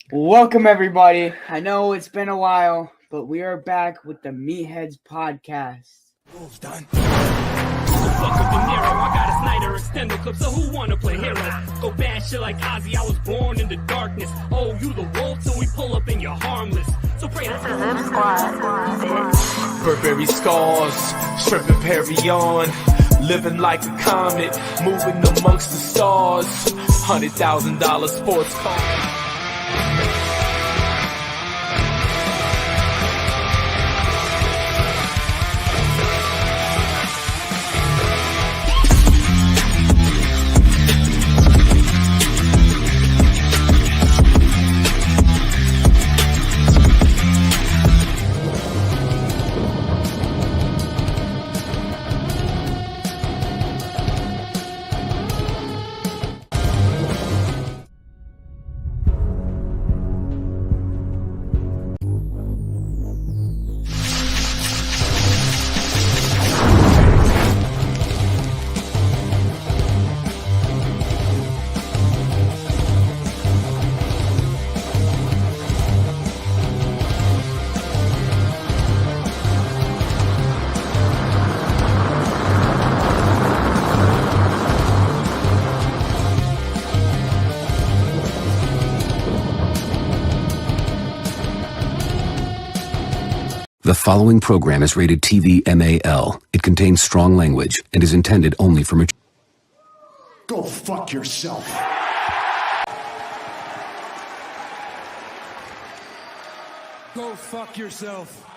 Welcome, everybody. I know it's been a while, but we are back with the Meatheads podcast. Done. Fuck up De Niro, I got a Snyder extended clip, so who wanna play hero? Go bad shit like Ozzy, I was born in the darkness. Oh, you the wolf, so we pull up and you're harmless. So pray to Burberry scars, stripping Perry on, living like a comet, moving amongst the stars. $100,000 sports car. The following program is rated TV MAL. It contains strong language and is intended only for mature. Go fuck yourself. Go fuck yourself.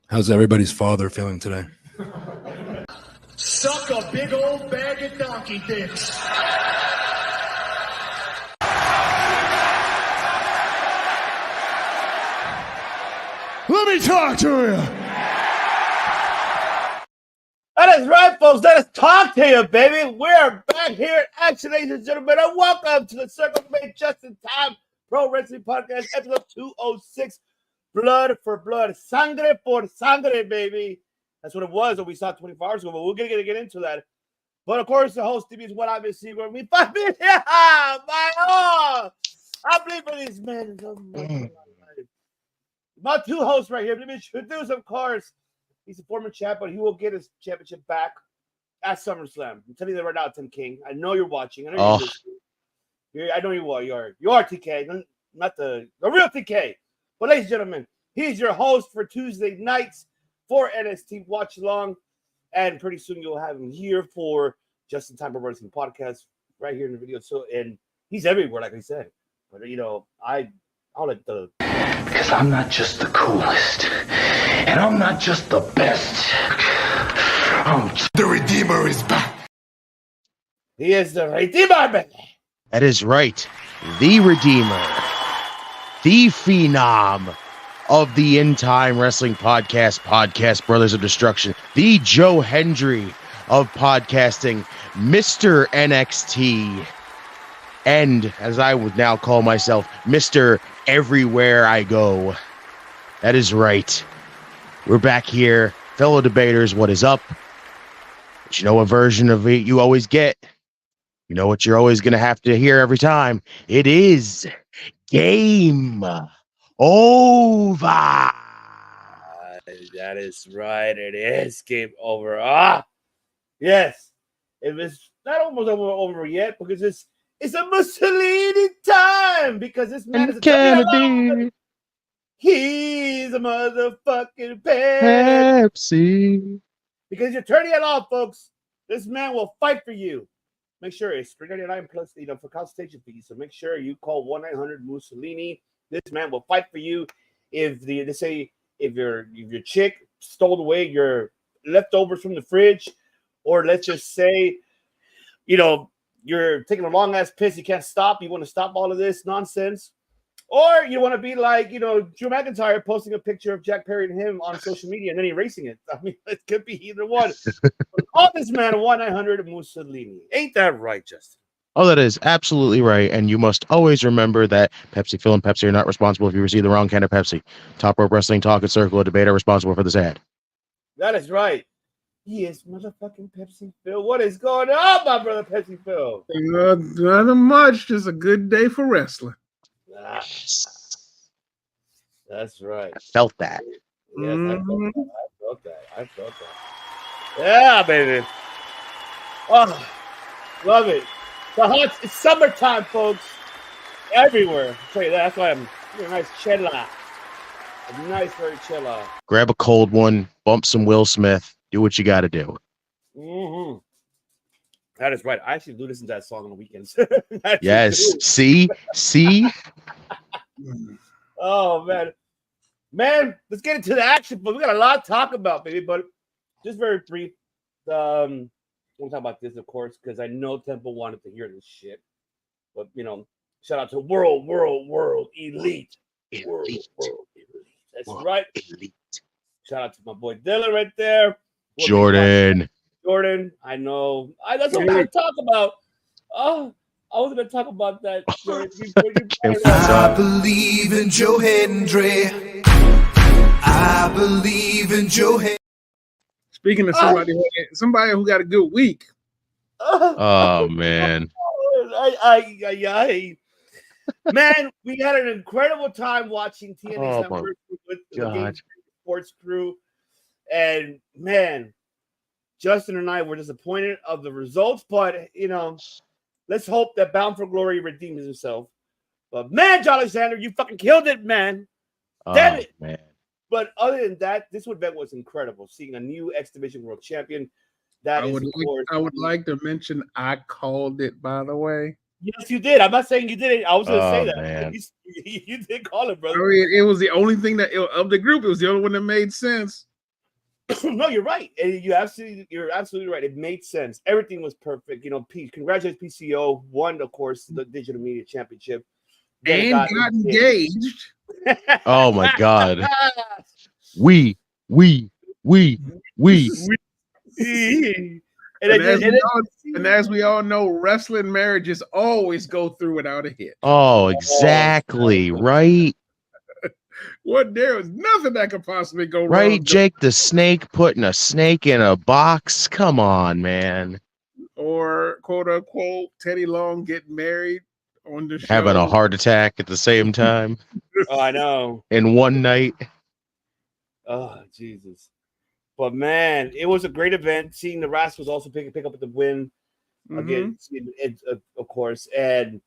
How's everybody's father feeling today? Suck a big old bag of donkey dicks. Let me talk to you. That is right, folks. Let us talk to you, baby. We're back here at Action, ladies and gentlemen, and welcome to the Circle Made Just in Time Pro Wrestling Podcast, episode 206. Blood for blood, sangre por sangre, baby. That's what it was that we saw 24 hours ago, but we're going to get into that. But of course, the host TV is what I've been seeing. Where we find me, my all. I believe for these men. My two hosts right here. Let me introduce, of course. He's a former champ, but he will get his championship back at SummerSlam. I'm telling you that right now, Tim King. I know you're watching. I know I know you are. You are TK, not the real TK. But ladies and gentlemen, he's your host for Tuesday nights for NXT Watch Along. And pretty soon you'll have him here for Just in Time Pro Wrestling Podcast right here in the video. So, and he's everywhere, like I said. But, you know, I'll let the... Because I'm not just the coolest, and I'm not just the best. The Redeemer is back. He is the Redeemer, baby. That is right. The Redeemer. The Phenom of the In Time Wrestling Podcast Brothers of Destruction. The Joe Hendry of podcasting. Mr. NXT. And, as I would now call myself, Mr. Everywhere I Go. That is right. We're back here. Fellow debaters, what is up? But you know what version of it you always get? You know what you're always going to have to hear every time? It is game over. That is right. It is game over. Yes. It was not almost over yet because it's a Mussolini time because this man is a Kennedy. He's a motherfucking Pepsi. Because you're turning it off, folks. This man will fight for you. Make sure it's $3.99 plus, for consultation fees. So make sure you call 1-900-Mussolini. This man will fight for you. If your chick stole away your leftovers from the fridge, or let's just say, you're taking a long-ass piss, you can't stop, you want to stop all of this nonsense. Or you want to be like, Drew McIntyre posting a picture of Jack Perry and him on social media and then erasing it. I mean, it could be either one. Call this man 1-900-Mussolini. Ain't that right, Justin? Oh, that is absolutely right. And you must always remember that Pepsi, Phil, and Pepsi are not responsible if you receive the wrong kind of Pepsi. Top Rope Wrestling Talk and Circle of Debate are responsible for this ad. That is right. Yes, motherfucking Pepsi Phil. What is going on, my brother Pepsi Phil? Nothing much. Just a good day for wrestling. That's right. I felt that. Yes, I felt that. Yeah, baby. Oh, love it. It's summertime, folks. Everywhere. I'll tell you that. That's why I'm getting a nice chela. A nice, very chela. Grab a cold one, bump some Will Smith, do what you got to do. Mm-hmm. That is right. I actually do listen to that song on the weekends. Yes. See? Oh, man, let's get into the action. But we got a lot to talk about, baby. But just very brief. We'll talk about this, of course, because I know Temple wanted to hear this shit. But shout out to World Elite. World Elite. That's right. Elite. Shout out to my boy Dylan right there. Jordan, I know. That's what we're going to talk about. Oh, I was going to talk about that. I believe in Joe Hendry. I believe in Joe Hendry. Speaking of somebody who got a good week. Oh, man. Man, we had an incredible time watching TNA with the Game Sports crew. And, man, Justin and I were disappointed of the results. But, let's hope that Bound for Glory redeems himself. But, man, John Alexander, you fucking killed it, man. Damn it. Man. But other than that, this event was incredible. Seeing a new X Division World Champion. I would like to mention I called it, by the way. Yes, you did. I'm not saying you didn't. I was going to say that. Man. You did call it, brother. I mean, it was the only thing of the group. It was the only one that made sense. No, you're right. You're absolutely right. It made sense. Everything was perfect. Congratulations, PCO won, of course, the Digital Media Championship. And got engaged. Oh my God. We. And as we all know, wrestling marriages always go through without a hit. Oh, exactly. Right. There was nothing that could possibly go wrong. Right, Jake the Snake putting a snake in a box. Come on, man. Or quote unquote Teddy Long getting married on the show. Having a heart attack at the same time. Oh, I know. In one night. Oh, Jesus. But, man, it was a great event. Seeing the Rascals also pick up the win again, of course. And,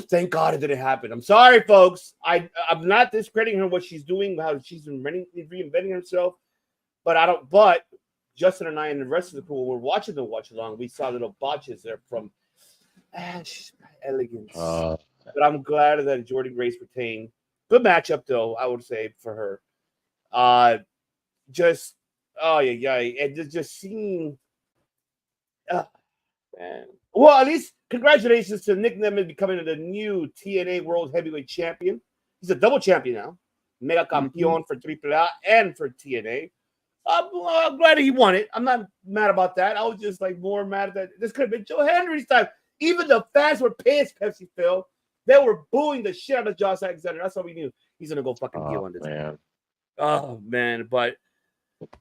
thank God it didn't happen. I'm sorry, folks. I'm not discrediting her, what she's doing, how she's been reinventing herself. But Justin and I and the rest of the crew, when we're watching the watch-along, we saw little botches there from Ash Elegance. But I'm glad that Jordan Grace retained. Good matchup, though, I would say, for her. And just seeing, man. Well, at least congratulations to Nick Nemeth becoming the new TNA World Heavyweight Champion. He's a double champion now, Mega Campeon for AAA and for TNA. I'm glad he won it. I'm not mad about that. I was just more mad that this could have been Joe Hendry's time. Even the fans were pissed, Pepsi Phil. They were booing the shit out of Josh Alexander. That's how we knew he's gonna go fucking deal on this. Man. Oh man, but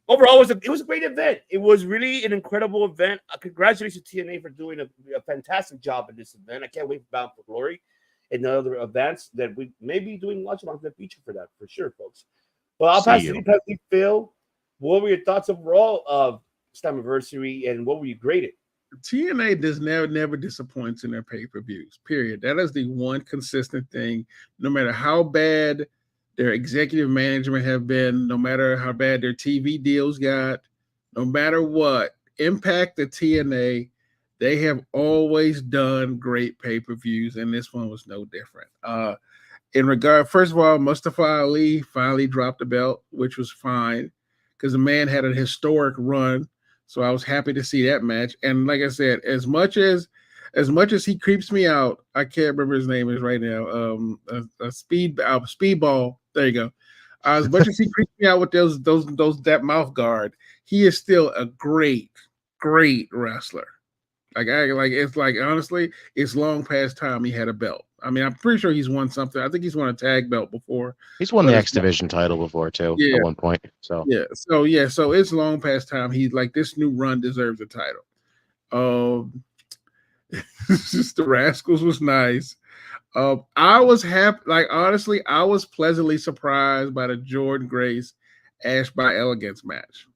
overall, it was a great event. It was really an incredible event. Congratulations to TNA for doing a fantastic job in this event. I can't wait for Bound for Glory and the other events that we may be doing watch-alongs in the future for that, for sure, folks. But I'll pass it to Pepsi Phil. What were your thoughts overall of this anniversary, and what were you graded? TNA never disappoints in their pay-per-views, period. That is the one consistent thing. No matter how bad their executive management have been, no matter how bad their TV deals got, no matter what, Impact the TNA, they have always done great pay-per-views, and this one was no different. First of all, Mustafa Ali finally dropped the belt, which was fine, because the man had a historic run. So I was happy to see that match. And like I said, as much as he creeps me out, I can't remember his name is right now. Speedball. There you go. As much as he creeps me out with that mouth guard, he is still a great wrestler. Honestly, it's long past time he had a belt. I mean, I'm pretty sure he's won something. I think he's won a tag belt before. He's won the X Division title before too at one point. So so it's long past time. He's like, this new run deserves a title. Just the Rascals was nice. I was happy. Like, honestly, I was pleasantly surprised by the Jordan Grace Ash by Elegance match.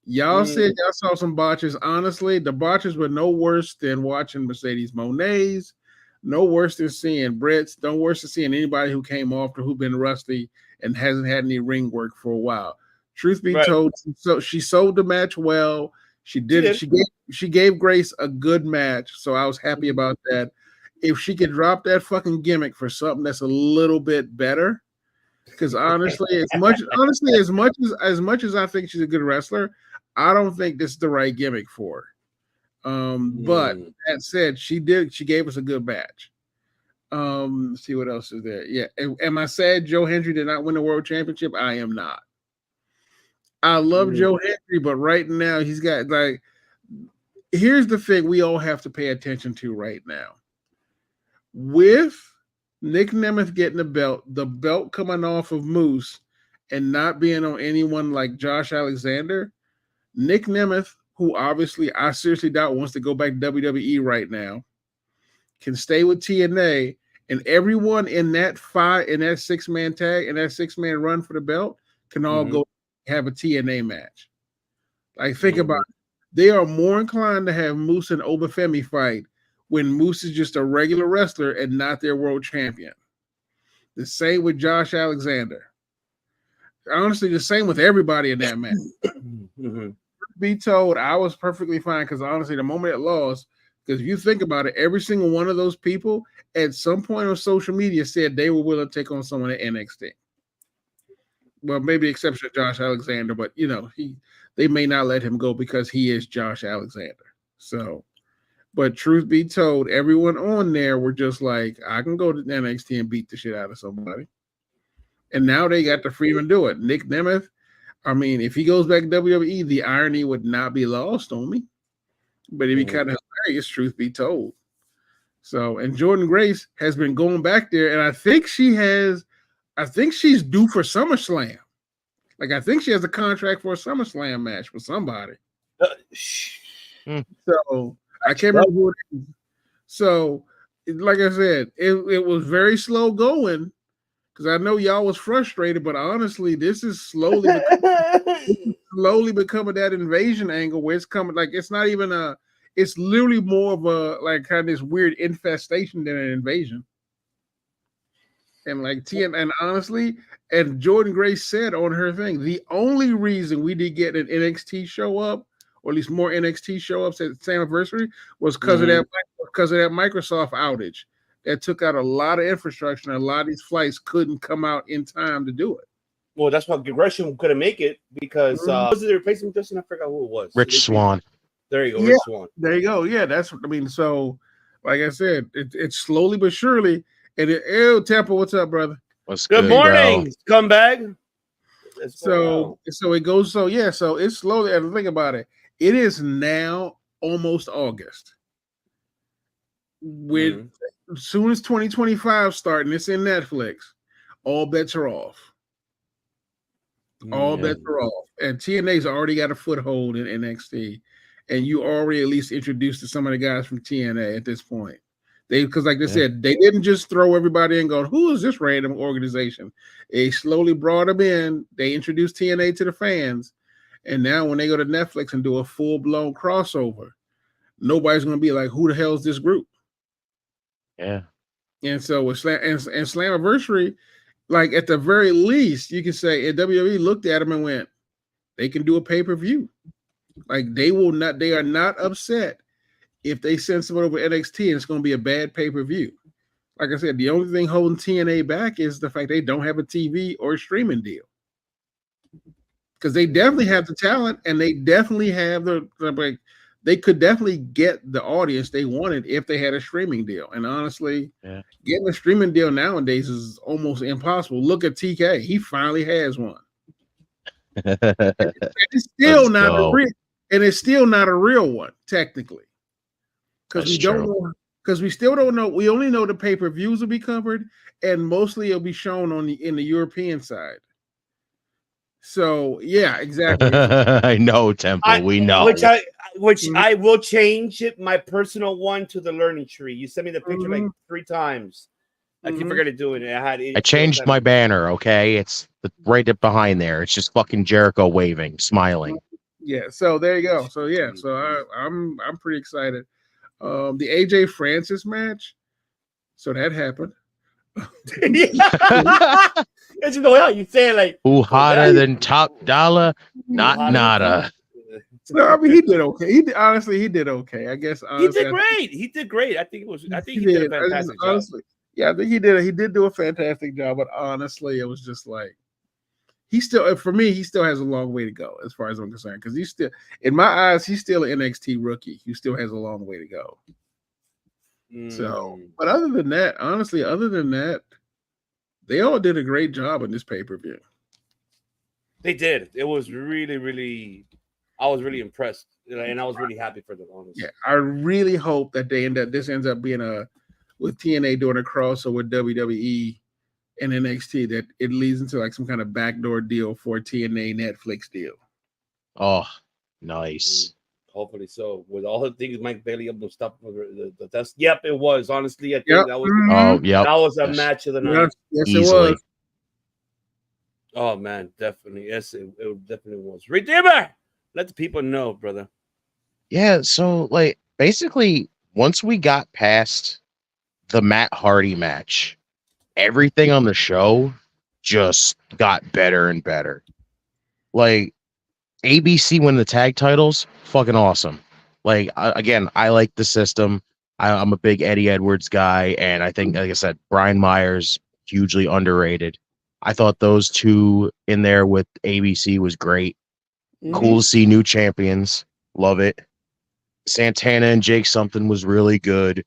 Y'all said y'all saw some botches. Honestly, the botches were no worse than watching Mercedes Monet's, no worse than seeing Brett's, no worse than seeing anybody who came off or who's been rusty and hasn't had any ring work for a while. Truth be told, so she sold the match well. She did. She gave Grace a good match, so I was happy about that. If she could drop that fucking gimmick for something that's a little bit better, because honestly, as much as I think she's a good wrestler, I don't think this is the right gimmick for her. But that said, she gave us a good match. Let's see what else is there. Yeah. Am I sad Joe Hendry did not win the world championship? I am not. I love Joe Hendry, but right now he's got, like, here's the thing we all have to pay attention to right now. With Nick Nemeth getting the belt coming off of Moose and not being on anyone like Josh Alexander, Nick Nemeth, who obviously I seriously doubt wants to go back to WWE right now, can stay with TNA, and everyone in that 6-man tag and that 6-man run for the belt can all go have a TNA match. Like, think about it. They are more inclined to have Moose and Obafemi fight when Moose is just a regular wrestler and not their world champion. The same with Josh Alexander. Honestly, the same with everybody in that match. Be told, I was perfectly fine because honestly, the moment it lost, because if you think about it, every single one of those people at some point on social media said they were willing to take on someone at NXT. Well, maybe the exception of Josh Alexander, but they may not let him go because he is Josh Alexander. So, but truth be told, everyone on there were just like, I can go to NXT and beat the shit out of somebody. And now they got the freedom to do it. Nick Nemeth, I mean, if he goes back to WWE, the irony would not be lost on me. But it'd be kind of hilarious, truth be told. So, and Jordan Grace has been going back there, and I think she's due for SummerSlam. Like, I think she has a contract for a SummerSlam match with somebody. So, I can't remember who it is. So, like I said, it was very slow going because I know y'all was frustrated, but honestly, this is slowly becoming that invasion angle where it's coming. Like, it's not even it's literally more of a, like, kind of this weird infestation than an invasion. And like and honestly, and Jordan Grace said on her thing, the only reason we did get an NXT show up, or at least more NXT show ups at the same anniversary, was because of that Microsoft outage that took out a lot of infrastructure, and a lot of these flights couldn't come out in time to do it. Well, that's why Gresham couldn't make it because was it the replacement Justin? I forgot who it was. Rich Swann. There you go, Rich Swann. There you go. Yeah, that's what I mean. So, like I said, it's slowly but surely. And Tampa, what's up, brother? What's good morning, scumbag. So it goes. So it's slowly. And think about it. It is now almost August. With as soon as 2025 starting, it's in Netflix. All bets are off. All bets are off. And TNA's already got a foothold in NXT, and you already at least introduced to some of the guys from TNA at this point. Because like they said, they didn't just throw everybody in and go, who is this random organization? They slowly brought them in. They introduced TNA to the fans. And now when they go to Netflix and do a full-blown crossover, nobody's going to be like, who the hell is this group? Yeah. And so with Slammiversary, like at the very least, you can say WWE looked at them and went, they can do a pay-per-view. Like they are not upset if they send someone over NXT and it's going to be a bad pay-per-view. Like I said, the only thing holding TNA back is the fact they don't have a TV or a streaming deal. Because they definitely have the talent and they definitely have they could definitely get the audience they wanted if they had a streaming deal. And honestly, getting a streaming deal nowadays is almost impossible. Look at TK. He finally has one. And it's still not a real one, technically. Because we don't know because we still don't know. We only know the pay-per-views will be covered, and mostly it'll be shown in the European side. So yeah, exactly. I know, Temple. We know. Which I will change it, my personal one, to the learning tree. You sent me the picture like 3 times. I keep forgetting to do it. I changed my banner. Okay, it's right up behind there. It's just fucking Jericho waving, smiling. Yeah. So there you go. So yeah. So I'm pretty excited. The AJ Francis match. So that happened. As you know how you say it, like who hotter than Top Dollar? Not nada. No, I mean he did okay. He did okay. I guess he did great. He did great. I think he did a fantastic job. Honestly, yeah, I think he did do a fantastic job. But honestly, it was just like he still has a long way to go as far as I'm concerned. Because he's still, in my eyes, he's still an NXT rookie. He still has a long way to go. So, but other than that, they all did a great job in this pay-per-view. They did. It was really, really. I was really impressed, and I was really happy for them. Honestly, yeah, I really hope that this ends up being with TNA doing a crossover with WWE and NXT, that it leads into like some kind of backdoor deal for TNA Netflix deal. Oh, nice. Hopefully so. With all the things Mike Bailey able to stop the test. Yep, it was. Honestly, I think that was. That was a match of the night. Yes, it was. Oh man, definitely. Yes, it definitely was. Redeemer, let the people know, brother. Yeah. So like basically, once we got past the Matt Hardy match, everything on the show just got better and better. Like ABC win the tag titles, fucking awesome. Like again, I like the system. I'm a big Eddie Edwards guy, and I think, like I said, Brian Myers, hugely underrated. I thought those two in there with ABC was great. Cool to see new champions. Love it. Santana and Jake something was really good.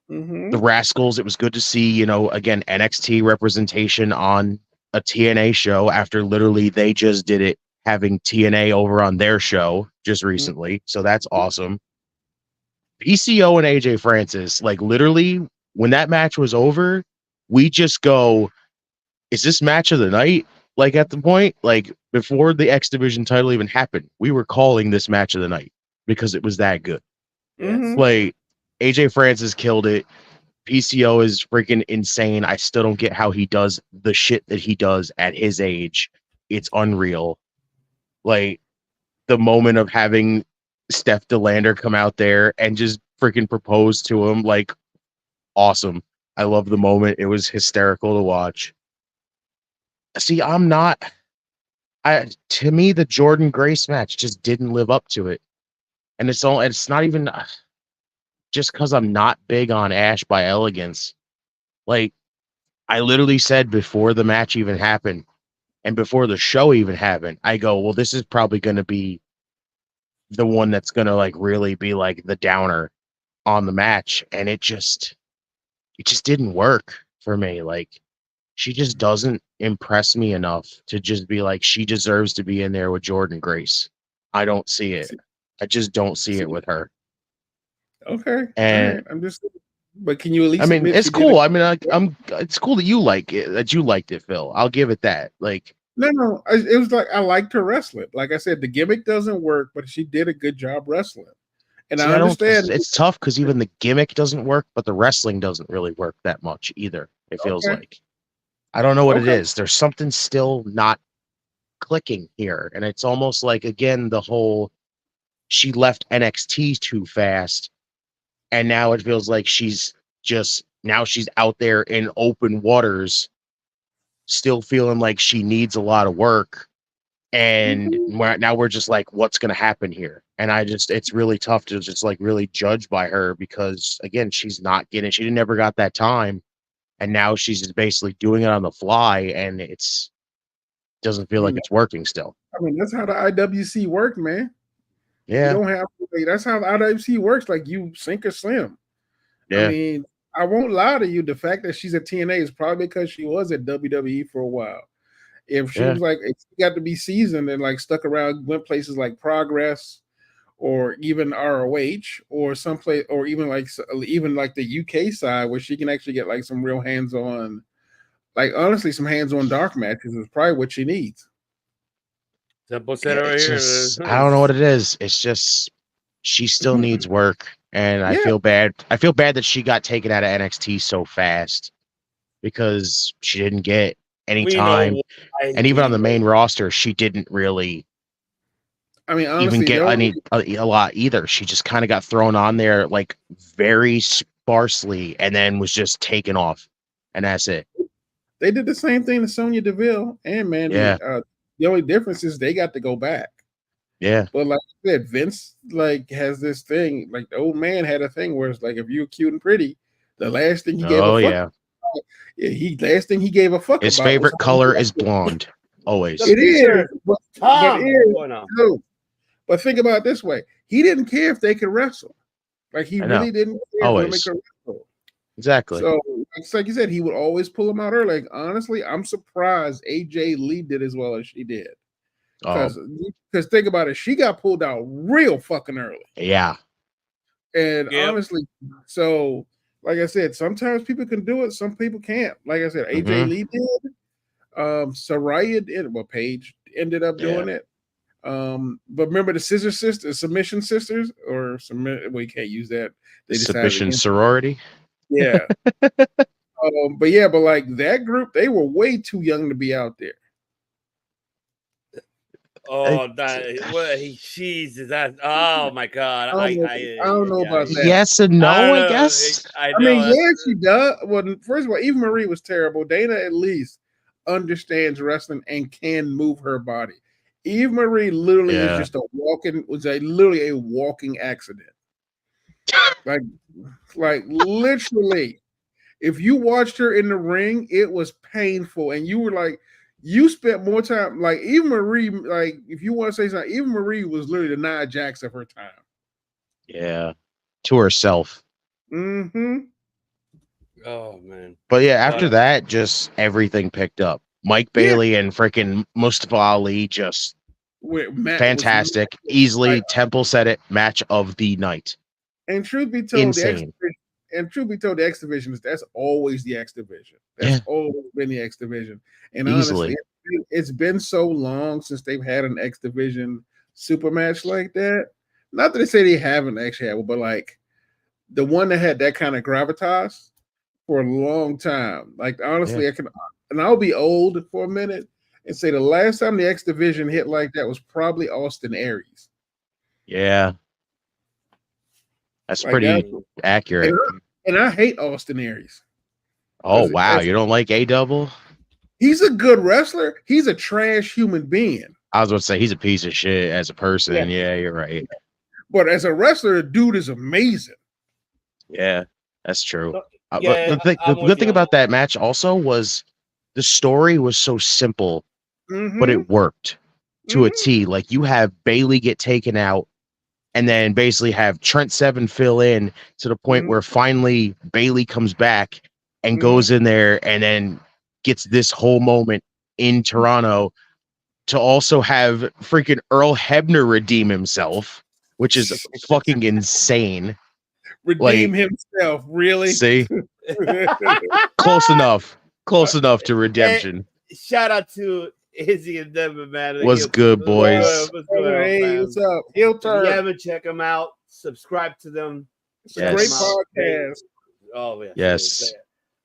The Rascals, it was good to see, again, NXT representation on a TNA show after literally they just did it, having TNA over on their show just recently. So that's awesome. PCO and AJ Francis, like literally when that match was over, we just go, is this match of the night? Like at the point, like before the X Division title even happened, we were calling this match of the night because it was that good. Like AJ Francis killed it. PCO is freaking insane. I still don't get how he does the shit that he does at his age. It's unreal. Like the moment of having Steph DeLander come out there and just freaking propose to him, like awesome. I love the moment. It was hysterical to watch. See, to me, the Jordan Grace match just didn't live up to it. And it's not even just because I'm not big on Ash by Elegance. Like, I literally said before the match even happened and before the show even happened, I go, well, this is probably going to be the one that's going to like really be like the downer on the match. And it just didn't work for me. Like, she just doesn't impress me enough to just be like, she deserves to be in there with Jordan Grace. I don't see it. I just don't see it with her. Okay. And right. I'm just, but can you at least? I mean, it's cool. I mean, it's cool that you like it, that you liked it, Phil. I'll give it that. Like, no, it was like I liked her wrestling. Like I said, the gimmick doesn't work, but she did a good job wrestling. And I understand it's tough because even the gimmick doesn't work, but the wrestling doesn't really work that much either. It feels like. I don't know what it is. There's something still not clicking here. And it's almost like, again, the whole she left NXT too fast. And now it feels like she's out there in open waters, still feeling like she needs a lot of work. And now we're just like, what's going to happen here? And it's really tough to just like really judge by her because, again, she never got that time. And now she's just basically doing it on the fly, and doesn't feel like it's working still. I mean, that's how the IWC work, man. Yeah. You don't have to, that's how the IWC works. Like you sink or swim. Yeah. I mean, I won't lie to you. The fact that she's at TNA is probably because she was at WWE for a while. If she was like, if she got to be seasoned and like stuck around, went places like Progress or even ROH or someplace, or even like the UK side where she can actually get like some real hands-on, like honestly, some hands-on dark matches is probably what she needs. Temple said right here. I don't know what it is. It's just she still needs work, and I feel bad. I feel bad that she got taken out of NXT so fast because she didn't get any time, and even on the main roster, she didn't really. I mean, honestly, even get a lot either. She just kind of got thrown on there like very sparsely, and then was just taken off, and that's it. They did the same thing to Sonya Deville and Mandy. Yeah. The only difference is they got to go back. Yeah. But like I said, Vince like has this thing, like the old man had a thing where it's like if you're cute and pretty, the last thing he gave a fuck about, last thing he gave a fuck His about favorite color is blonde. Always. It is. But think about it this way. He didn't care if they could wrestle. Like he really didn't care if they could wrestle. Exactly. So it's like you said, he would always pull them out early. Like, honestly, I'm surprised AJ Lee did as well as she did. Because think about it, she got pulled out real fucking early. Yeah. And honestly, so like I said, sometimes people can do it, some people can't. Like I said, AJ Lee did. Saraya did. Well, Paige ended up doing it. But remember the submission sisters, or we can't use that. They submission sorority. Yeah. But like that group, they were way too young to be out there. Oh, Jesus! Oh my God! I don't know about that. Yes and no, I guess. I mean, yeah, she does. Well, first of all, Eva Marie was terrible. Dana at least understands wrestling and can move her body. Eve Marie literally is just literally a walking accident. like literally, if you watched her in the ring, it was painful, and you were like, you spent more time. Like Eve Marie, like if you want to say something, Eve Marie was literally the Nia Jax of her time. Yeah, to herself. Mm-hmm. Oh man. But yeah, after that, just everything picked up. Mike Bailey and freaking Mustafa Ali just fantastic. Easily, Temple said it, match of the night. And truth be told, insane. The X Division that's always the X Division. That's always been the X Division. And easily, honestly, it's been so long since they've had an X Division super match like that. Not that they say they haven't actually had, but like the one that had that kind of gravitas for a long time. Like honestly, I'll be old for a minute and say the last time the X Division hit like that was probably Austin Aries. Yeah. That's pretty accurate. And I hate Austin Aries. Oh, wow. You don't like A-Double? He's a good wrestler. He's a trash human being. I was going to say he's a piece of shit as a person. Yeah, you're right. But as a wrestler, the dude is amazing. Yeah, that's true. But the good thing about that match also was the story was so simple, but it worked to a T. Like you have Bailey get taken out and then basically have Trent Seven fill in to the point where finally Bailey comes back and goes in there and then gets this whole moment in Toronto to also have freaking Earl Hebner redeem himself, which is fucking insane. Redeem himself, really? See? Close enough to redemption. Hey, shout out to Izzy and Devin, man. What's good, boys? What's up? Heel turn. If you haven't checked them out, subscribe to them. It's a great podcast. Oh, yeah. Yes.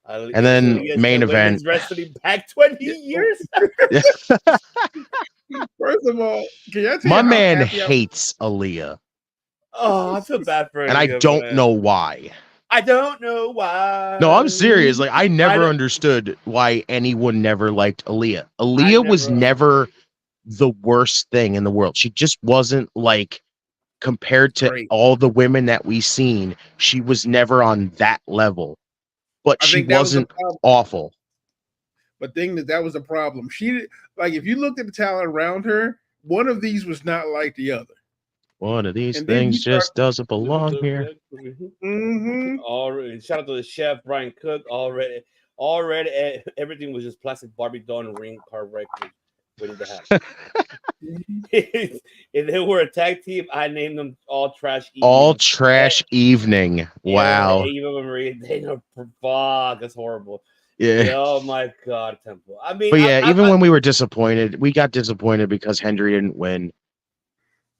And then main event. Wrestling back 20 years. First of all, can you tell my man hates Aaliyah. Oh, I feel bad for him. And I don't know why. I don't know why. No, I'm serious. Like, I never understood why anyone never liked Aaliyah. Aaliyah was never the worst thing in the world. She just wasn't like, compared to all the women that we've seen, she was never on that level. But she wasn't awful. But that was a problem. She, like, if you looked at the talent around her, one of these was not like the other. One of these things just doesn't belong here. Already, shout out to the chef Brian Cook. Already, everything was just plastic Barbie doll ring car record. waiting to happen. If they were a tag team, I named them All Trash Evening. All Trash Evening. Wow. Yeah, Eva Marie, they know, fuck, that's horrible. Yeah. Oh my God, Temple. I mean, But yeah, even when we were disappointed, we got disappointed because Hendry didn't win.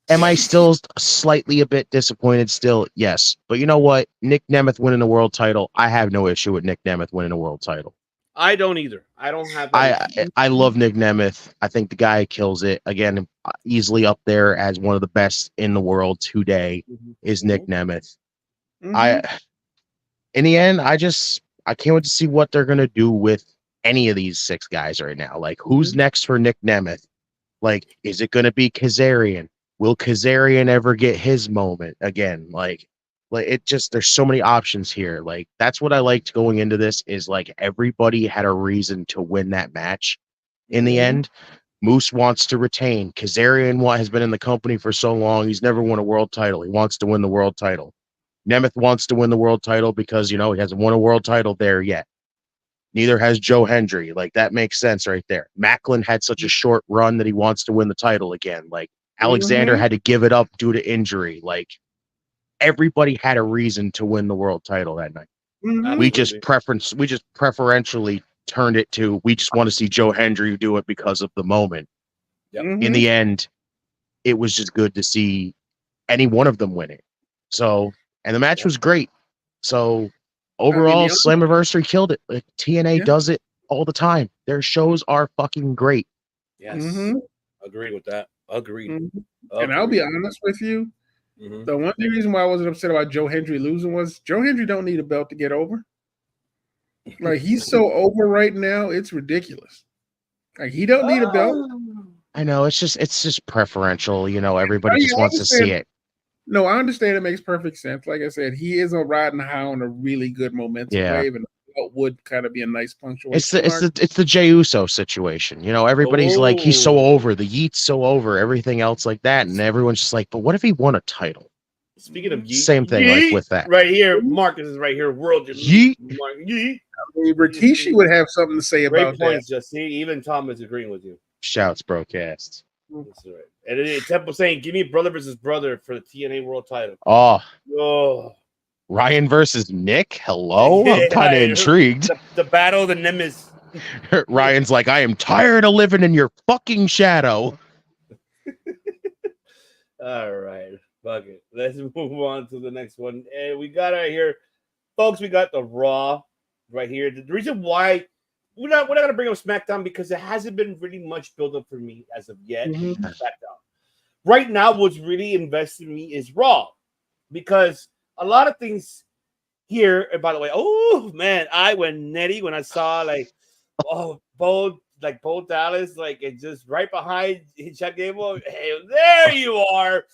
Am I still slightly a bit disappointed still? Yes. But you know what? Nick Nemeth winning the world title, I have no issue with Nick Nemeth winning a world title. I don't either. I don't have. I love Nick Nemeth. I think the guy kills it. Again, easily up there as one of the best in the world today is Nick Nemeth. In the end, I can't wait to see what they're gonna do with any of these 6 guys right now. Like, who's next for Nick Nemeth? Like, is it gonna be Kazarian? Will Kazarian ever get his moment again? Like it just, there's so many options here. Like, that's what I liked going into this, is like everybody had a reason to win that match. In the end, Moose wants to retain. Kazarian has been in the company for so long. He's never won a world title. He wants to win the world title. Nemeth wants to win the world title because, he hasn't won a world title there yet. Neither has Joe Hendry. Like, that makes sense right there. Macklin had such a short run that he wants to win the title again. Like, Alexander had to give it up due to injury. Like, everybody had a reason to win the world title that night. We just preferentially turned it to, we just want to see Joe Hendry do it because of the moment. In the end, it was just good to see any one of them win it. So, and the match was great. So overall, Slammiversary killed it. Like, TNA does it all the time. Their shows are fucking great. Yes. Agreed with that. Agreed. And I'll be honest with you. The one reason why I wasn't upset about Joe Hendry losing was Joe Hendry don't need a belt to get over. Like, he's so over right now, it's ridiculous. Like, he don't need a belt. I know, it's just preferential. Everybody just wants to see it. No, I understand. It makes perfect sense. Like I said, he is riding high on a really good momentum wave, and it would kind of be a nice punctuation. It's the Jey Uso situation. Everybody's like, he's so over. The Yeet's so over. Everything else like that, and everyone's just like, but what if he won a title? Speaking of Yeet, same thing like with that. Right here, Marcus is right here. World Yeet. Yeet. I mean, Rikishi would have something to say Great about points, that. Just see, even Tom is agreeing with you. Shouts, broadcast. That's right. And Temple saying, "Give me brother versus brother for the TNA World Title." Oh, Ryan versus Nick. Hello, I'm kind of intrigued. The battle of the Nemesis. Ryan's like, I am tired of living in your fucking shadow. All right, fuck it. Let's move on to the next one. And we got right here, folks. We got the Raw right here. The reason why we're not gonna bring up SmackDown because it hasn't been really much build up for me as of yet. SmackDown. Right now, what's really invested in me is Raw, because a lot of things here. And by the way, oh man, I went nutty when I saw Bo Dallas, it just right behind Chuck Gable. Hey, there you are.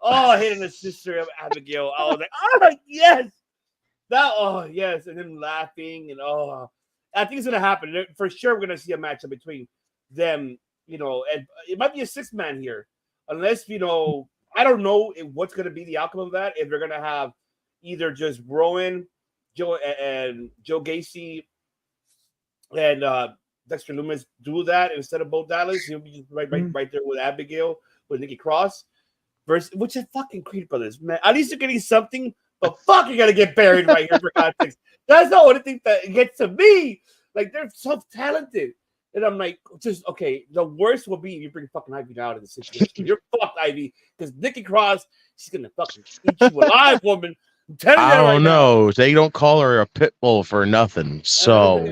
Oh, hitting the sister of Abigail. I was like, oh yes, yes, and him laughing and I think it's gonna happen for sure. We're gonna see a matchup between them, and it might be a 6-man here, unless I don't know what's gonna be the outcome of that. If they're gonna have either just Rowan, Joe Gacy, and Dexter Lumis do that instead of Bo Dallas. He'll be just right there with Abigail, with Nikki Cross, which is fucking Creed Brothers, man. At least you're getting something, but fuck, you're gonna get buried right here for context. That's the only thing that gets to me. Like, they're so talented. And I'm like, just okay. The worst will be if you bring fucking Ivy out of the situation. You're fucked, Ivy, because Nikki Cross, she's gonna fucking eat you alive, woman. I'm telling you I don't know. now. They don't call her a pit bull for nothing. So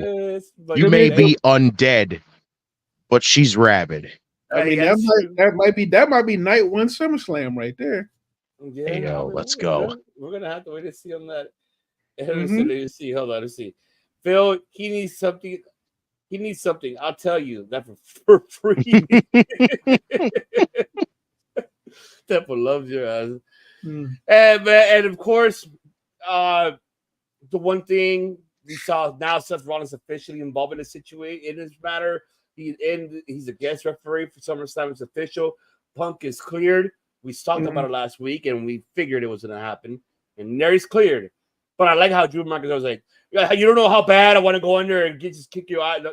you may be undead, but she's rabid. I mean, that might be night one SummerSlam right there. Yeah, hey, let's go. We're gonna have to wait to see on that. Let's see. Hold on. Let's see. Phil, he needs something. I'll tell you that for free. Temple loves your ass. And of course, the one thing we saw now, Seth Rollins officially involved in the situation in this matter. He's a guest referee for SummerSlam. It's official. Punk is cleared. We talked about it last week, and we figured it was going to happen. And there he's cleared. But I like how Drew Marcus was like, you don't know how bad I want to go in there and just kick you out.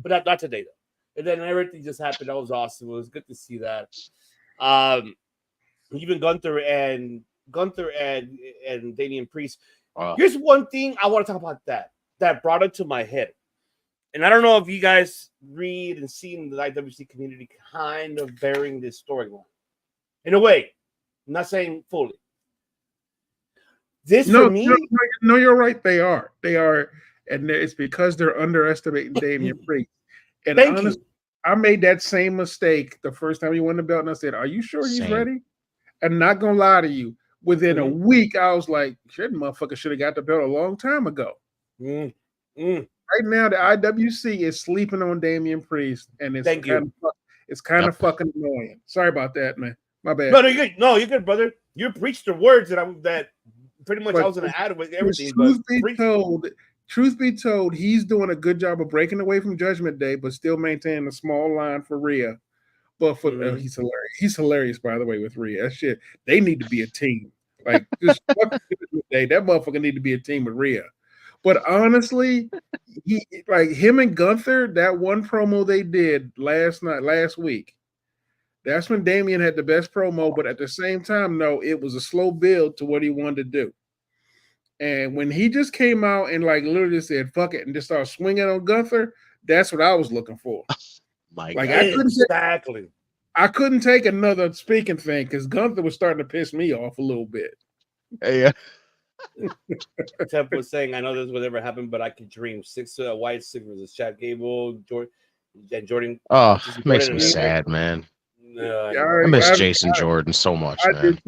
But not today, though. And then everything just happened. That was awesome. It was good to see that. Even Gunther and Damian Priest. Here's one thing I want to talk about that brought it to my head. And I don't know if you guys read and see in the IWC community kind of bearing this storyline. In a way. I'm not saying fully. For me? No, you're right. They are. And it's because they're underestimating Damian Priest. And honestly, I made that same mistake the first time he won the belt, and I said, "Are you sure he's ready?" And not gonna lie to you, within a week, I was like, "Shit, motherfucker should have got the belt a long time ago." Right now, the IWC is sleeping on Damian Priest, and it's kind of fucking annoying. Sorry about that, man. My bad. No, you're good. No, you're good, brother. You preached the words that pretty much I was going to add with everything. Truth be told, he's doing a good job of breaking away from Judgment Day, but still maintaining a small line for Rhea. But he's hilarious. He's hilarious, by the way, with Rhea. That shit, they need to be a team. Like just Judgment Day, that motherfucker need to be a team with Rhea. But honestly, him and Gunther, that one promo they did last week. That's when Damian had the best promo, but at the same time, no, it was a slow build to what he wanted to do. And when he just came out and literally said, fuck it, and just started swinging on Gunther, that's what I was looking for. My God. I couldn't take another speaking thing because Gunther was starting to piss me off a little bit. Yeah. Temp was saying, I know this would never happen, but I could dream. White 6 versus Chad Gable, Jordan. Oh, it makes me sad, man. I miss Jason Jordan so much, man.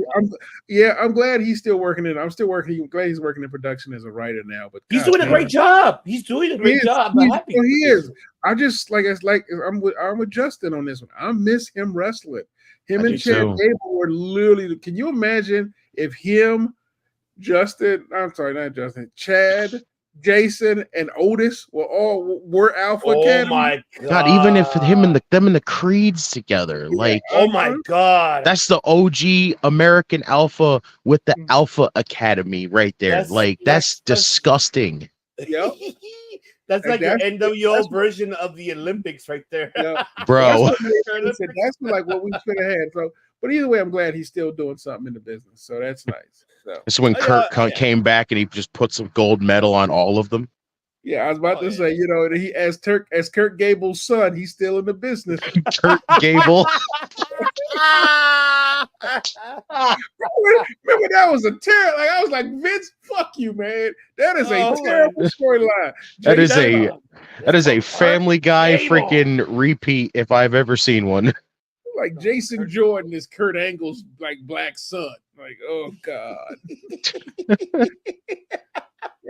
I'm glad he's still working in. I'm glad he's working in production as a writer now. But he's doing a great job. He's doing a great job. I'm happy. He is. I just I'm with Justin on this one. I miss him wrestling. Him and Chad Gable were literally. Can you imagine if him, Justin? I'm sorry, not Justin. Chad, Jason, and Otis were Alpha Academy. Oh my God! Even if them and the Creeds together, oh my God, that's the OG American Alpha with the Alpha Academy right there. That's disgusting. Yep. That's like your NWO version of the Olympics right there. Yeah. Bro. That's what we should have had. So, but either way, I'm glad he's still doing something in the business. So that's nice. So. It's when Kurt came back and he just put some gold medal on all of them. Yeah, I was about to say, he as Kurt Gable's son, he's still in the business. Kurt Gable. Remember that was a terrible. I was like, Vince, fuck you, man. That is a terrible storyline. That is a Family Guy freaking repeat if I've ever seen one. Like Jason Jordan is Kurt Angle's black son. Like, oh God.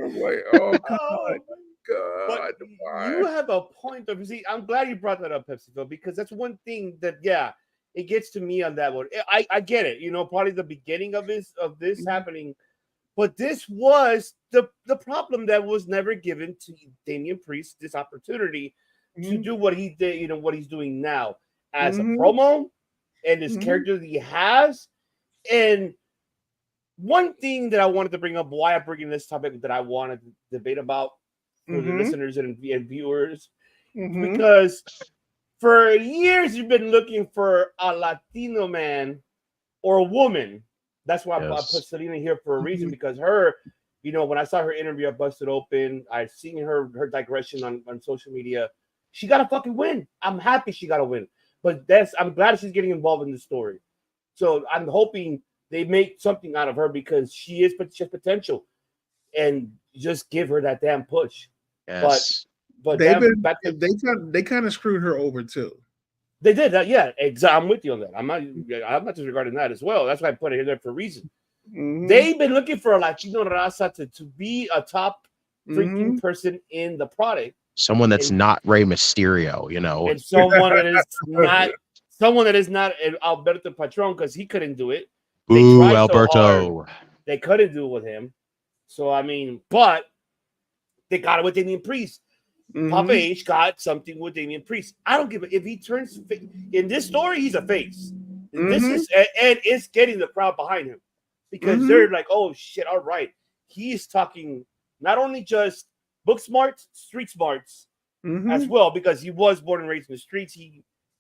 I'm like, oh God. But you have a point of I'm glad you brought that up, PepsiCo, because that's one thing that it gets to me on that one. I get it, probably the beginning of this happening, but this was the problem that was never given to Damian Priest this opportunity to do what he did, what he's doing now as a promo and his character that he has. And one thing that I wanted to bring up, why I'm bringing this topic that I wanted to debate about for the listeners and viewers, because for years you've been looking for a Latino man or a woman. That's why I put Selena here for a reason, because her, when I saw her interview at Busted Open, I've seen her digression on social media. She got to fucking win. I'm happy she got to win. But I'm glad she's getting involved in the story. So I'm hoping they make something out of her, because she has potential, and just give her that damn push. Yes. But they kind of screwed her over too. They did that, yeah. Exactly. I'm with you on that. I'm not disregarding that as well. That's why I put it there for a reason. They've been looking for a Latino raza to be a top freaking person in the product. Someone that's not Rey Mysterio, and someone that is not Alberto Patron, because he couldn't do it. Ooh, Alberto. They couldn't do it with him. So but they got it with Damian Priest. Papa H got something with Damian Priest. I don't give a if he turns in this story, he's a face. This is and it's getting the crowd behind him, because they're like, oh shit, all right. He's talking not only just book smarts, street smarts, as well, because he was born and raised in the streets.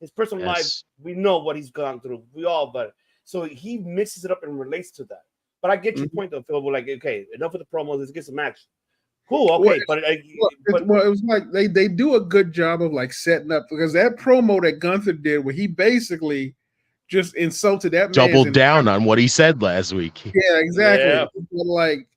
His personal life, we know what he's gone through. We all, but so he mixes it up and relates to that. But I get your point though, Phil. We're like, okay, enough of the promos. Let's get some action. Cool, okay, it was like they do a good job of like setting up, because that promo that Gunther did, where he basically just insulted that man, doubled down on what he said last week. Yeah, exactly. Yeah. Like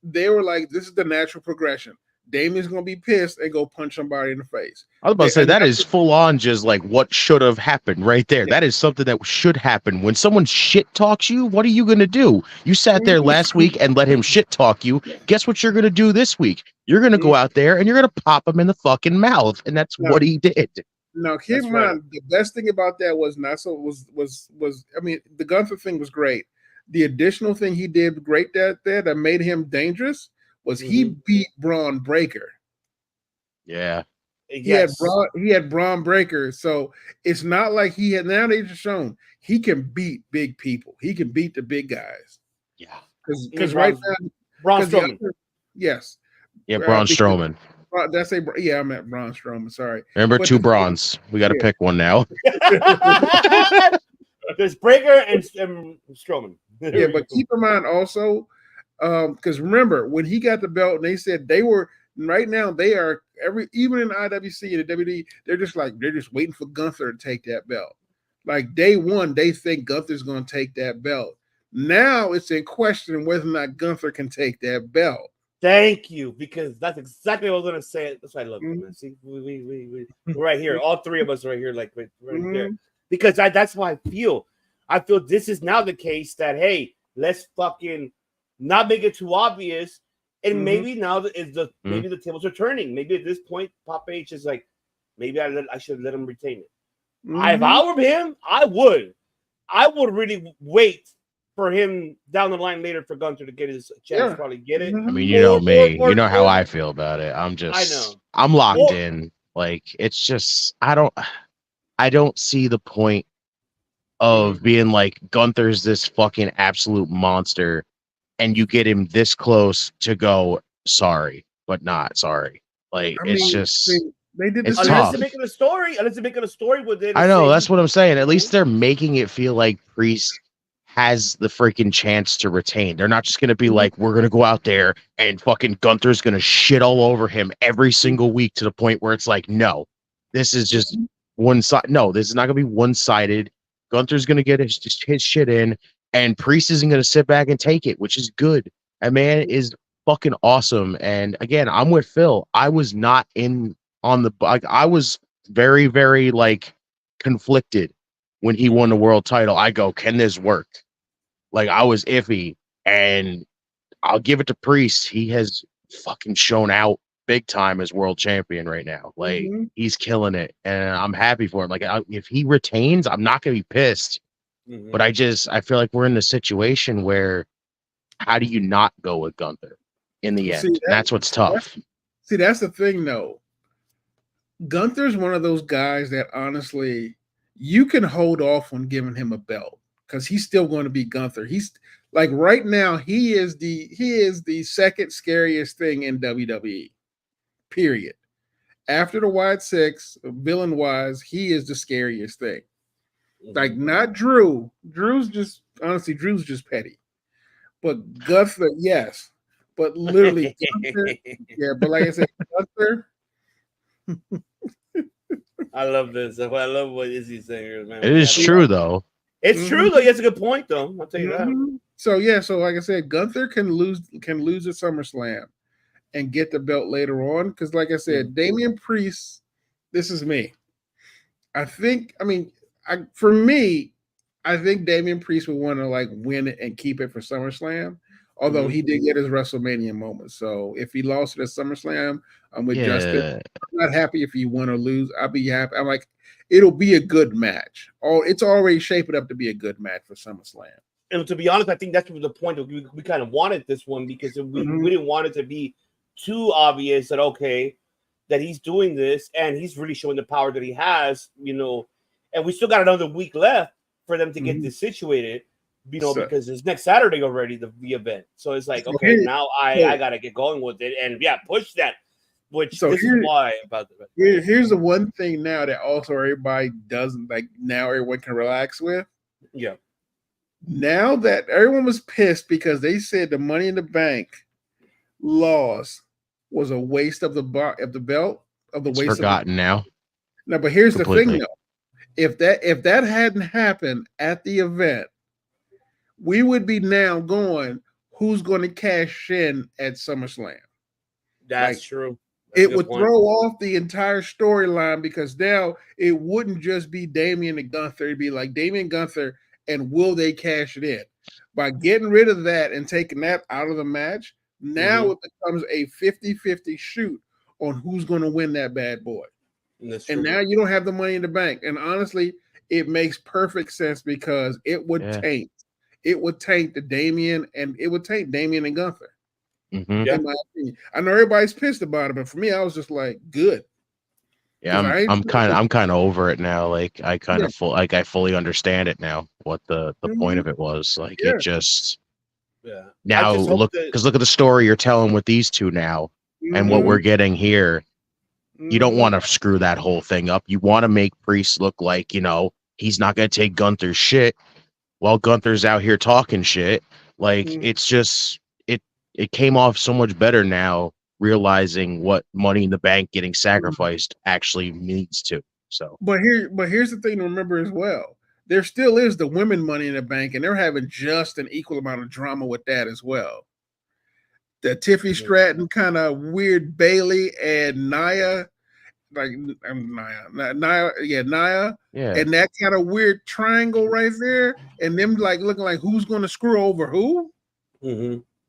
they were like, this is the natural progression. Damien's gonna be pissed and go punch somebody in the face. I was about to say that is full on just like what should have happened right there. That is something that should happen. When someone shit talks you, what are you gonna do? You sat there last week and let him shit talk you. Guess what you're gonna do this week? You're gonna go out there and you're gonna pop him in the fucking mouth, and that's what he did. Now, keep in mind, the best thing about that was I mean, the Gunther thing was great. The additional thing he did great that made him dangerous was he beat Braun Breaker. Yeah. He had Braun Breaker. So it's not like he had, now they just shown he can beat big people. He can beat the big guys. Yeah. Because right now, Braun Strowman. Yes. Yeah, Braun Strowman. I meant Braun Strowman. Sorry. Remember, two Brauns. We got to pick one now. There's Breaker and Strowman. Yeah, but keep in mind also, because remember when he got the belt, and they said they were right now they are even in IWC and the WWE, they're just waiting for Gunther to take that belt. Like day one, they think Gunther's going to take that belt. Now it's in question whether or not Gunther can take that belt. Thank you, because that's exactly what I was going to say. That's why I love you, man. See, we're right here. All three of us are right here, like right there. Because that's why I feel this is now the case that, hey, let's fucking not make it too obvious. And maybe now maybe the tables are turning. Maybe at this point, Papa H is like, maybe I should let him retain it. If I were him, I would really wait for him down the line later for Gunther to get his chance to probably get it. I mean, you know me. You know how I feel about it. I'm locked in. Like, it's just I don't see the point of being like Gunther's this fucking absolute monster, and you get him this close to go sorry, but not sorry. Like, it's just they did it's this tough. Unless they're making a story with it. I know, that's what I'm saying. At least they're making it feel like Priest has the freaking chance to retain. They're not just going to be like, we're going to go out there and fucking Gunther's going to shit all over him every single week to the point where it's like, no, this is just one side. No, this is not going to be one-sided. Gunther's going to get his shit in, and Priest isn't going to sit back and take it, which is good. That man is fucking awesome. And again, I'm with Phil. I was not in on the, I was very, very like conflicted when he won the world title. I go, can this work? Like, I was iffy, and I'll give it to Priest. He has fucking shown out big time as world champion right now. Like, he's killing it, and I'm happy for him. Like, if he retains, I'm not gonna be pissed. But I feel like we're in the situation where, how do you not go with Gunther in the end? That's what's tough. That's the thing, though. Gunther's one of those guys that honestly, you can hold off on giving him a belt because he's still going to be Gunther. He's like right now, he is the second scariest thing in WWE. Period. After the Wyatt Six, villain wise, he is the scariest thing. Like, not Drew. Drew's just petty. But Gunther, yes. But literally, Gunther, yeah. But like I said, Gunther. I love this. I love what Izzy's saying here, man. It is true, though. It's true, though. It's a good point, though. I'll tell you that. So yeah, so like I said, Gunther can lose at SummerSlam and get the belt later on. Because like I said, Damian Priest, this is me. I think Damian Priest would want to like win it and keep it for SummerSlam. Although he did get his WrestleMania moment. So if he lost it at SummerSlam, I'm with Justin. I'm not happy if he won or lose. I'll be happy. I'm like, it'll be a good match. It's already shaping up to be a good match for SummerSlam. And to be honest, I think that's the point that we kind of wanted this one, because we didn't want it to be too obvious that, okay, that he's doing this and he's really showing the power that he has, and we still got another week left for them to get this situated. Because it's next Saturday already, the event. So it's like, okay, now I got to get going with it. And yeah, push that. Which So this is why about the here's the one thing now that also everybody doesn't like. Now everyone can relax with. Yeah. Now that everyone was pissed because they said the Money in the Bank loss was a waste of the belt of the It's waste forgotten now. No, but here's Completely. the thing though. If that hadn't happened at the event, we would be now going, who's going to cash in at SummerSlam? That's true. That's It would throw off the entire storyline because now it wouldn't just be Damian and Gunther. It'd be like Damian Gunther and will they cash it in? By getting rid of that and taking that out of the match, now it becomes a 50-50 shoot on who's going to win that bad boy. And now you don't have the Money in the Bank. And honestly, it makes perfect sense because it would taint. It would taint the Damian and Gunther. Mm-hmm. In my opinion. I know everybody's pissed about it, but for me, I was just like, good. Yeah, I'm kind of over it now. Like I kind of I fully understand it now. What the point of it was. Like it just now look at the story you're telling with these two now and what we're getting here. You don't want to screw that whole thing up. You want to make Priest look like, he's not going to take Gunther's shit while Gunther's out here talking shit. Like it's just it came off so much better now, realizing what Money in the Bank getting sacrificed actually means to. So, but here's the thing to remember as well. There still is the women Money in the Bank, and they're having just an equal amount of drama with that as well. The Tiffany Stratton kind of weird Bailey and Nia, and that kind of weird triangle right there, and them like looking like who's going to screw over who.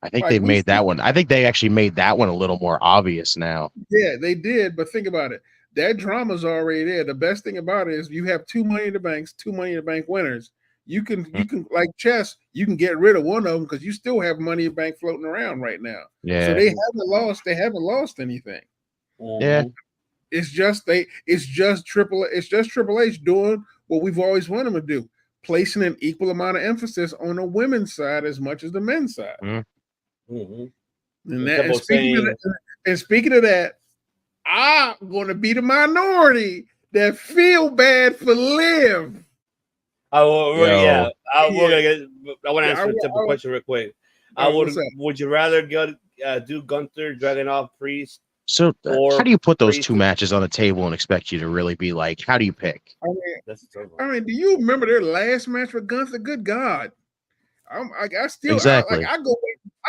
I think they made that one. I think they actually made that one a little more obvious now. Yeah, they did. But think about it. That drama's already there. The best thing about it is you have two Money in the Bank winners. You can like chess, you can get rid of one of them because you still have Money in the Bank floating around right now. Yeah. So they haven't lost anything. Yeah. It's just Triple H doing what we've always wanted him to do, placing an equal amount of emphasis on the women's side as much as the men's side. And speaking of that, I'm going to be the minority that feel bad for Liv. I want to answer a simple question real quick. Would you rather do Gunther, Dragunov, Priest? So how do you put those two matches on the table and expect you to really be like, how do you pick? I mean, do you remember their last match with Gunther? Good God. I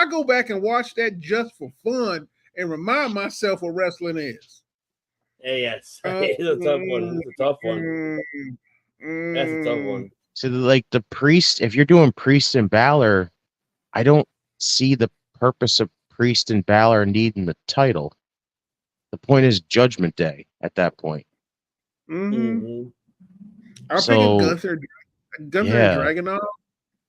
go back and watch that just for fun and remind myself what wrestling is. Yes. It's a tough one. It's a tough one. That's a tough one. So like the Priest, if you're doing Priest and Balor, I don't see the purpose of Priest and Balor needing the title. The point is Judgment Day at that point. I'm thinking Gunther and Dragunov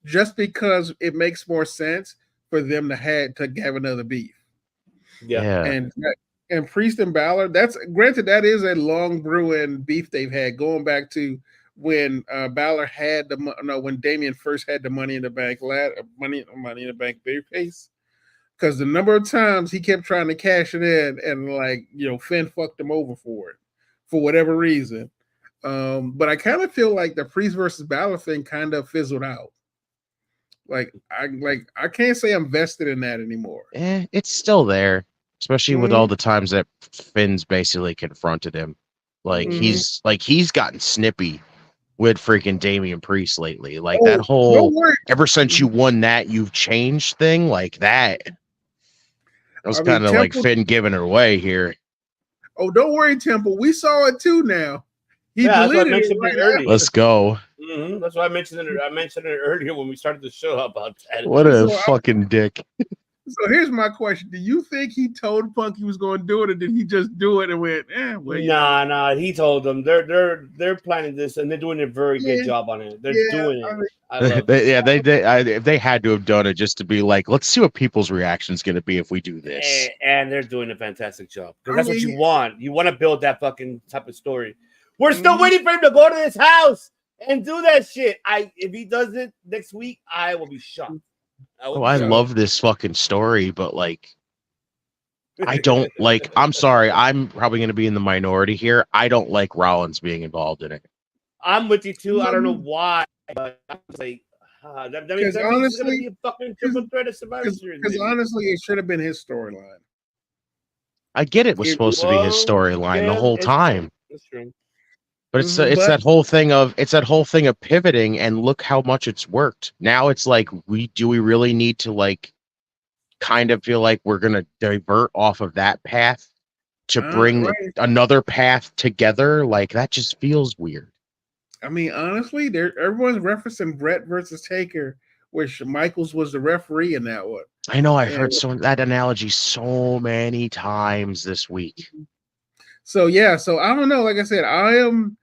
just because it makes more sense for them to have another beef. Yeah. And Priest and Balor, that is a long brewing beef they've had going back to when Balor had when Damian first had the Money in the Bank Money in the Bank briefcase. Because the number of times he kept trying to cash it in and Finn fucked him over for it for whatever reason. But I kind of feel like the Priest versus Balor thing kind of fizzled out. I can't say I'm vested in that anymore. It's still there, especially with all the times that Finn's basically confronted him. He's gotten snippy with freaking Damian Priest lately. That whole ever since you won that you've changed thing like that. It was kind of like Finn giving her away here. Oh, don't worry, Temple. We saw it too now. That's what I mentioned earlier. Let's go. That's why I mentioned it earlier when we started the show about that. What a fucking dick. So here's my question. Do you think he told Punk he was going to do it, or did he just do it and went, Nah, he told them. They're planning this, and they're doing a very good job on it. They're doing it. If they had to have done it just to be like, let's see what people's reaction is going to be if we do this. And they're doing a fantastic job. Because that's what you want. You want to build that fucking type of story. We're still waiting for him to go to his house and do that shit. If he does it next week, I will be shocked. I love this fucking story, but I don't like. I'm sorry. I'm probably going to be in the minority here. I don't like Rollins being involved in it. I'm with you too. I don't know why, but I'm like, that means it's going to be a fucking triple threat of Survivor Series. Because honestly, it should have been his storyline. I get it was supposed to be his storyline the whole time. That's true. But it's that whole thing of pivoting, and look how much it's worked. Now it's like, we really need to like kind of feel like we're gonna divert off of that path to bring another path together? Like, that just feels weird. I mean, honestly, everyone's referencing Brett versus Taker, which Michaels was the referee in that one. I know I've heard that analogy so many times this week. So yeah, so I don't know. Like I said, I'm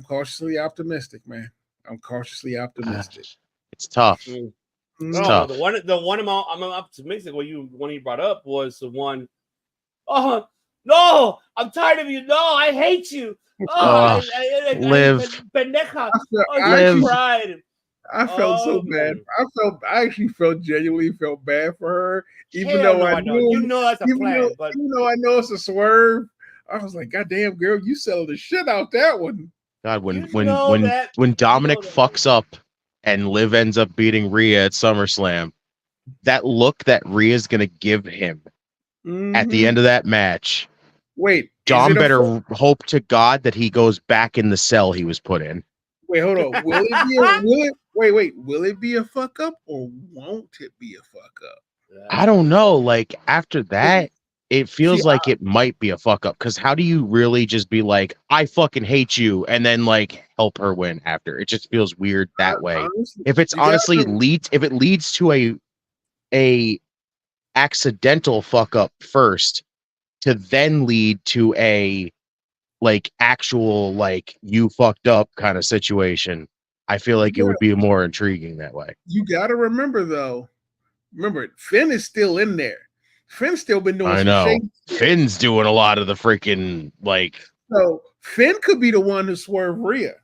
cautiously optimistic, man. I'm cautiously optimistic. It's tough. It's tough. The one amount I'm optimistic. One you brought up was the one. Oh no, I'm tired of you. No, I hate you. Oh, Liv. Pendeja. I felt so bad. I actually genuinely felt bad for her, even though I knew that's a plan. Even though I know it's a swerve, I was like, God damn, girl, you selling the shit out that one. God, when Dominic fucks up and Liv ends up beating Rhea at SummerSlam, that look that Rhea's gonna give him at the end of that match. Wait, Dom better hope to God that he goes back in the cell he was put in. Wait, hold on. Will it be a fuck up or won't it be a fuck up? I don't know. Like, after that, it feels like it might be a fuck up, because how do you really just be like, I fucking hate you, and then like help her win after? It just feels weird that way. Honestly, if it leads to a accidental fuck up first, to then lead to a like actual like you fucked up kind of situation, I feel like it would be more intriguing that way. You got to remember though. Remember, Finn is still in there. Finn's still been doing. I know. Finn's doing a lot of the freaking like. So Finn could be the one who swerved Rhea.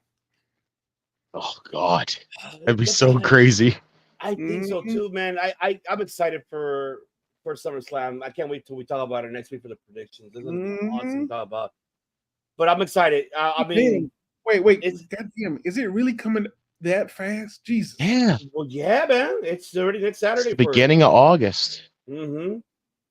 Oh God, that'd be so crazy. I think so too, man. I'm excited for SummerSlam. I can't wait till we talk about it next week for the predictions. This is gonna be awesome to talk about. But I'm excited. I mean, wait, goddamn, is it really coming that fast? Jesus. Yeah. Well, yeah, man. It's already next Saturday. It's the beginning of August.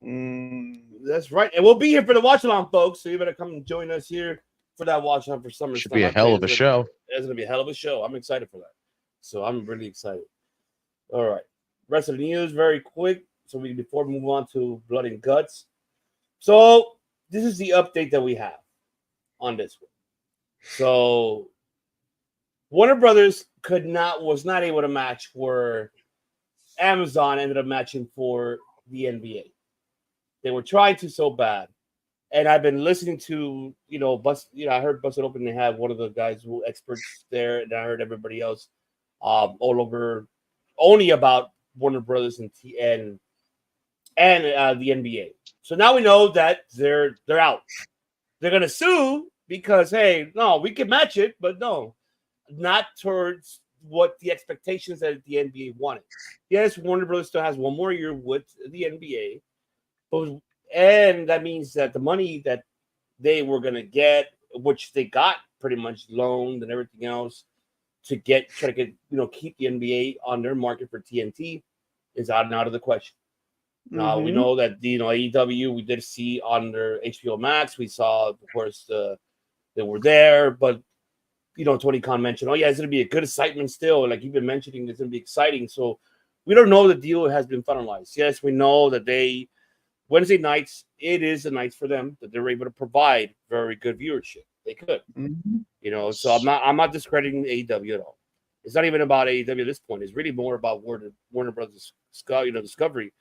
That's right, and we'll be here for the watch along, folks. So you better come and join us here for that watch along for SummerSlam. Should be a hell of a show. It's gonna be a hell of a show. I'm excited for that. So I'm really excited. All right, rest of the news very quick. So before we move on to Blood and Guts. So this is the update that we have on this one. So Warner Brothers was not able to match where Amazon ended up matching for the NBA. They were trying to so bad. And I've been listening to, I heard Busted Open, they have one of the guys who experts there, and I heard everybody else all over only about Warner Brothers and the NBA. So now we know that they're out. They're gonna sue because, hey, no, we can match it, but no, not towards what the expectations that the NBA wanted. Yes, Warner Brothers still has one more year with the NBA, and that means that the money that they were gonna get, which they got pretty much loaned and everything else, to try to get keep the NBA on their market for TNT, is out of the question. Now we know that AEW, we did see on their HBO Max. We saw, of course, they were there, but Tony Khan mentioned, it's going to be a good excitement still. Like you've been mentioning, it's going to be exciting. So we don't know the deal has been finalized. Yes, we know that Wednesday nights, it is the nights for them that they're able to provide very good viewership. They could, So I'm not discrediting AEW at all. It's not even about AEW at this point. It's really more about Warner Brothers, Discovery.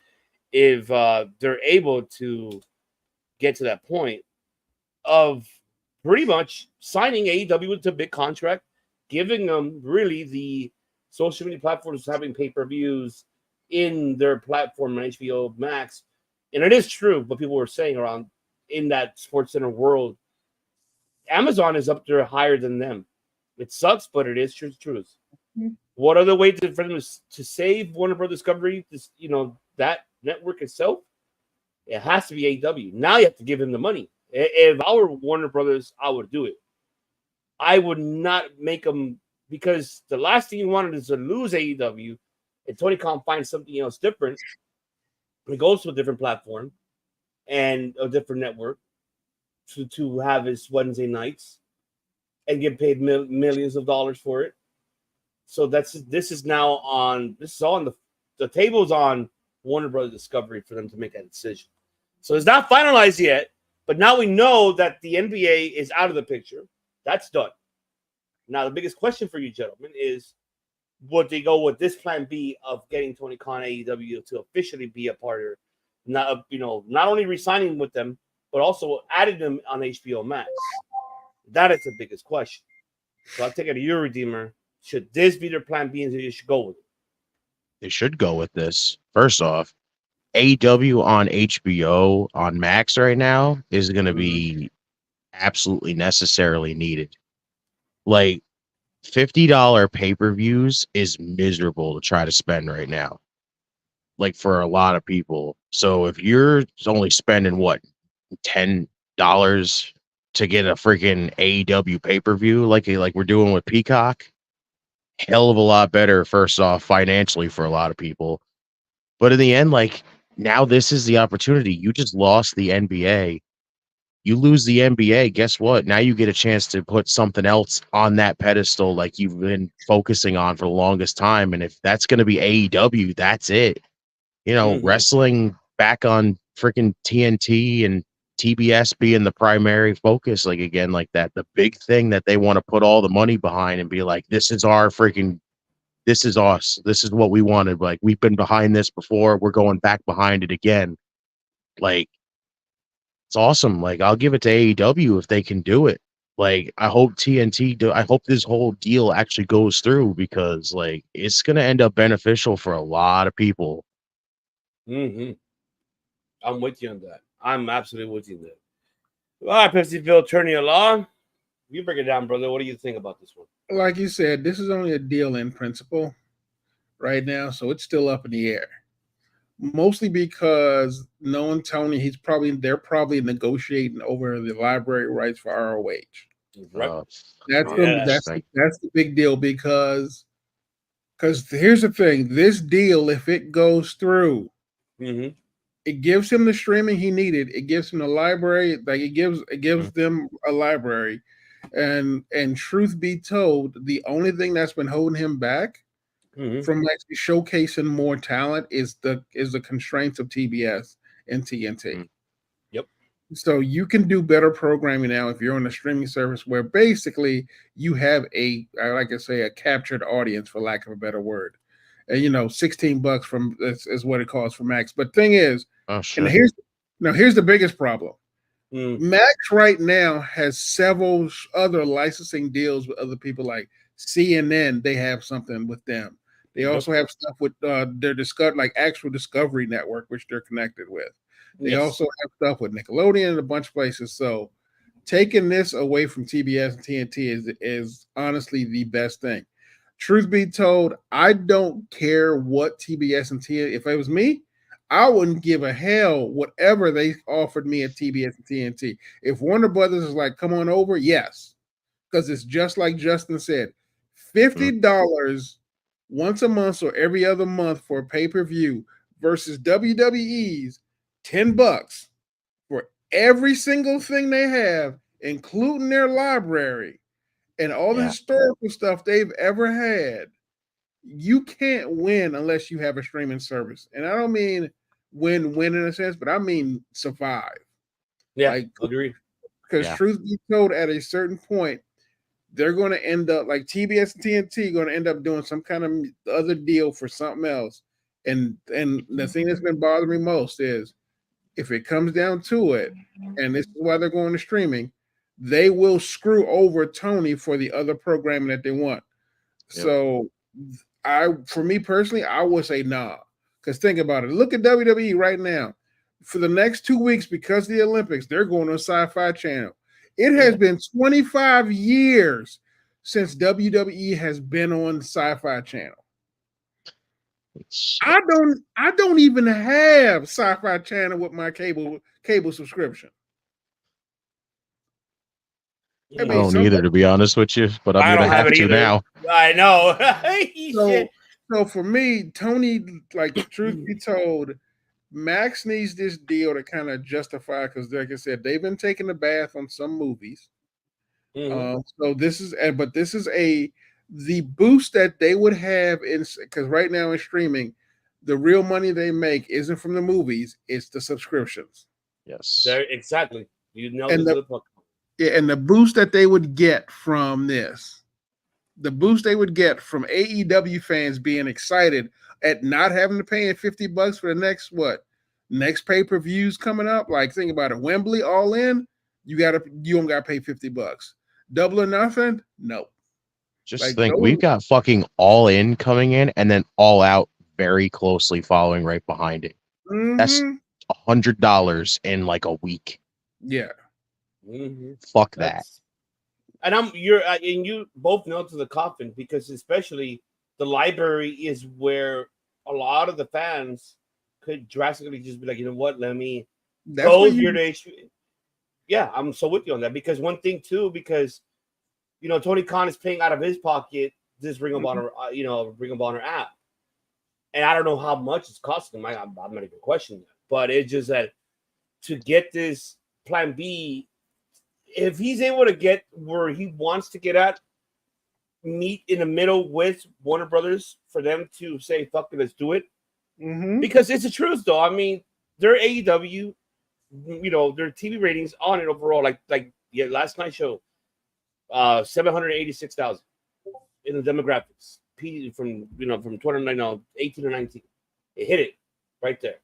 If they're able to get to that point of pretty much signing AEW with a big contract, giving them really the social media platforms having pay-per-views in their platform on HBO Max. And it is true what people were saying around in that Sports Center world. Amazon is up there higher than them. It sucks, but it is true. What other way for them to save Warner Brothers Discovery? That network itself It has to be AEW. Now you have to give him the money. If I were Warner Brothers, I would do it. I would not make him, because the last thing you wanted is to lose AEW and Tony Khan finds something else different. He goes to a different platform and a different network to have his Wednesday nights and get paid millions of dollars for it. So this is all on the table's on Warner Brothers Discovery for them to make that decision. So it's not finalized yet, but now we know that the NBA is out of the picture. That's done. Now the biggest question for you gentlemen is, would they go with this plan B of getting Tony Khan AEW to officially be a partner, not only re-signing with them, but also adding them on HBO Max? That is the biggest question. So I'll take it to your Redeemer. Should this be their plan B and you should go with it? They should go with this. First off, AEW on HBO on Max right now is going to be absolutely necessarily needed. Like, $50 pay-per-views is miserable to try to spend right now, like, for a lot of people. So if you're only spending what, $10 to get a freaking AEW pay-per-view like we're doing with Peacock, hell of a lot better, first off, financially for a lot of people. But in the end, like, now this is the opportunity. You just lost the NBA. You lose the NBA, guess what? Now you get a chance to put something else on that pedestal like you've been focusing on for the longest time. And if that's going to be AEW, that's it. Wrestling back on freaking TNT and TBS being the primary focus, like, again, like that, the big thing that they want to put all the money behind and be like, this is us. This is what we wanted. Like, we've been behind this before. We're going back behind it again. Like, it's awesome. Like, I'll give it to AEW if they can do it. Like, I hope I hope this whole deal actually goes through, because, like, it's going to end up beneficial for a lot of people. I'm with you on that. I'm absolutely with you on that. All right, Pepsi-Ville, turning along. You break it down, brother. What do you think about this one? Like you said, this is only a deal in principle right now, so it's still up in the air. Mostly because knowing Tony, they're probably negotiating over the library rights for ROH. Right. That's the big deal, because here's the thing: this deal, if it goes through, it gives him the streaming he needed. It gives him the library, like it gives them a library. And truth be told, the only thing that's been holding him back from actually showcasing more talent is the constraints of TBS and TNT. Yep. So you can do better programming now if you're on a streaming service where basically you have a captured audience, for lack of a better word. And $16 from is what it costs for Max. But thing is, and here's the biggest problem. Max right now has several other licensing deals with other people, like CNN. They have something with them. They also have stuff with their actual Discovery Network, which they're connected with. They also have stuff with Nickelodeon and a bunch of places. So taking this away from TBS and TNT is honestly the best thing. Truth be told, I don't care what TBS and TNT. If it was me, I wouldn't give a hell whatever they offered me at TBS and TNT. If Warner Brothers is like, come on over, yes. Because it's just like Justin said, $50 once a month or every other month for a pay-per-view versus WWE's $10 for every single thing they have, including their library and all the historical stuff they've ever had. You can't win unless you have a streaming service. And I don't mean win in a sense, but I mean survive. Yeah, agree. Because truth be told, at a certain point, they're going to end up like TBS and TNT going to end up doing some kind of other deal for something else. And the thing that's been bothering me most is, if it comes down to it, and this is why they're going to streaming, they will screw over Tony for the other programming that they want. Yep. So for me personally, I would say nah. Because think about it. Look at WWE right now. For the next 2 weeks, because of the Olympics, they're going on Sci-Fi Channel. It has been 25 years since WWE has been on Sci-Fi Channel. I don't even have Sci-Fi Channel with my cable subscription. I don't either, to be honest with you, but I'm gonna have to now. I know. So for me, Tony, like, truth be told, Max needs this deal to kind of justify, because like I said, they've been taking a bath on some movies. So this is, but this is the boost that they would have in, because right now in streaming, the real money they make isn't from the movies; it's the subscriptions. Yes, exactly. You know, and the boost that they would get from this, the boost they would get from AEW fans being excited at not having to pay $50 for the next pay-per-views coming up. Like, think about it, Wembley All In, you don't gotta pay $50. Double or Nothing, no. Just think, we've got fucking All In coming in, and then All Out very closely following right behind it. That's $100 in like a week. Yeah. Fuck that. And you both know to the coffin, because especially the library is where a lot of the fans could drastically just be like, you know what, let me go here to issue. Yeah, I'm so with you on that, because one thing too, because Tony Khan is paying out of his pocket this Ring of Honor, Ring of Honor app, and I don't know how much it's costing him. I'm not even questioning that, but it's just that to get this Plan B, if he's able to get where he wants to get at, meet in the middle with Warner Brothers for them to say, fuck it, let's do it. Because it's the truth, though. I mean, their AEW, their TV ratings on it overall, like last night's show, 786,000 in the demographics. From 18 to 19. It hit it right there.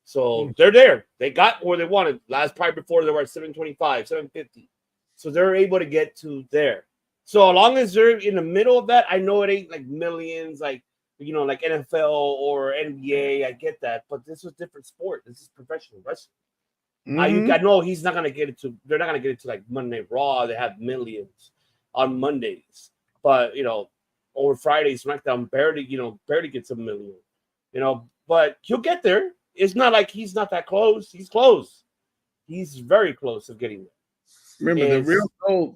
So they're there. They got where they wanted. Last part before they were at 725, 750. So they're able to get to there. So as long as they're in the middle of that, I know it ain't like millions, like NFL or NBA. I get that, but this is a different sport. This is professional wrestling. I know he's not gonna get it to. They're not gonna get it to like Monday Night Raw. They have millions on Mondays, but over Friday SmackDown barely gets a million. But he'll get there. It's not like he's not that close. He's close. He's very close of getting there. Remember,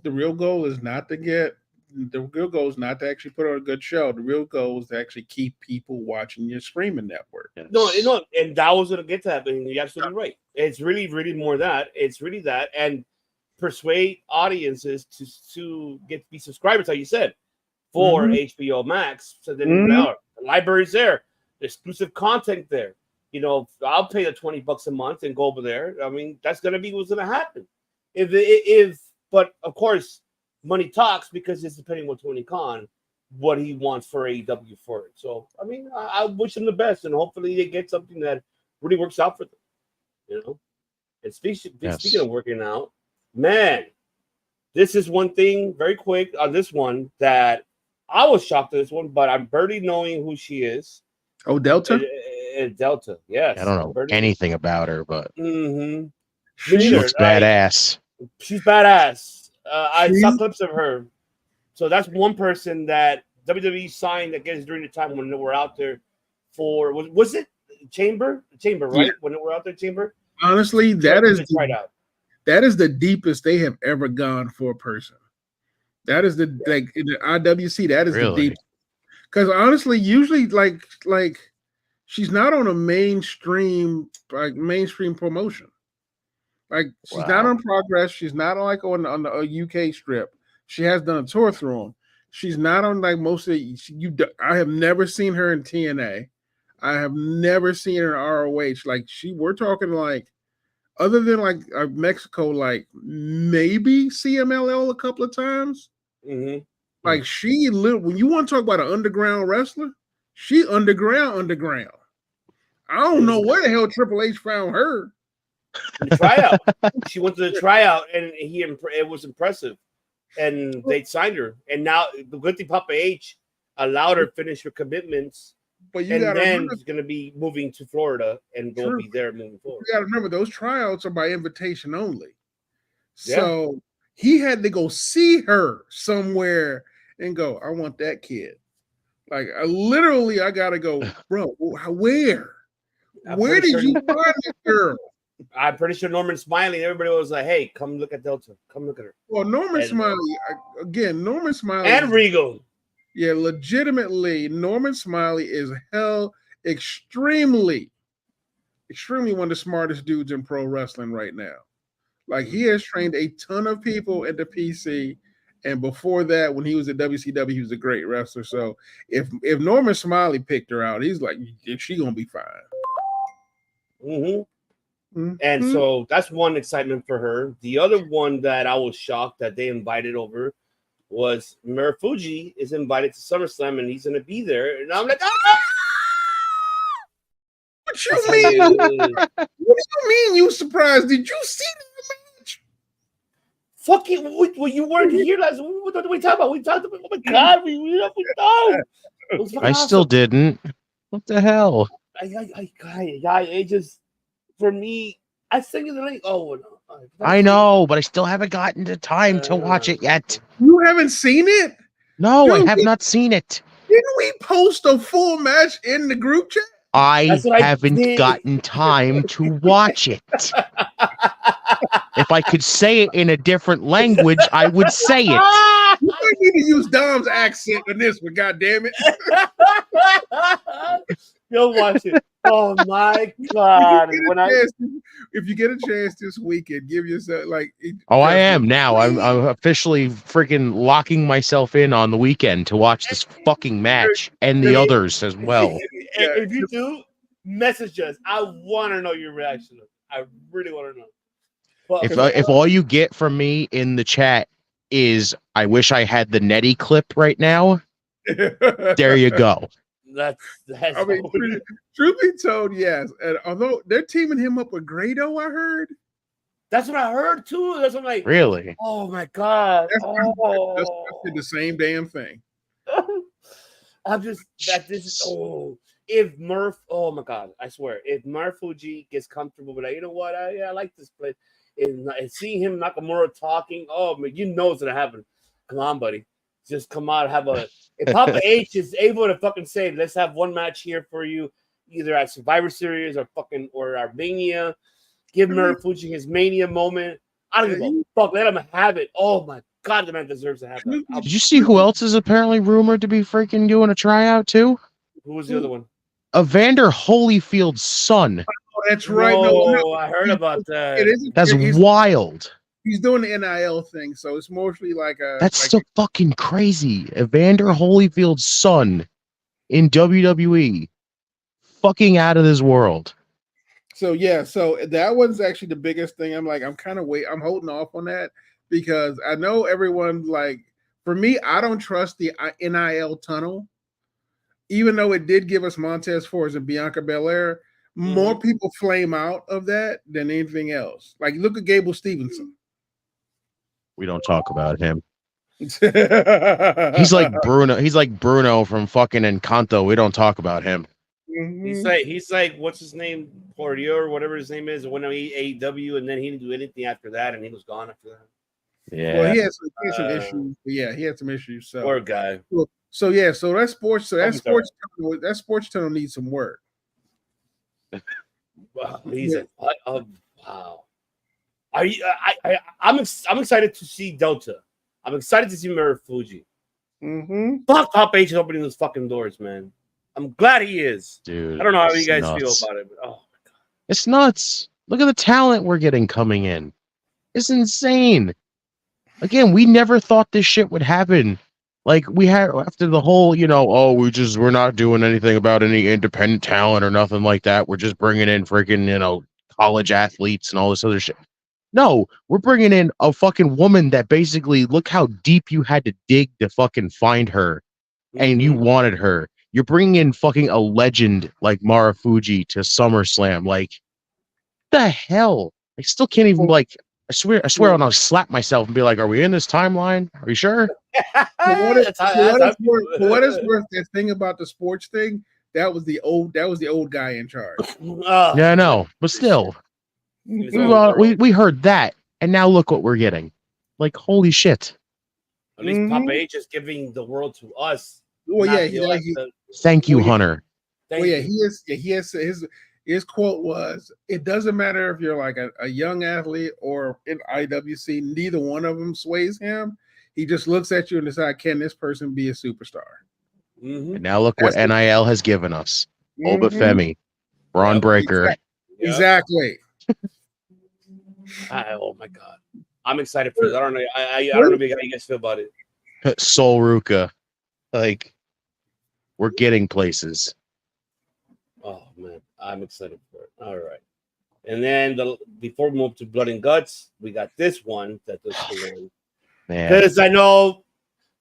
the real goal is not to get. The real goal is not to actually put on a good show. The real goal is to actually keep people watching your streaming network. No, and that was going to get to that. And you're absolutely right. It's really, really more that. It's really that, and persuade audiences to be subscribers, like you said, for HBO Max. So then the library's there, the exclusive content there. I'll pay the $20 a month and go over there. I mean, that's going to be what's going to happen. But of course, money talks, because it's depending on Tony Khan, what he wants for AEW for it. So, I mean, I wish him the best, and hopefully they get something that really works out for them. And speaking of working out, man, this is one thing very quick on this one that I was shocked at this one, but I'm barely knowing who she is. Oh, Delta? Delta, yes. I don't know anything about her, but she looks badass. She's badass. I saw clips of her. So that's one person that WWE signed, I guess, during the time when they were out there for, was it Chamber, right? Yeah. When they were out there, Chamber? Honestly, that is the deepest they have ever gone for a person. That is in the IWC, that is the deepest. Because honestly, usually like she's not on a mainstream promotion. Like, she's not on Progress. She's not like on the UK strip. She has done a tour through them. She's not on like most of I have never seen her in TNA. I have never seen her in ROH. Like, we're talking like, other than like Mexico, like maybe CMLL a couple of times. Like, when you want to talk about an underground wrestler, she underground. I don't know where the hell Triple H found her. The tryout. She went to the tryout, and it was impressive, and they signed her. And now the good thing, Papa H allowed her to finish her commitments, but then she's going to be moving to Florida and go be there moving forward. You got to remember, those tryouts are by invitation only. So he had to go see her somewhere and go, I want that kid. Like I gotta go, bro. Where did you find this girl? I'm pretty sure Norman Smiley. Everybody was like, "Hey, come look at Delta. Come look at her." Well, Norman Smiley and Regal. Yeah, legitimately, Norman Smiley is extremely one of the smartest dudes in pro wrestling right now. Like he has trained a ton of people at the PC, and before that, when he was at WCW, he was a great wrestler. So if Norman Smiley picked her out, he's like, she gonna be fine. And so that's one excitement for her. The other one that I was shocked that they invited over was Marufuji is invited to SummerSlam and he's going to be there. And I'm like, what you mean? What do you mean you surprised? Did you see the match? Fuck it. Well, you weren't here last week. What did we talk about? We talked about, oh my God, we know. I still didn't. What the hell? I just, for me, I sent you the link. Oh, no. I know, but I still haven't gotten the time to watch it yet. You haven't seen it? No, dude, I have not seen it. Didn't we post a full match in the group chat? I haven't gotten time to watch it. If I could say it in a different language, I would say it. You might need to use Dom's accent on this one, goddammit. You'll watch it. Oh my God! If you get a chance this weekend, give yourself like. I am now. I'm officially freaking locking myself in on the weekend to watch this fucking match and the others as well. If you do, message us. I want to know your reaction. I really want to know. But, if all you get from me in the chat is I wish I had the Nettie clip right now, there you go. That's I mean, truth be told, yes. And although they're teaming him up with Grado, I heard. That's what I heard too. That's what I'm like. Really? Oh my God. That's the same damn thing. I'm just that this is if Murph, oh my God, I swear, if Marufuji gets comfortable with that, you know what? I like this place. And seeing him Nakamura talking, oh man, you know it's gonna happen. Come on, buddy. Just come out, have a. If Papa H is able to fucking say, let's have one match here for you, either at Survivor Series or our Mania. Give Marufuji his Mania moment. I don't give a fuck. Let him have it. Oh my God, the man deserves to have that. Did you see who else is apparently rumored to be freaking doing a tryout too? Who was the other one? Evander Holyfield's son. Oh, that's right. No, I heard about that. That's wild. He's doing the NIL thing, so it's mostly like a. That's still fucking crazy. Evander Holyfield's son in WWE, fucking out of this world. So yeah, so that one's actually the biggest thing. I'm holding off on that because I know everyone like. For me, I don't trust the NIL tunnel, even though it did give us Montez Ford and Bianca Belair. More people flame out of that than anything else. Like look at Gable Stevenson. We don't talk about him. He's like Bruno. He's like Bruno from fucking Encanto. We don't talk about him. He's like what's his name? Pordio or whatever his name is. When he AEW and then he didn't do anything after that and he was gone after that. Yeah. Well, he had some issues. Yeah, he had some issues. So poor guy. So that sports tunnel needs some work. Wow, he's wow. I'm excited to see Delta. I'm excited to see Marufuji. Fuck Top H is opening those fucking doors, man. I'm glad he is. Dude, I don't know how you guys feel about it, but oh my God. It's nuts. Look at the talent we're getting coming in. It's insane. Again, we never thought this shit would happen. Like we had after the whole, we're not doing anything about any independent talent or nothing like that. We're just bringing in freaking, college athletes and all this other shit. No, we're bringing in a fucking woman that basically look how deep you had to dig to fucking find her, and you wanted her. You're bringing in fucking a legend like Marufuji to SummerSlam. Like, the hell? I still can't even I swear, I'll slap myself and be like, "Are we in this timeline? Are you sure?" For what is worth, that thing about the sports thing? That was the old guy in charge. Yeah, I know, but still. We heard that, and now look what we're getting. Like, holy shit. At least Papa H is giving the world to us. Well, Not yeah, the OS. Thank you, Hunter. Well, yeah, he has his quote was, "It doesn't matter if you're like a young athlete or in IWC, neither one of them sways him. He just looks at you and decides, can this person be a superstar?" Mm-hmm. And now look what NIL has given us. Oba Femi, Braun Breaker. Exactly. Oh my god, I'm excited for this. I don't know. I don't know how you guys feel about it. Sol Ruka. Like, we're getting places. Oh man, I'm excited for it. All right. And then before we move to Blood and Guts, we got this one that does the one. Because I know,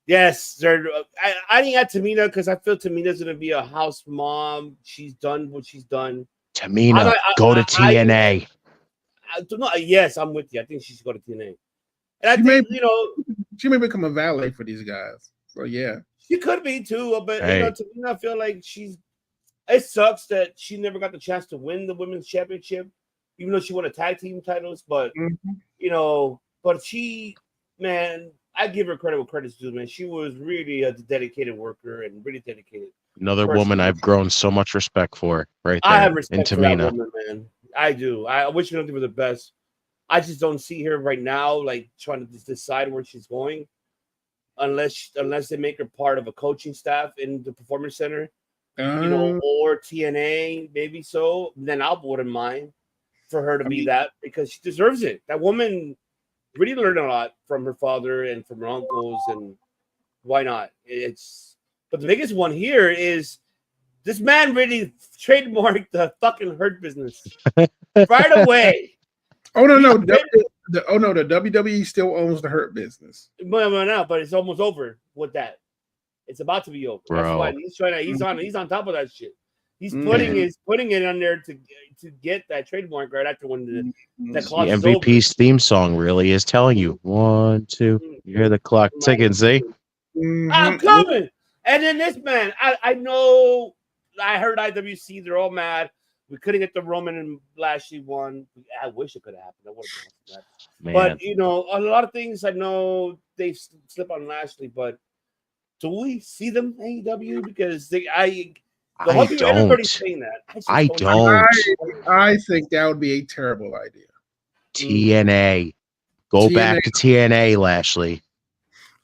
yes, I didn't add Tamina because I feel Tamina's gonna be a house mom. She's done what she's done. Tamina, go to TNA. Yes, I'm with you. I think she should go to TNA. And I think, she may become a valet for these guys. So yeah. She could be too, but Tamina, I feel like it sucks that she never got the chance to win the women's championship, even though she won a tag team titles. But but she, man, I give her credit where credit's due, man. She was really a dedicated worker and really dedicated. Another woman I've grown so much respect for, right there. I have respect in for that Tamina. woman, man. I do. I wish we don't give her the best. I just don't see her right now, like trying to decide where she's going, unless they make her part of a coaching staff in the Performance Center. Or TNA, maybe so. Then I wouldn't mind for her to be that because she deserves it. That woman really learned a lot from her father and from her uncles, and why not? But the biggest one here is this man really trademarked the fucking Hurt Business right away. Oh no, the WWE still owns the Hurt Business. But it's almost over with that. It's about to be over. Bro. That's why he's trying to. He's on top of that shit. He's putting it on there to get that trademark right after when the clock is over. MVP's theme song really is telling you 1, 2. You hear the clock ticking, see? I'm coming. And then this man, I know. I heard IWC. They're all mad. We couldn't get the Roman and Lashley one. I wish it could have happened. I would have that. But a lot of things I know they slip on Lashley, but. Do we see them AEW? Because everybody's saying that. I don't. I think that would be a terrible idea. TNA. Go back to TNA, Lashley.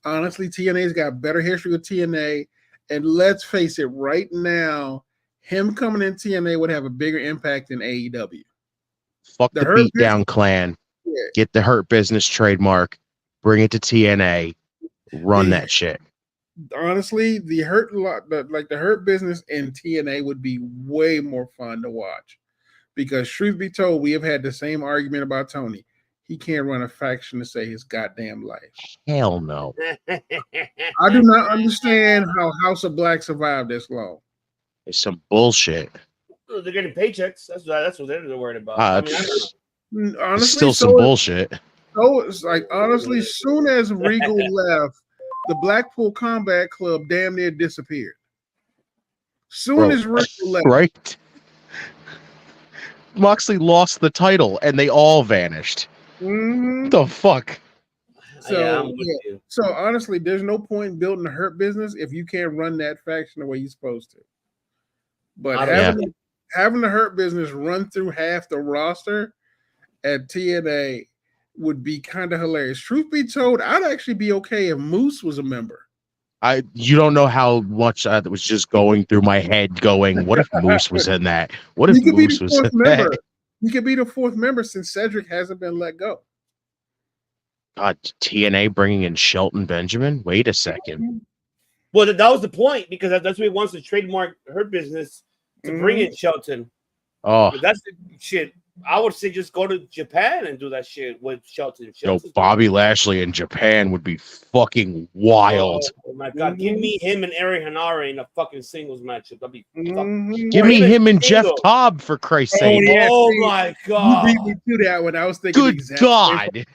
Honestly, TNA's got better history with TNA. And let's face it, right now, him coming in TNA would have a bigger impact than AEW. Fuck the Beatdown Clan. Yeah. Get the Hurt Business trademark. Bring it to TNA. Run that shit. Honestly, the Hurt Business in TNA would be way more fun to watch because, truth be told, we have had the same argument about Tony. He can't run a faction to save his goddamn life. Hell no. I do not understand how House of Black survived this long. It's some bullshit. They're getting paychecks. That's what they're worried about. Honestly, still some bullshit. So it's like, honestly, soon as Regal left, the Blackpool Combat Club damn near disappeared. Soon as Regal left. Right. Moxley lost the title and they all vanished. Mm-hmm. The fuck? So honestly, there's no point in building a Hurt Business if you can't run that faction the way you're supposed to. But having the Hurt Business run through half the roster at TNA would be kind of hilarious. Truth be told, I'd actually be okay if Moose was a member. You don't know how much that was just going through my head going, what if Moose was in that? What if Moose was in that? He could be the fourth member since Cedric hasn't been let go. God, TNA bringing in Shelton Benjamin? Wait a second. Well, that was the point because that's what he wants to trademark Her Business to bring in Shelton. Oh, but that's the shit. I would say just go to Japan and do that shit with Shelton. Bobby Lashley in Japan would be fucking wild. Oh my god, give me him and Eri Hanare in a fucking singles matchup. That'd be give me him and Jeff Cobb for Christ's sake. Oh my god, you beat me to that one. I was thinking, good god.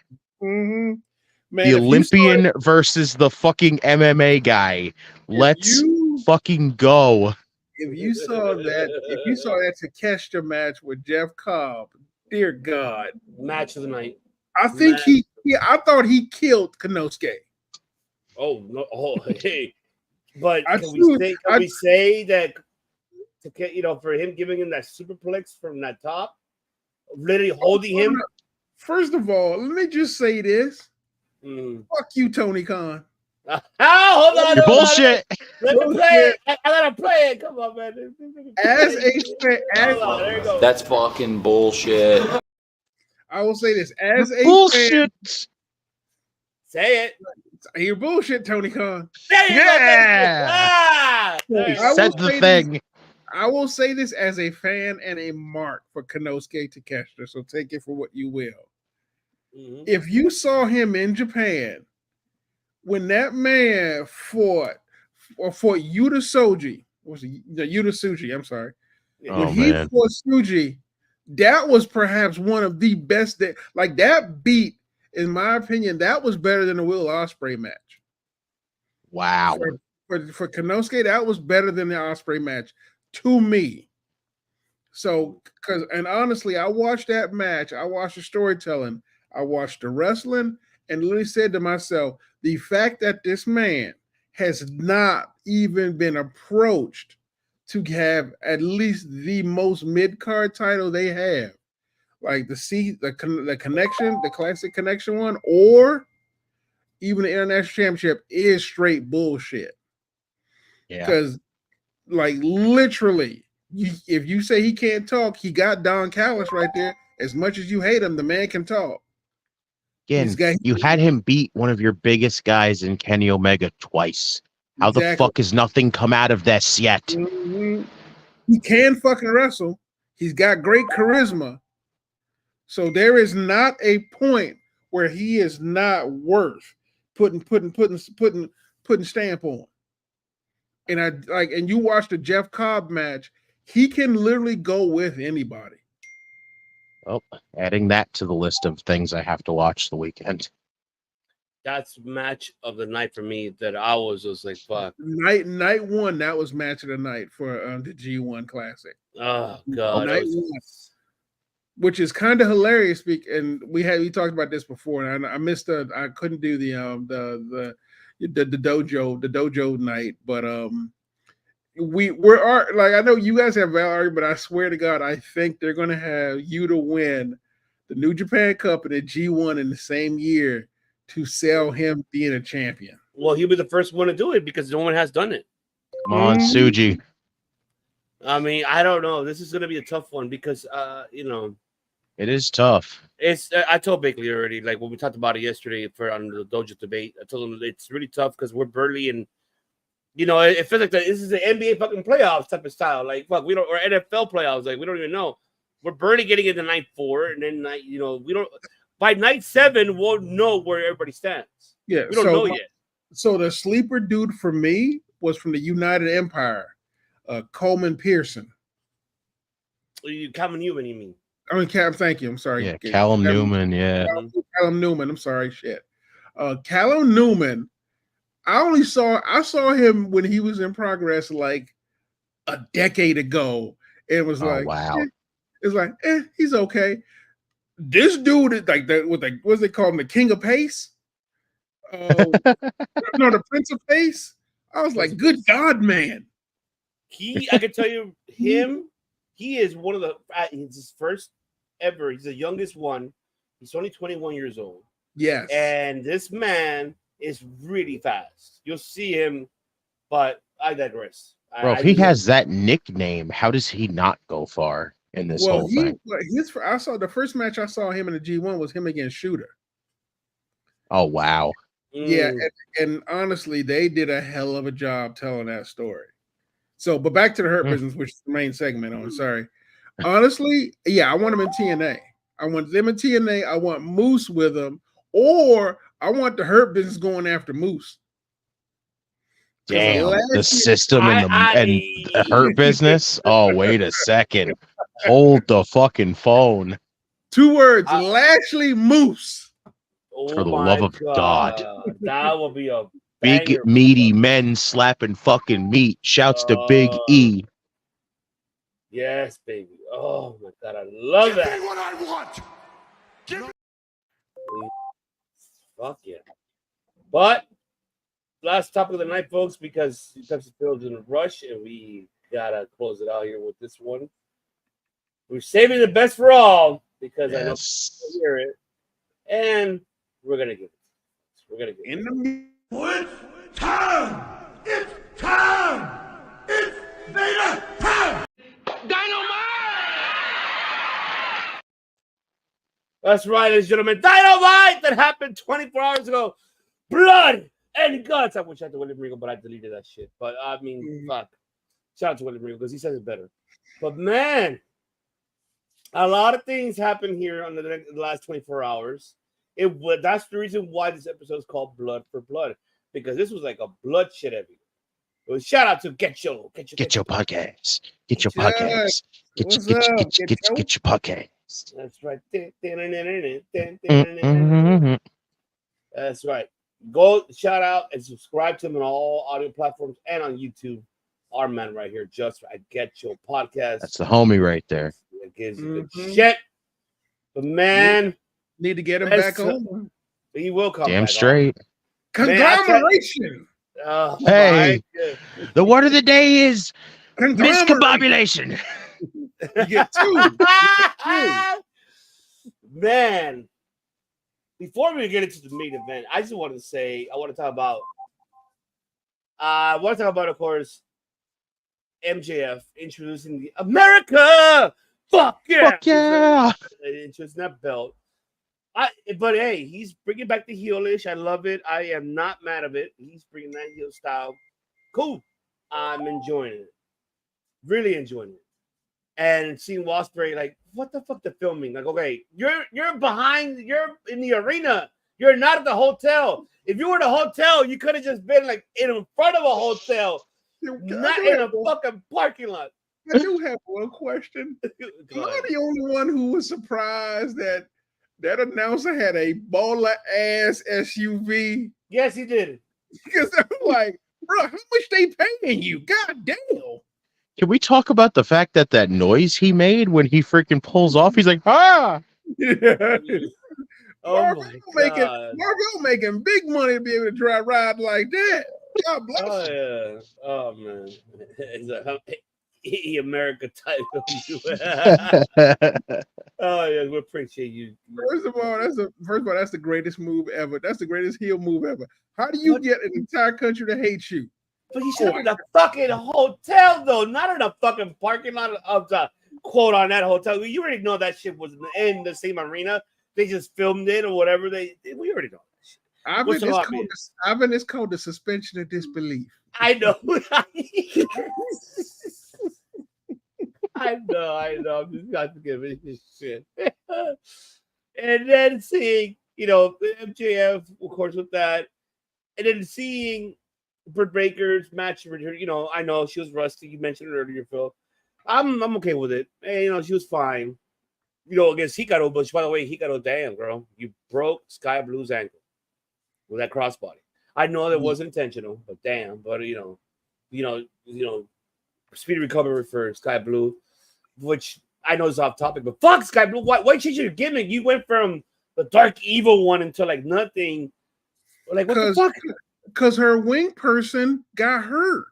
Man, the Olympian versus the fucking MMA guy. Let's fucking go. If you saw that Takeshita match with Jeff Cobb, dear God, match of the night. I think I thought he killed Konosuke. Oh no! Oh hey, But can we say that to get, for him giving him that superplex from that top, literally holding him? First of all, let me just say this. Fuck you, Tony Khan. Hold on. You're bullshit. Let me play it. I gotta play it. Come on, man. As a fan, there you go. That's fucking bullshit. I will say this. As a bullshit. Fan, say it. You're bullshit, Tony Khan. Yeah. Said the thing. I will say this as a fan and a mark for Konosuke Takeshita, so take it for what you will. Mm-hmm. If you saw him in Japan, when that man fought Yuta Soji, Yuta Tsuji, I'm sorry. When he fought Tsuji, that was perhaps one of the best that beat, in my opinion, that was better than the Will Ospreay match. Wow. For Konosuke, that was better than the Ospreay match to me. So, and honestly, I watched that match. I watched the storytelling. I watched the wrestling, and literally said to myself, the fact that this man has not even been approached to have at least the most mid-card title they have, like the connection, the classic connection one, or even the international championship, is straight bullshit. Yeah. Because, literally, if you say he can't talk, he got Don Callis right there. As much as you hate him, the man can talk. Again, you had him beat one of your biggest guys in Kenny Omega twice. How the fuck has nothing come out of this yet? Mm-hmm. He can fucking wrestle. He's got great charisma. So there is not a point where he is not worth putting stamp on. And and you watch the Jeff Cobb match, he can literally go with anybody. Oh, adding that to the list of things I have to watch the weekend. That's match of the night for me that I was just like, fuck. Night one, that was match of the night for the G1 Classic. Oh, God. Night one, which is kind of hilarious. And we talked about this before, and I couldn't do the dojo night, but I know you guys have Valerie, but I swear to God, I think they're going to have you to win the New Japan Cup and the G1 in the same year to sell him being a champion. Well, he'll be the first one to do it because no one has done it. Come on, Tsuji. I mean, I don't know. This is going to be a tough one because, it is tough. I told Bakley already, like when we talked about it yesterday on the dojo debate, I told him it's really tough because we're barely in. It feels like this is an NBA fucking playoffs type of style. Like, fuck, we don't, or NFL playoffs. Like, we don't even know. We're barely getting into night 4, and then we don't. By night 7, we'll know where everybody stands. Yeah, we don't know yet. So the sleeper dude for me was from the United Empire, Coleman Pearson. Callum Newman, you mean? I mean, thank you. I'm sorry. Yeah, Callum Newman. Yeah, Callum Newman. I'm sorry. Shit. Callum Newman. I saw him when he was in Progress like a decade ago. It was wow. It's like, he's okay. This dude is like what's they call him, the King of Pace? No, the Prince of Pace. I was like, good God, man. I can tell you, he is one of he's his first ever. He's the youngest one. He's only 21 years old. Yes. And this man is really fast. You'll see him, but I digress. Bro, if he has that nickname, how does he not go far in this whole thing? I saw the first match I saw him in the G1 was him against Shooter. Oh, wow. Yeah, and honestly, they did a hell of a job telling that story. So, but back to the Hurt Business, which is the main segment. I'm sorry. Honestly, yeah, I want them in TNA. I want them in TNA. I want Moose with them, or I want the Hurt Business going after Moose. Damn, the system and the Hurt Business. Oh, wait a second. Hold the fucking phone. 2 words: Lashley Moose. For the love of God. That will be a big banger. Meaty men slapping fucking meat. Shouts to Big E. Yes, baby. Oh my God, I love that. Give me what I want. Fuck yeah. But last topic of the night, folks, because Pepsi Phil's in a rush and we gotta close it out here with this one. We're saving the best for all because I know people hear it, and we're gonna get it. We're gonna get it. It's time! It's time! It's Vader time! That's right, ladies and gentlemen. Dynamite that happened 24 hours ago. Blood and guts. I wish I had to William Regal, but I deleted that shit. But I mean, fuck. Shout out to William Regal because he says it better. But man, a lot of things happened here on the last 24 hours. That's the reason why this episode is called Blood for Blood, because this was like a bloodshed everywhere. It was shout out to Get Your Podcast. Get your podcast. Get your podcast. That's right. That's right. Go shout out and subscribe to him on all audio platforms and on YouTube. Our man right here, just I Get Your Podcast. That's the homie right there. It gives you good shit. But man, need to get him back on. He will come. Damn straight. Conglomeration. Hey, the word of the day is miscombobulation. You get two. Man, before we get into the main event, I just want to say I want to talk about, of course, MJF introducing the America. Fuck yeah! Introducing that belt. But hey, he's bringing back the heelish. I love it. I am not mad of it. He's bringing that heel style. Cool. I'm enjoying it. Really enjoying it. And seeing Wasbury like, what the fuck the filming? Like, okay, you're in the arena. You're not at the hotel. If you were at a hotel, you could have just been like in front of a hotel, not in a fucking parking lot. I do have one question. Am I the only one who was surprised that announcer had a baller ass SUV? Yes, he did. Because I'm like, bro, how much they paying you? God damn. Can we talk about the fact that noise he made when he freaking pulls off? He's like, ah. Yeah. Oh Marvel making big money to be able to ride like that. God bless Oh you. yeah. Oh man. It's like, America type of you. Oh yeah, we appreciate you. First of all, that's the greatest move ever. That's the greatest heel move ever. How do you get an entire country to hate you? But he should have been in a fucking hotel though, not in a fucking parking lot of the quote on that hotel. You already know that shit was in the same arena. They just filmed it or whatever. We already know that shit. Ivan, it's called the suspension of disbelief. I know. I know. I'm just not forgiving this shit. And then seeing, MJF, of course, with that, and then seeing Britt Baker's match return. I know she was rusty. You mentioned it earlier, Phil. I'm okay with it. And, she was fine. Against Hikaru, but by the way, Hikaru, damn, girl, you broke Sky Blue's ankle with that crossbody. I know that wasn't intentional, but damn, but speedy recovery for Sky Blue, which I know is off topic, but fuck Sky Blue. Why change your gimmick? You went from the dark evil one into like nothing. Like what the fuck? Because her wing person got hurt.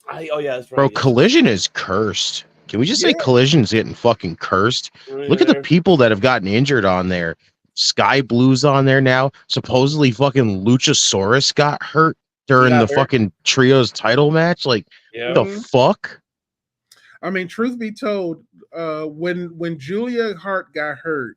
Oh yeah, that's right. Bro, Collision is cursed. Can we just say Collision's getting fucking cursed? Look at the people that have gotten injured on there. Sky Blue's on there now. Supposedly fucking Luchasaurus got hurt during the fucking trios title match. Like, what the fuck? I mean, truth be told, when Julia Hart got hurt,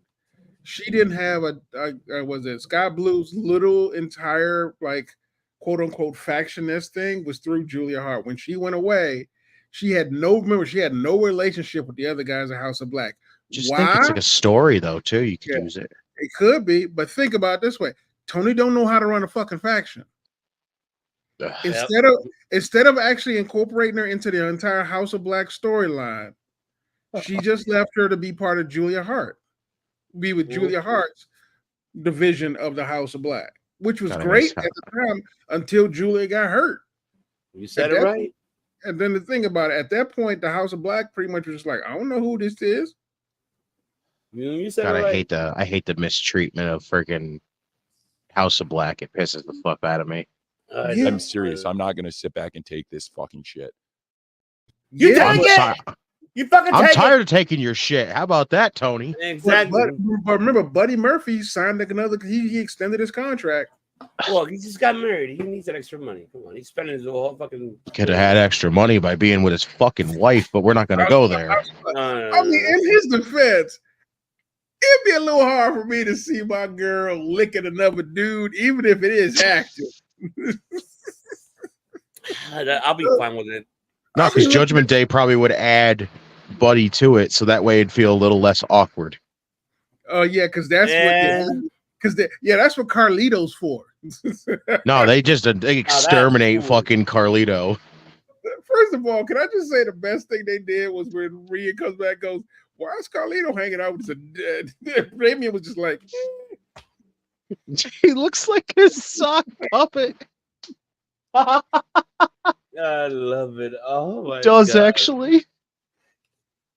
she didn't have was it Sky Blue's little entire like quote unquote factionist thing was through Julia Hart. When she went away, she had no relationship with the other guys at House of Black. Just think it's like a story though, too. You could use it. It could be, but think about it this way: Tony don't know how to run a fucking faction. Instead of actually incorporating her into the entire House of Black storyline, she just left her to be part of Julia Hart, be with Julia Hart's division of the House of Black, which was great at the time until Julia got hurt. You said it right. And then the thing about it, at that point, the House of Black pretty much was just like, I don't know who this is. You said God, it right. I hate the mistreatment of freaking House of Black. It pisses the fuck out of me. I'm serious. I'm not gonna sit back and take this fucking shit. You take it. You fucking take it. I'm tired of taking your shit. How about that, Tony? Exactly. But remember, Buddy Murphy signed another. He extended his contract. Well, he just got married. He needs that extra money. Come on, he's spending his whole fucking. Could have had extra money by being with his fucking wife, but we're not going to go there. I mean, in his defense, it'd be a little hard for me to see my girl licking another dude, even if it is active. I'll be fine with it. No, because Judgment Day probably would add Buddy to it, so that way it'd feel a little less awkward. Oh yeah, because that's that's what Carlito's for. No, they exterminate fucking Carlito. First of all, can I just say the best thing they did was when Rhea comes back, goes, "Why is Carlito hanging out with the?" Damien was just like, he looks like a sock puppet. I love it. Oh my God. Actually.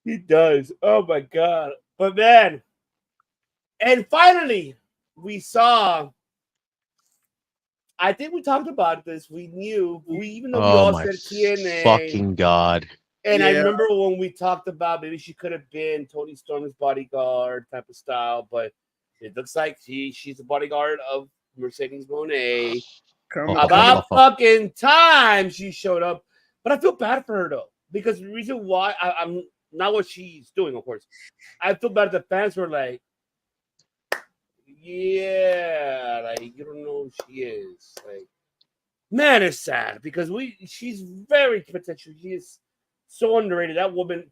He does. Oh my God. But man, and finally, we saw. I think we talked about this. We knew. Even though we all said TNA. Fucking God. And I remember when we talked about maybe she could have been Tony Storm's bodyguard type of style, but it looks like she's the bodyguard of Mercedes Moné. About fucking time she showed up. But I feel bad for her though, because the reason why I'm not what she's doing, of course. I feel bad the fans were like, yeah, like you don't know who she is. Like, man, it's sad because she's very potential. She is so underrated. That woman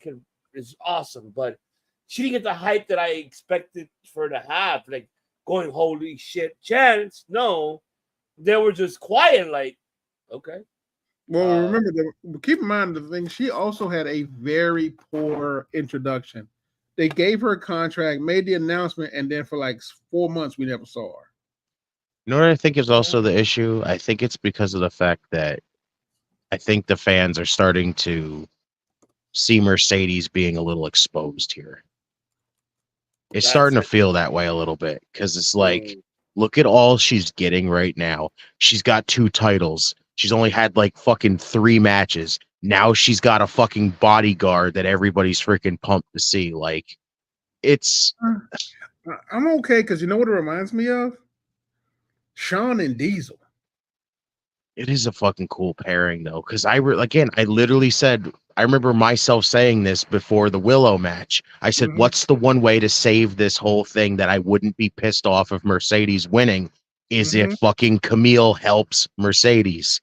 is awesome, but she didn't get the hype that I expected for her to have. Like going, holy shit, chance. No, they were just quiet, like, okay. Well, remember, keep in mind the thing, she also had a very poor introduction. They gave her a contract, made the announcement, and then for like 4 months, we never saw her. You know what I think is also the issue? I think it's because of the fact that I think the fans are starting to see Mercedes being a little exposed here. It's starting to feel that way a little bit because it's like, look at all she's getting right now. She's got 2 titles. She's only had like fucking 3 matches. Now she's got a fucking bodyguard that everybody's freaking pumped to see. Like, it's. I'm okay because you know what it reminds me of? Shawn and Diesel. It is a fucking cool pairing though, because I literally said, I remember myself saying this before the Willow match. I said, what's the one way to save this whole thing that I wouldn't be pissed off if Mercedes winning? Is if fucking Camille helps Mercedes?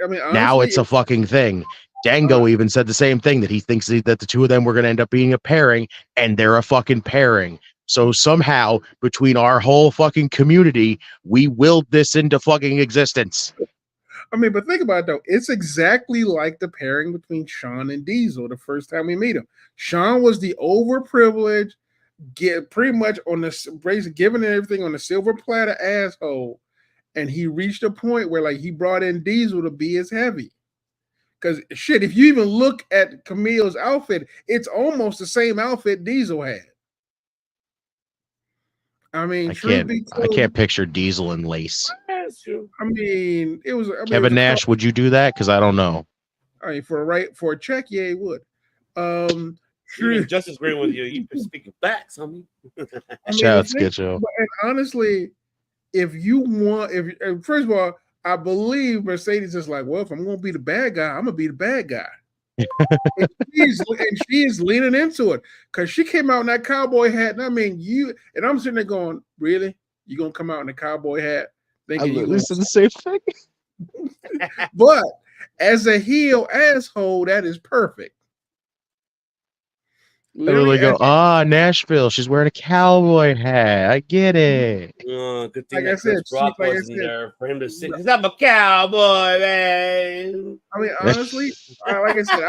I mean, honestly, now it's a fucking thing. Dango even said the same thing, that he thinks that the 2 of them were going to end up being a pairing, and they're a fucking pairing. So somehow, between our whole fucking community, we willed this into fucking existence. I mean, but think about it, though. It's exactly like the pairing between Shawn and Diesel the first time we meet him. Shawn was the overprivileged, pretty much on the giving everything on the silver platter asshole, and he reached a point where like he brought in Diesel to be his heavy. Because shit, if you even look at Camille's outfit, it's almost the same outfit Diesel had. I mean, I can't picture Diesel in lace. I mean, it was Kevin Nash. Would you do that? Because I don't know. I mean, for a check, yeah, he would. Just agreeing with you. You speaking facts, homie. Shouts, get you. And honestly, first of all, I believe Mercedes is like, well, if I'm going to be the bad guy, I'm going to be the bad guy. and she's leaning into it because she came out in that cowboy hat. And I mean, I'm sitting there going, really? You going to come out in a cowboy hat? Thinking I listen to the same thing. But as a heel asshole, that is perfect. Literally go, Nashville. She's wearing a cowboy hat. I get it. Good thing that Chris Brock wasn't there for him to sit. Because I'm a cowboy, man. I mean, honestly, like I said,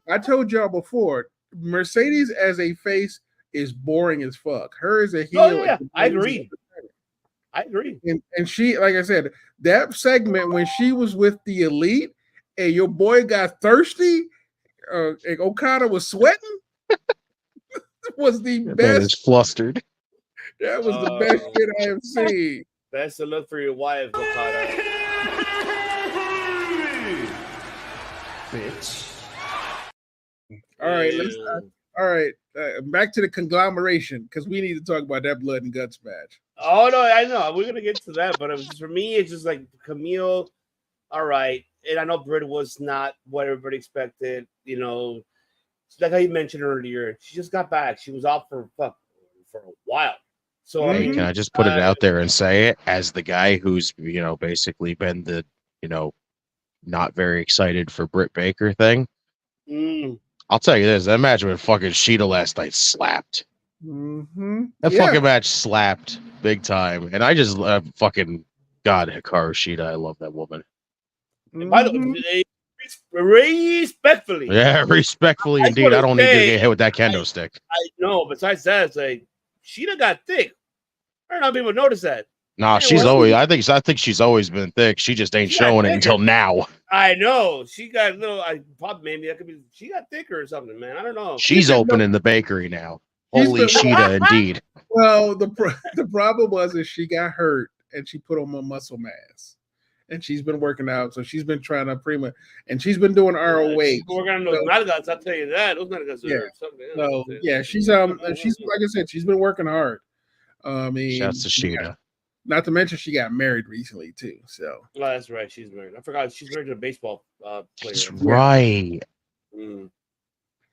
I told y'all before, Mercedes as a face is boring as fuck. Her as a heel. Oh, yeah. I agree. And she, like I said, that segment when she was with the Elite and your boy got thirsty, and Okada was sweating. Was the best. Man is flustered. That was the best shit I have seen. Best of luck for your wife, Okada. Bitch. All right, back to the conglomeration because we need to talk about that blood and guts match. Oh no, I know we're gonna get to that, but it was just, for me, it's just like Camille. All right, and I know Britt was not what everybody expected. You know, like how you mentioned earlier, she just got back. She was out for a while. So Hey, I mean, can I just put it out there and say it as the guy who's basically been the not very excited for Britt Baker thing? I'll tell you this: that match with fucking Sheeta last night slapped. That fucking match slapped big time, and I just fucking God, Hikaru Shida. I love that woman. By the way, respectfully. Yeah, respectfully indeed. I don't need to get hit with that kendo stick. I know. Besides that, it's like Sheeta got thick. I don't know if people notice that. Nah, she's always. I think she's always been thick. She just ain't showing it until now. I know. She got a little. Maybe that could be. She got thicker or something, man. I don't know. She's opening the bakery now. Holy Sheeta, indeed. Well, the problem was that she got hurt and she put on more muscle mass, and she's been working out, so she's been trying to and she's been doing ROH. She's working on those nalgas, I'll tell you that. Those nalgas are something. So yeah, she's like I said, she's been working hard. I mean, shouts to Sheeta. Not to mention she got married recently too. So that's right, she's married. I forgot she's married to a baseball player. That's right. And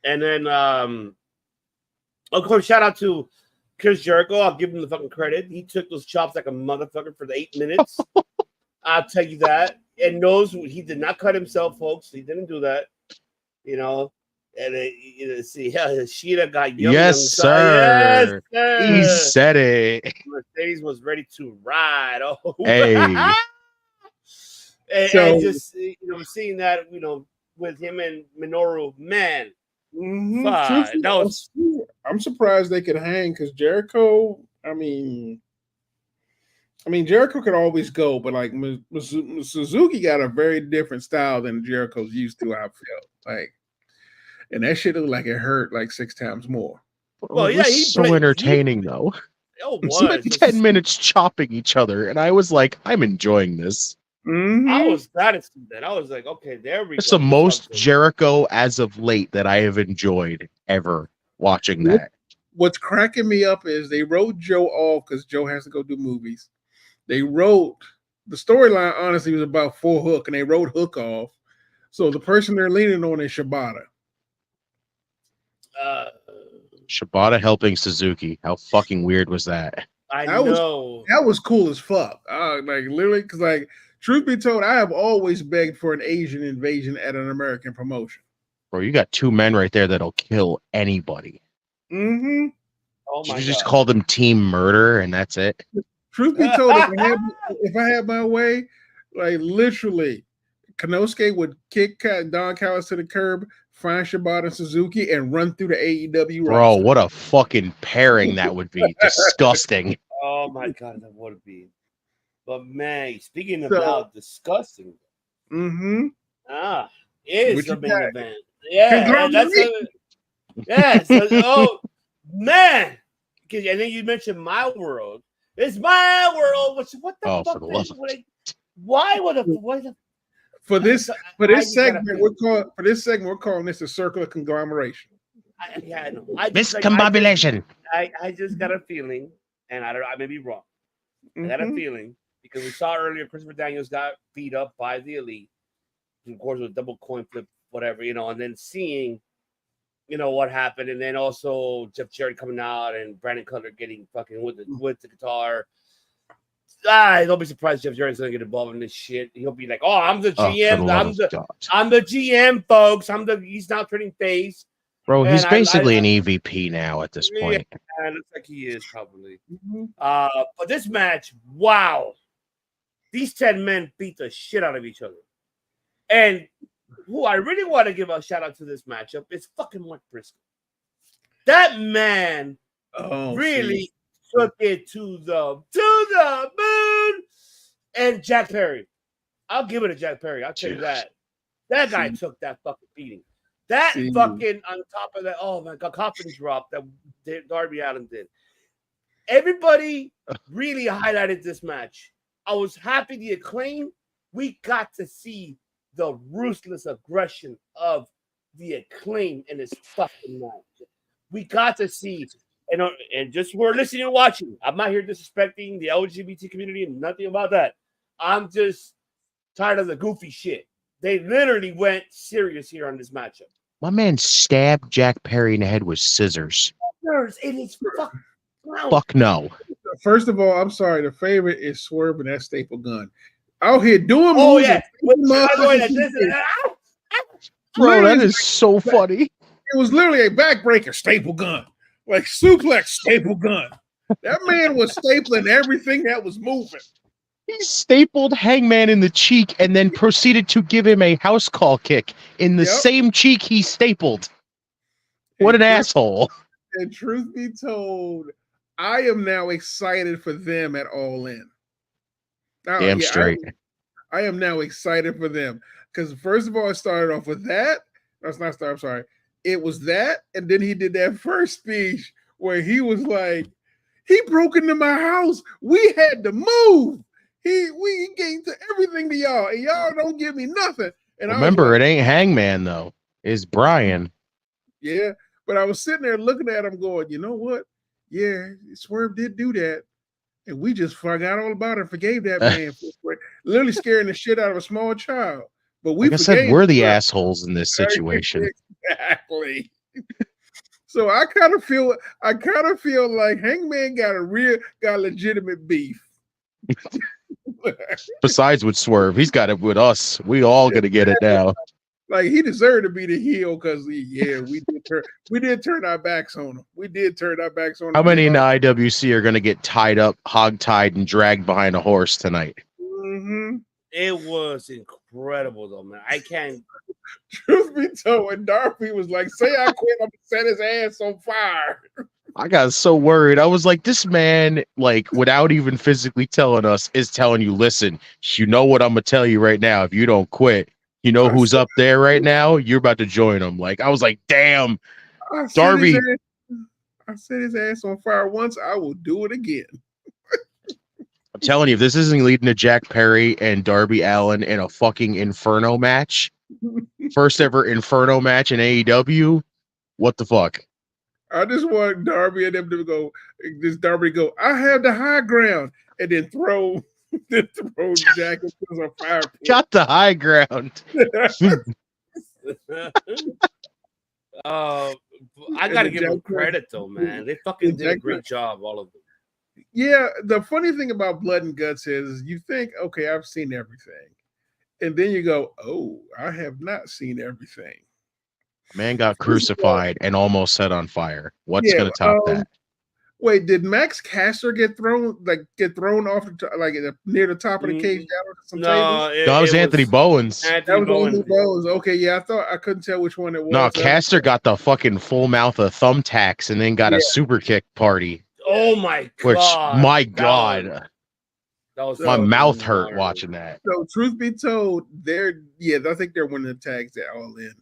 then of course, shout out to Chris Jericho. I'll give him the fucking credit. He took those chops like a motherfucker for the 8 minutes. I'll tell you that. And knows he did not cut himself, folks. He didn't do that. You know. And see, Sheeta got young. Yes, sir. Yes, sir. He said it. Mercedes was ready to ride. Oh, hey. and just seeing that with him and Minoru, man. I'm surprised they could hang because Jericho. I mean, Jericho could always go, but like Suzuki got a very different style than Jericho's used to. I feel like, and that shit looked like it hurt like 6 times more. Well, yeah, he's so entertaining though. It spent 10 minutes chopping each other, and I was like, I'm enjoying this. I was glad to see that. I was like, okay, there we go. It's the most Jericho as of late that I have enjoyed ever watching that. What's cracking me up is they wrote Joe off because Joe has to go do movies. They wrote the storyline, honestly, was about full Hook, and they wrote Hook off. So the person they're leaning on is Shibata. Shibata helping Suzuki. How fucking weird was that? I know. That was cool as fuck. Like literally, because like truth be told, I have always begged for an Asian invasion at an American promotion. Bro, you got 2 men right there that'll kill anybody. Mm-hmm. Oh my God. You just call them Team Murder, and that's it. Truth be told, if I had my way, like literally, Konosuke would kick Don Callis to the curb, find Shibata and Suzuki, and run through the AEW. Bro, roster. what a fucking pairing that would be. Disgusting. Oh my God, that would be. But man, speaking about disgusting. Is the main event. Yeah, that's yes. Oh man. And then you mentioned My World. It's My World. What the fuck? Why would a For this segment, we're calling this a circle of conglomeration. I know. Miscombobulation. I just got a feeling, and I may be wrong. I got a feeling because we saw earlier Christopher Daniels got beat up by the Elite, of course, with double coin flip, whatever, and then seeing, what happened, and then also Jeff Jarrett coming out and Brandon Cutler getting fucking with the guitar. Don't be surprised Jeff Jarrett's gonna get involved in this shit. He'll be like, "Oh, I'm the GM. I'm the GM, folks. He's now turning face." Bro, he's basically an EVP now at this point. Yeah, it looks like he is probably. But this match, wow. These 10 men beat the shit out of each other. And who I really want to give a shout out to this matchup is fucking Mark Briscoe. That man really took it to the moon. And Jack Perry. I'll give it to Jack Perry. I'll tell you that. That guy took that fucking beating. That fucking on top of that, oh my God, coffin drop that Darby Allin did. Everybody really highlighted this match. I was happy the Acclaim We got to see the ruthless aggression of the Acclaim in this fucking match. We got to see, and just we're listening and watching. I'm not here disrespecting the LGBT community and nothing about that. I'm just tired of the goofy shit. They literally went serious here on this matchup. My man stabbed Jack Perry in the head with scissors. It is Fuck no. First of all, I'm sorry. The favorite is Swerve and that staple gun. Out here doing Oh, moves. yeah. Bro, that is so funny. It was literally a backbreaker staple gun. Like suplex staple gun. That man was stapling everything that was moving. He stapled Hangman in the cheek and then proceeded to give him a house call kick in the same cheek he stapled. What an asshole. And truth be told, I am now excited for them at All In. Now, Damn straight. I am now excited for them. Because first of all, it started off with that. That's not start, I'm sorry. It was that, and then he did that first speech where he was like, he broke into my house. We had to move. We gave to everything to y'all, and y'all don't give me nothing. And remember, it ain't Hangman though. It's Brian. Yeah, but I was sitting there looking at him, going, you know what? Yeah, Swerve did do that, and we just forgot all about it. Forgave that man for literally scaring the shit out of a small child. But we, like I said, we're the assholes in this situation. Exactly. So I kind of feel like Hangman got legitimate beef. Besides with Swerve, he's got it with us. We all gonna get it now. Like he deserved to be the heel because we did turn our backs on him. We did turn our backs on him. How many in the IWC are gonna get tied up, hog-tied, and dragged behind a horse tonight? Mm-hmm. It was incredible though, man. I can't. Truth be told, when Darby was like, "Say I quit, I'm gonna set his ass on fire." I got so worried. I was like, this man, like, without even physically telling us, is telling you, listen, you know what I'm gonna tell you right now. If you don't quit, you know who's up there right now? You're about to join him. Like, I was like, damn, Darby. I set his ass on fire once. I will do it again. I'm telling you, if this isn't leading to Jack Perry and Darby Allin in a fucking Inferno match, first ever Inferno match in AEW, what the fuck? I just want Darby and them to go. This Darby go, I have the high ground, and then throw Jack into a fire pit. Got the high ground. I gotta give them credit though, man. They fucking did a great job, all of them. Yeah, the funny thing about Blood and Guts is you think, okay, I've seen everything, and then you go, oh, I have not seen everything. Man got crucified and almost set on fire. What's gonna top that? Wait, did Max Caster get thrown off near the top of the cage down No, it was Anthony Bowens. Anthony Bowens. Okay, yeah, I couldn't tell which one it was. No, Caster got the fucking full mouth of thumbtacks and then got a super kick party. Oh my god! My god, my mouth hurt watching that. So, truth be told, I think they're winning the tags at All In.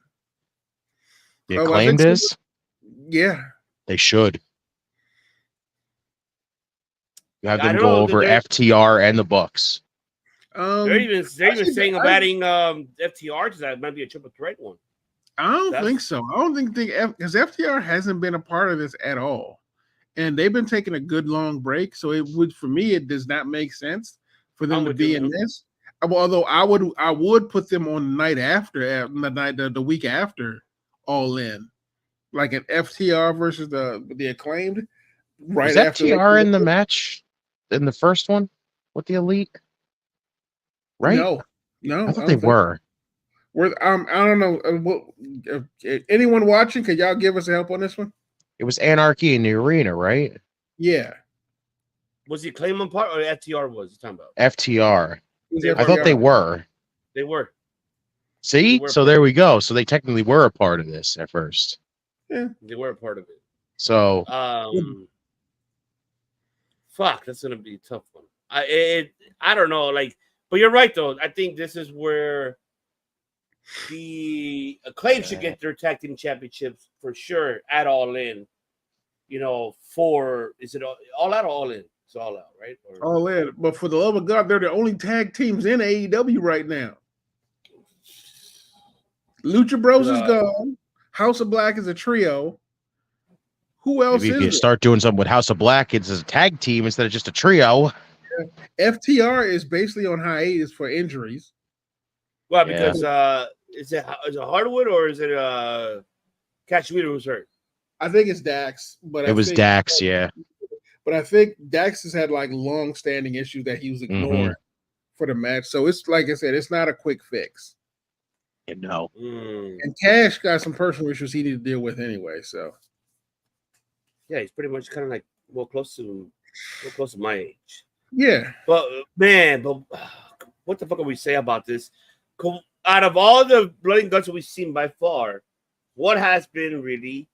The Acclaimed is? Yeah. They should. You have them go over FTR and the Bucks. They're even saying about adding FTR to that. Might be a triple threat one. I don't think so. I don't think because FTR hasn't been a part of this at all. And they've been taking a good long break. So for me, it does not make sense for them to be in this. Although I would put them on the night after, the week after All In, like an FTR versus the Acclaimed. Right was after FTR in the match in the first one with the Elite, right? No, I thought they were. I don't know. Anyone watching? Could y'all give us help on this one? It was Anarchy in the arena, right? Yeah. Was he claiming part or FTR was he talking about? FTR. I thought they were. They were. See? So there we go. So they technically were a part of this at first. Yeah. They were a part of it. So fuck, that's gonna be a tough one. I don't know, but you're right though. I think this is where the Acclaim should get their tag team championships for sure at All In. Is it all out or All In? It's All Out, right? Or... All in. But for the love of God, they're the only tag teams in AEW right now. Lucha Bros is gone. House of Black is a trio. Who else Maybe if you is start doing something with House of Black, it's a tag team instead of just a trio. Yeah. FTR is basically on hiatus for injuries. Well, because is it Hardwood or is it Cachuita who's hurt? I think it's Dax, but it was Dax, yeah. But I think Dax has had like long-standing issues that he was ignoring for the match. So it's like I said, it's not a quick fix. No. And Cash got some personal issues he needed to deal with anyway. So yeah, he's pretty much kind of like close to my age. Yeah. But man, what the fuck can we say about this? Out of all the blood and guts that we've seen by far, what has been really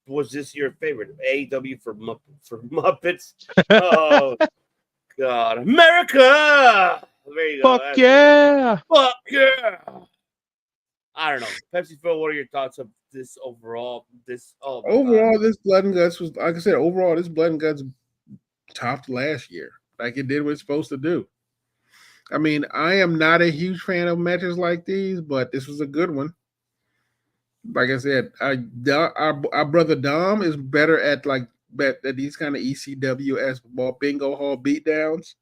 was this your favorite? AEW for Muppets? Oh God, America! There you go. Fuck yeah! Fuck yeah! I don't know, Pepsi Phil. What are your thoughts of this overall? This this Blood and Guts was, like I said, overall this Blood and Guts topped last year. Like it did what it's supposed to do. I mean, I am not a huge fan of matches like these, but this was a good one. Like I said, our brother Dom is better at these kind of ECW bingo hall beatdowns.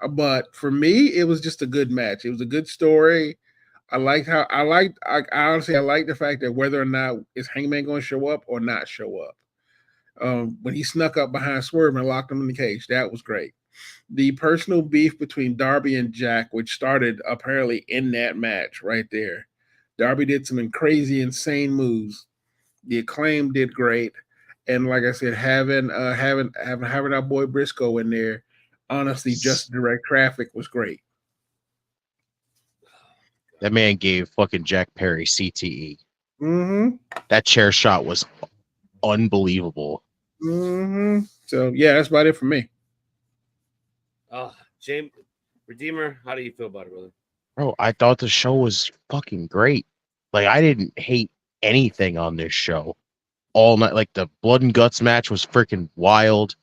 But for me, it was just a good match. It was a good story. I honestly like the fact that whether or not is Hangman going to show up or not show up. When he snuck up behind Swerve and locked him in the cage, that was great. The personal beef between Darby and Jack, which started apparently in that match right there. Darby did some crazy, insane moves. The Acclaim did great, and like I said, having our boy Briscoe in there, honestly, just direct traffic was great. That man gave fucking Jack Perry CTE. Mm-hmm. That chair shot was unbelievable. Mm-hmm. So yeah, that's about it for me. James Redeemer, how do you feel about it, brother? Bro, I thought the show was fucking great. Like, I didn't hate anything on this show all night. Like, the Blood and Guts match was freaking wild.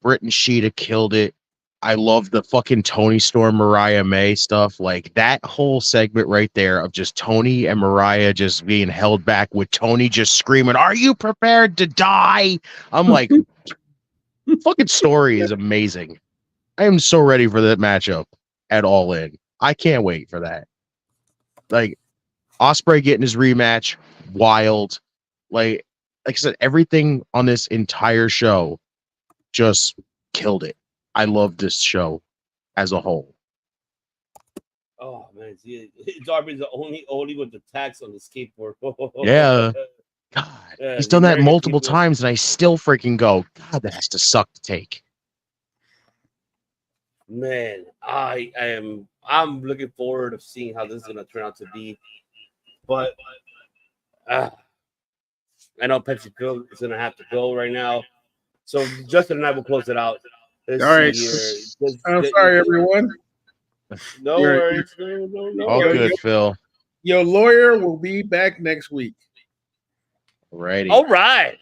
Britt and Sheeta killed it. I love the fucking Tony Storm, Mariah May stuff. Like, that whole segment right there of just Tony and Mariah just being held back with Tony just screaming, "Are you prepared to die?" I'm like, fucking story is amazing. I am so ready for that matchup at All In. I can't wait for that. Like, Ospreay getting his rematch, wild. Like I said, everything on this entire show just killed it. I love this show as a whole. Oh man, Darby's the only with the tax on the skateboard. Yeah. God, he's done that multiple times, and I still freaking go, God, that has to suck to take. Man, I'm looking forward to seeing how this is gonna turn out to be. But I know Pepsi Phil is gonna have to go right now. So Justin and I will close it out. All right. I'm sorry, everyone. No worries. No all worries. good, Phil. Your lawyer will be back next week. Alrighty. All right.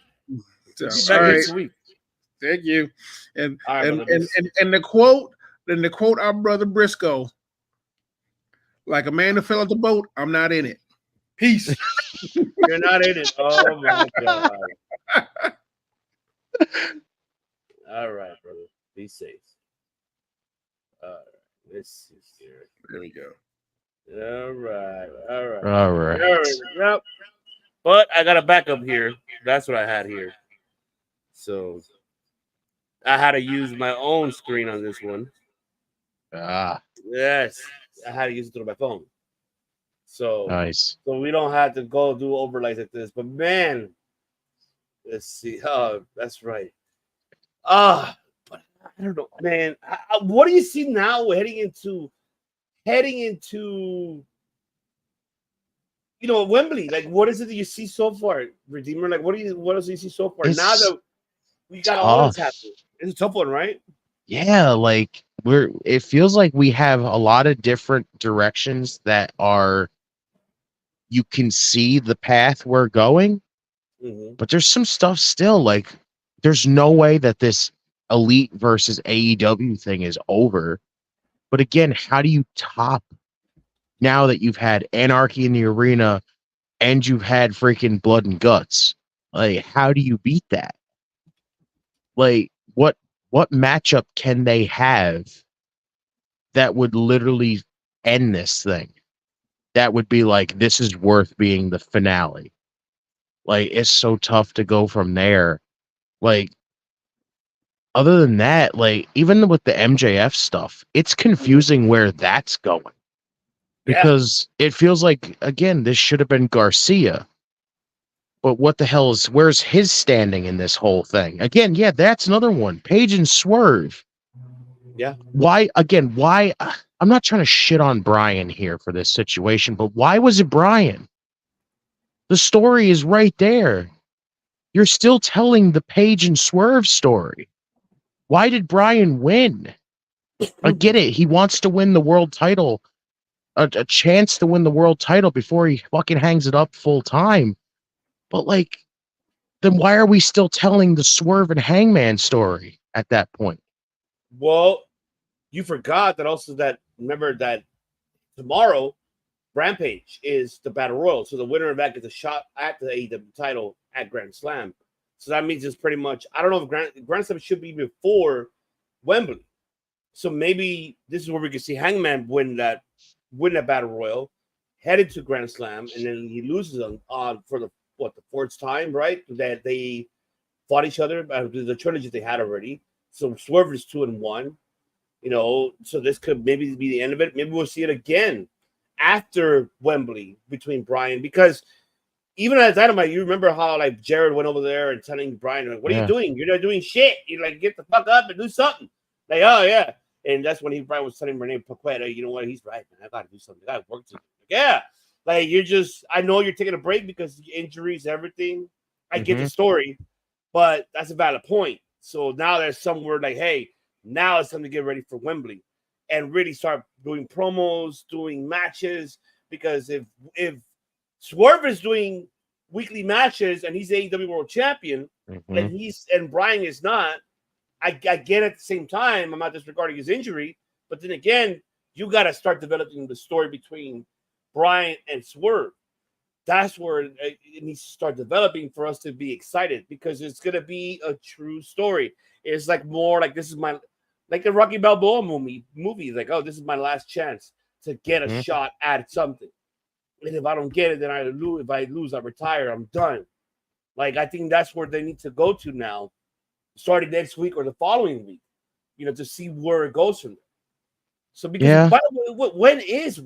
So, Back next week. Thank you. And right, and the quote our brother Briscoe, like a man who fell off the boat, I'm not in it. Peace. You're not in it. Oh my God. All right, brother. Be safe. Let's see here. There we go. All right. Yep. But I got a backup here. That's what I had here. So I had to use my own screen on this one. Yes. I had to use it through my phone. So nice. So we don't have to go do overlays like this. But man, let's see. Oh, that's right. But I don't know, man. What do you see now heading into Wembley? Like, what is it that you see so far, Redeemer? Like, what else do you see so far? It's now that we got all this happening. It's a tough one, right? Yeah, like it feels like we have a lot of different directions that you can see the path we're going, but there's some stuff still, like there's no way that this Elite versus AEW thing is over. But again, how do you top now that you've had Anarchy in the Arena and you've had freaking Blood and Guts? Like, how do you beat that? Like, what matchup can they have that would literally end this thing? That would be like, this is worth being the finale. Like, it's so tough to go from there. Like, other than that, like, even with the MJF stuff, it's confusing where that's going. Because it feels like, again, this should have been Garcia. But what the hell is, where's his standing in this whole thing? Again, yeah, that's another one. Page and Swerve. Yeah. Why, I'm not trying to shit on Brian here for this situation, but why was it Brian? The story is right there. You're still telling the Page and Swerve story. Why did Brian win? I get it. He wants to win the world title, a chance to win the world title before he fucking hangs it up full time. But like, then why are we still telling the Swerve and Hangman story at that point? Well, you forgot that also that, remember that tomorrow, Rampage is the Battle Royal. So the winner of that gets a shot at the AEW title at Grand Slam. So that means it's pretty much, I don't know if Grand Slam should be before Wembley. So maybe this is where we can see Hangman win that Battle Royal, headed to Grand Slam, and then he loses on for the fourth time, right? That they fought each other, the trilogy they had already. So Swerve is 2-1. You know, so this could maybe be the end of it. Maybe we'll see it again after Wembley between Brian, because even at Dynamite, you remember how like Jared went over there and telling Brian, like, "What are you doing? You're not doing shit. You like get the fuck up and do something." Like, oh yeah, and that's when Brian was telling Renee Paquette, "You know what? He's right, man. I got to do something. I got to work to." Like, yeah, like you're just. I know you're taking a break because injuries, everything. I get the story, but that's a valid point. So now there's somewhere like, hey, now it's time to get ready for Wembley and really start doing promos, doing matches. Because if Swerve is doing weekly matches and he's AEW World Champion, and Brian is not, I get at the same time, I'm not disregarding his injury, but then again, you got to start developing the story between Brian and Swerve. That's where it needs to start developing for us to be excited, because it's going to be a true story. It's like more like this is my, like the Rocky Balboa movie. Like, oh, this is my last chance to get a shot at something. And if I don't get it, then I lose. If I lose, I retire. I'm done. Like, I think that's where they need to go to now, starting next week or the following week, you know, to see where it goes from there. So, because by the way, when is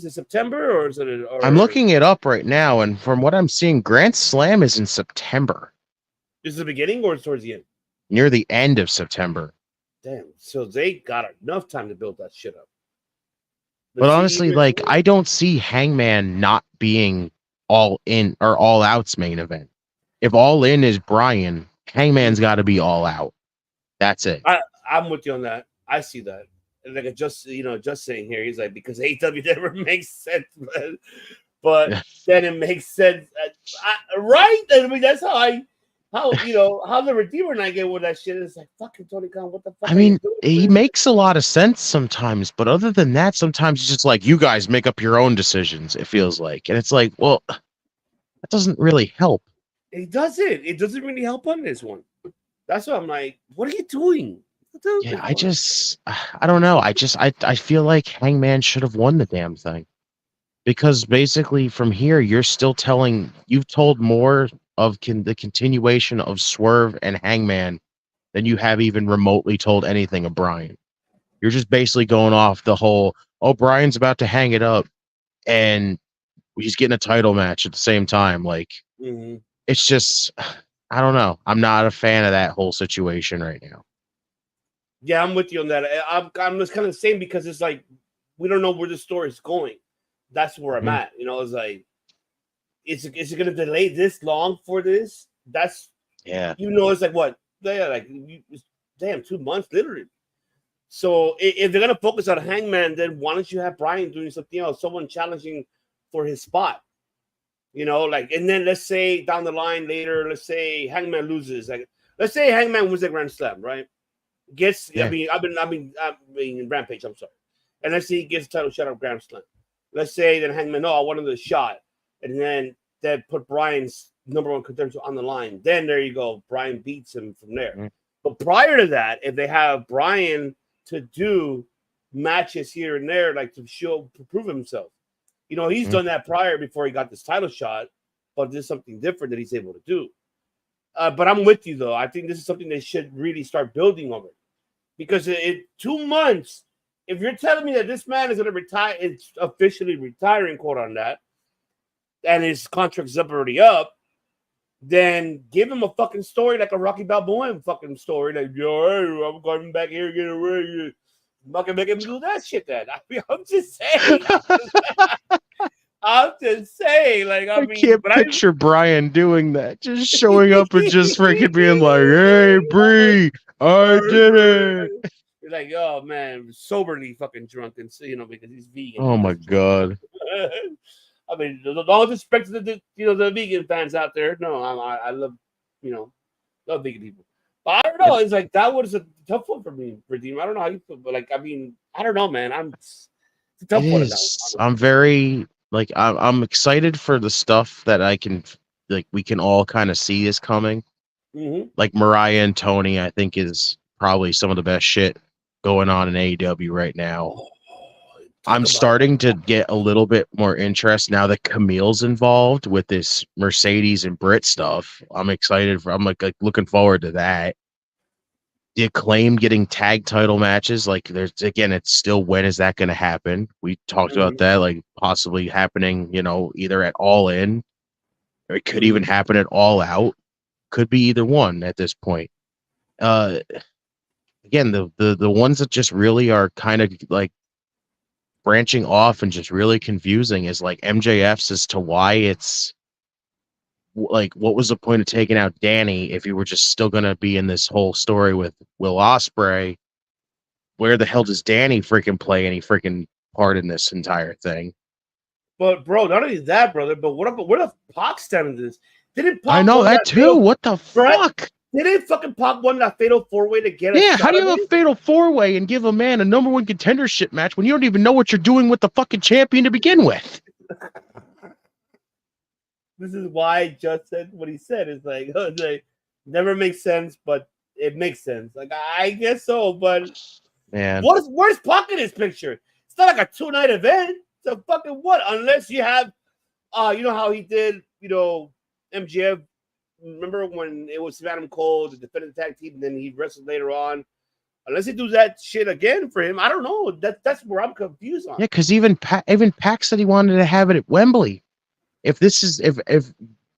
it September or is it? I'm looking it up right now, and from what I'm seeing, Grand Slam is in September. Is it the beginning or towards the end? Near the end of September. Damn. So they got enough time to build that shit up. But honestly, like, I don't see Hangman not being all in or all out's main event. If all in is Brian, Hangman's got to be all out. That's it. I'm with you on that. I see that. Like, just saying here, he's like, because AEW never makes sense, but then it makes sense, right? I mean, that's how the Redeemer and I get with that shit. It's like, fucking Tony Khan, what the fuck? I mean, he makes a lot of sense sometimes, but other than that, sometimes it's just like, you guys make up your own decisions, it feels like. And it's like, well, that doesn't really help. It doesn't. It doesn't really help on this one. That's why I'm like, what are you doing? Yeah, I don't know. I feel like Hangman should have won the damn thing. Because basically from here, you've told more of the continuation of Swerve and Hangman than you have even remotely told anything of Brian. You're just basically going off the whole, oh, Brian's about to hang it up and he's getting a title match at the same time. Like, it's just, I don't know. I'm not a fan of that whole situation right now. Yeah, I'm with you on that. I'm just kind of saying, because it's like, we don't know where the story is going. That's where I'm at. You know, it's like, is it going to delay this long for this? That's, it's like, what? Yeah, like, damn, 2 months, literally. So if they're going to focus on Hangman, then why don't you have Brian doing something else, someone challenging for his spot? You know, like, and then let's say down the line later, let's say Hangman loses. Like, let's say Hangman wins the Grand Slam, right? Gets, Yeah. I mean, Rampage. I'm sorry, and let's say he gets a title shot at Grand Slam. Let's say that Hangman, no, I wanted the shot, and then that put Bryan's number one contender on the line. Then there you go, Bryan beats him from there. Mm-hmm. But prior to that, if they have Bryan to do matches here and there, like to prove himself, he's Mm-hmm. done that prior before he got this title shot, but this is something different that he's able to do. But I'm with you though. I think this is something they should really start building over, because in 2 months, if you're telling me that this man is going to retire, it's officially retiring, quote on that, and his contract's already up, then give him a fucking story like a Rocky Balboa fucking story. Like, yo, hey, I'm coming back here, get away. I'm not gonna make him do that shit then. I'm just saying. I'm just saying, like, I mean, can't picture Bryan doing that, just showing up and just freaking being like, "Hey, Bree, I did it." You're like, oh man, soberly fucking drunk, and because he's vegan. Oh my god. I mean, all respect to the vegan fans out there. No, I love love vegan people. But I don't know. It's like that was a tough one for me, Redeemer. I don't know how you feel, but like, I mean, I don't know, man. It's a tough one. I'm very I'm excited for the stuff that we can all kind of see is coming. Mm-hmm. Like Mariah and Tony, I think is probably some of the best shit going on in AEW right now. I'm starting to get a little bit more interest now that Camille's involved with this Mercedes and Brit stuff. I'm excited I'm like looking forward to that. The Acclaimed getting tag title matches, like it's still, when is that going to happen? We talked about that, like possibly happening, either at All In, or it could even happen at All Out. Could be either one at this point. Again, the ones that just really are kind of like branching off and just really confusing is like MJF's as to why it's like, what was the point of taking out Danny if you were just still going to be in this whole story with Will Ospreay? Where the hell does Danny freaking play any freaking part in this entire thing? But bro, not only that, brother, but what the Pac stand in this? Didn't Pac I know that too. What the fuck? Didn't fucking Pac won that fatal 4-way to get Yeah, how do you have a fatal 4-way and give a man a number one contendership match when you don't even know what you're doing with the fucking champion to begin with? This is why I just said what he said. It's like, never makes sense, but it makes sense. Like, I guess so, but man, where's Pac in this picture? It's not like a 2-night event. It's a fucking what? Unless you have, you know how he did, MJF. Remember when it was Adam Cole, the defending tag team, and then he wrestled later on? Unless he do that shit again for him, I don't know. That's where I'm confused on. Yeah, because even Pac said he wanted to have it at Wembley. If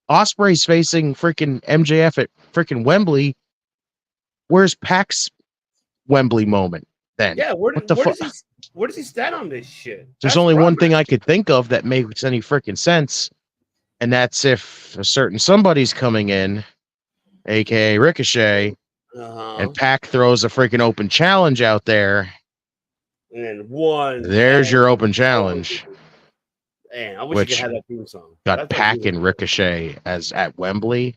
Ospreay's facing freaking MJF at freaking Wembley, where's Pac's Wembley moment then? Yeah, where does he stand on this shit? There's only one thing I could think of that makes any freaking sense, and that's if a certain somebody's coming in, aka Ricochet, and Pac throws a freaking open challenge out there. And one. There's your open challenge. Man, I wish you could have that theme song. Got Pac and Ricochet as at Wembley.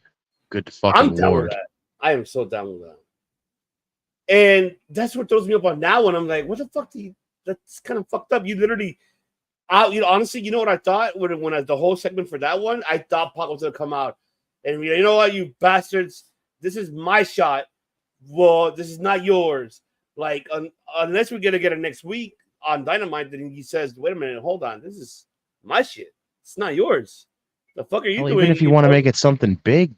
Good fucking I'm down lord. with that. I am so down with that. And that's what throws me up on that one. I'm like, what the fuck that's kind of fucked up. You literally, honestly, you know what I thought when the whole segment for that one, I thought Pac was gonna come out and you know what, you bastards, this is my shot. Well, this is not yours. Like, unless we're gonna get it next week on Dynamite, then he says, wait a minute, hold on, this is my shit. It's not yours. The fuck are you doing? Even if you want to make it something big,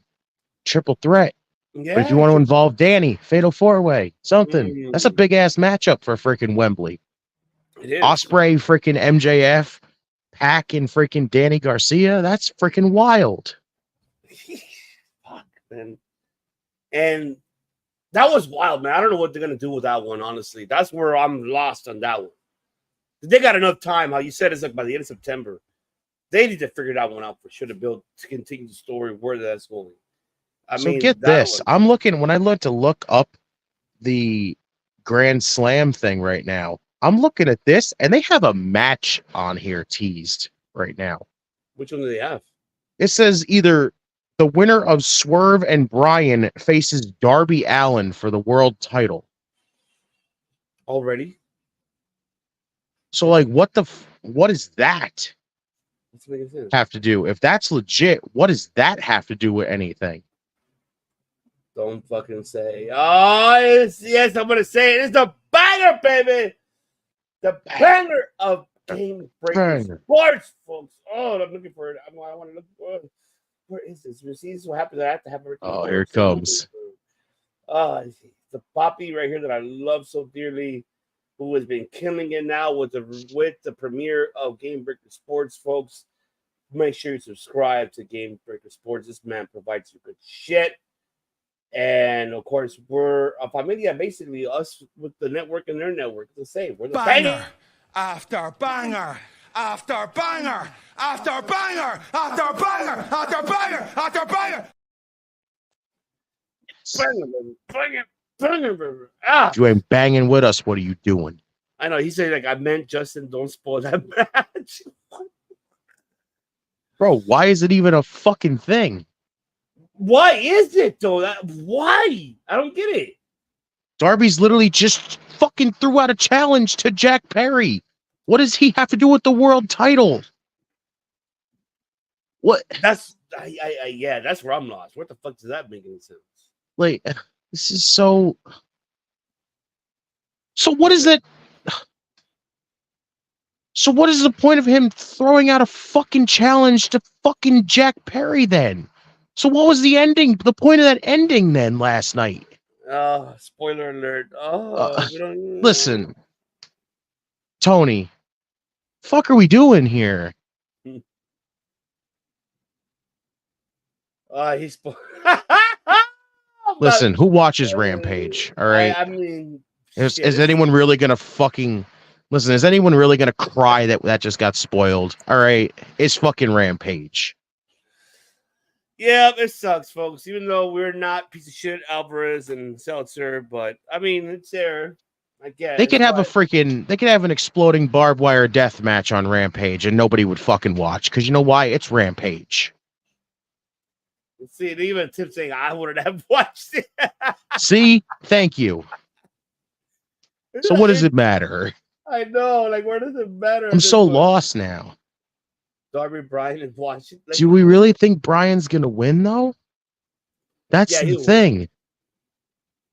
triple threat. Yeah. But if you want to involve Danny, fatal 4-way, something. That's a big ass matchup for freaking Wembley. It is. Ospreay, freaking MJF, Pac, and freaking Danny Garcia. That's freaking wild. Fuck, man. And that was wild, man. I don't know what they're gonna do with that one, honestly. That's where I'm lost on that one. They got enough time. How you said it's like by the end of September. They need to figure that one out for sure to continue the story where that's going. I mean, get this. I'm looking, when I look up the Grand Slam thing right now, I'm looking at this and they have a match on here teased right now. Which one do they have? It says either The winner of Swerve and Bryan faces Darby Allin for the world title. Already? So, like, what is that That's making sense. have to do? If that's legit, what does that have to do with anything? Don't fucking say. Oh, yes, I'm gonna say it. It's the banger, baby. The banger of Game Breaker Sports, folks. Oh, I'm looking for it. I want to look for it. Where is this? You see, this is what happens. I have to have everything. Oh, here it comes. The Poppy right here that I love so dearly, who has been killing it now with the premiere of Game Breaker Sports, folks. Make sure you subscribe to Game Breaker Sports. This man provides you good shit. And of course, we're a familia, basically us with the network and their network. It's the same. We're the banger after banger after banger after banger after banger after banger after banger. Banger. Ah. If you ain't banging with us, what are you doing? I know. He said, like, I meant Justin, don't spoil that match. Bro, why is it even a fucking thing? Why is it, though? Why? I don't get it. Darby's literally just fucking threw out a challenge to Jack Perry. What does he have to do with the world title? What? That's that's where I'm lost. What the fuck does that make any sense? Like, this is so what is it? So what is the point of him throwing out a fucking challenge to fucking Jack Perry then? So what was the ending? The point of that ending then last night? Spoiler alert. Listen, Tony, fuck are we doing here? He's. Listen, who watches Rampage? All right. I mean, is anyone really gonna fucking listen? Is anyone really gonna cry that just got spoiled? All right, it's fucking Rampage. Yeah, it sucks, folks. Even though we're not piece of shit Alvarez and Seltzer, but I mean, it's there. I guess They could have an exploding barbed wire death match on Rampage, and nobody would fucking watch because you know why? It's Rampage. See, even Tim saying I wouldn't have watched it. See, thank you. So what does it matter? I know, like, where does it matter? I'm so lost now. Darby Bryan and Washington. Like, do we really think Bryan's gonna win though? That's the thing.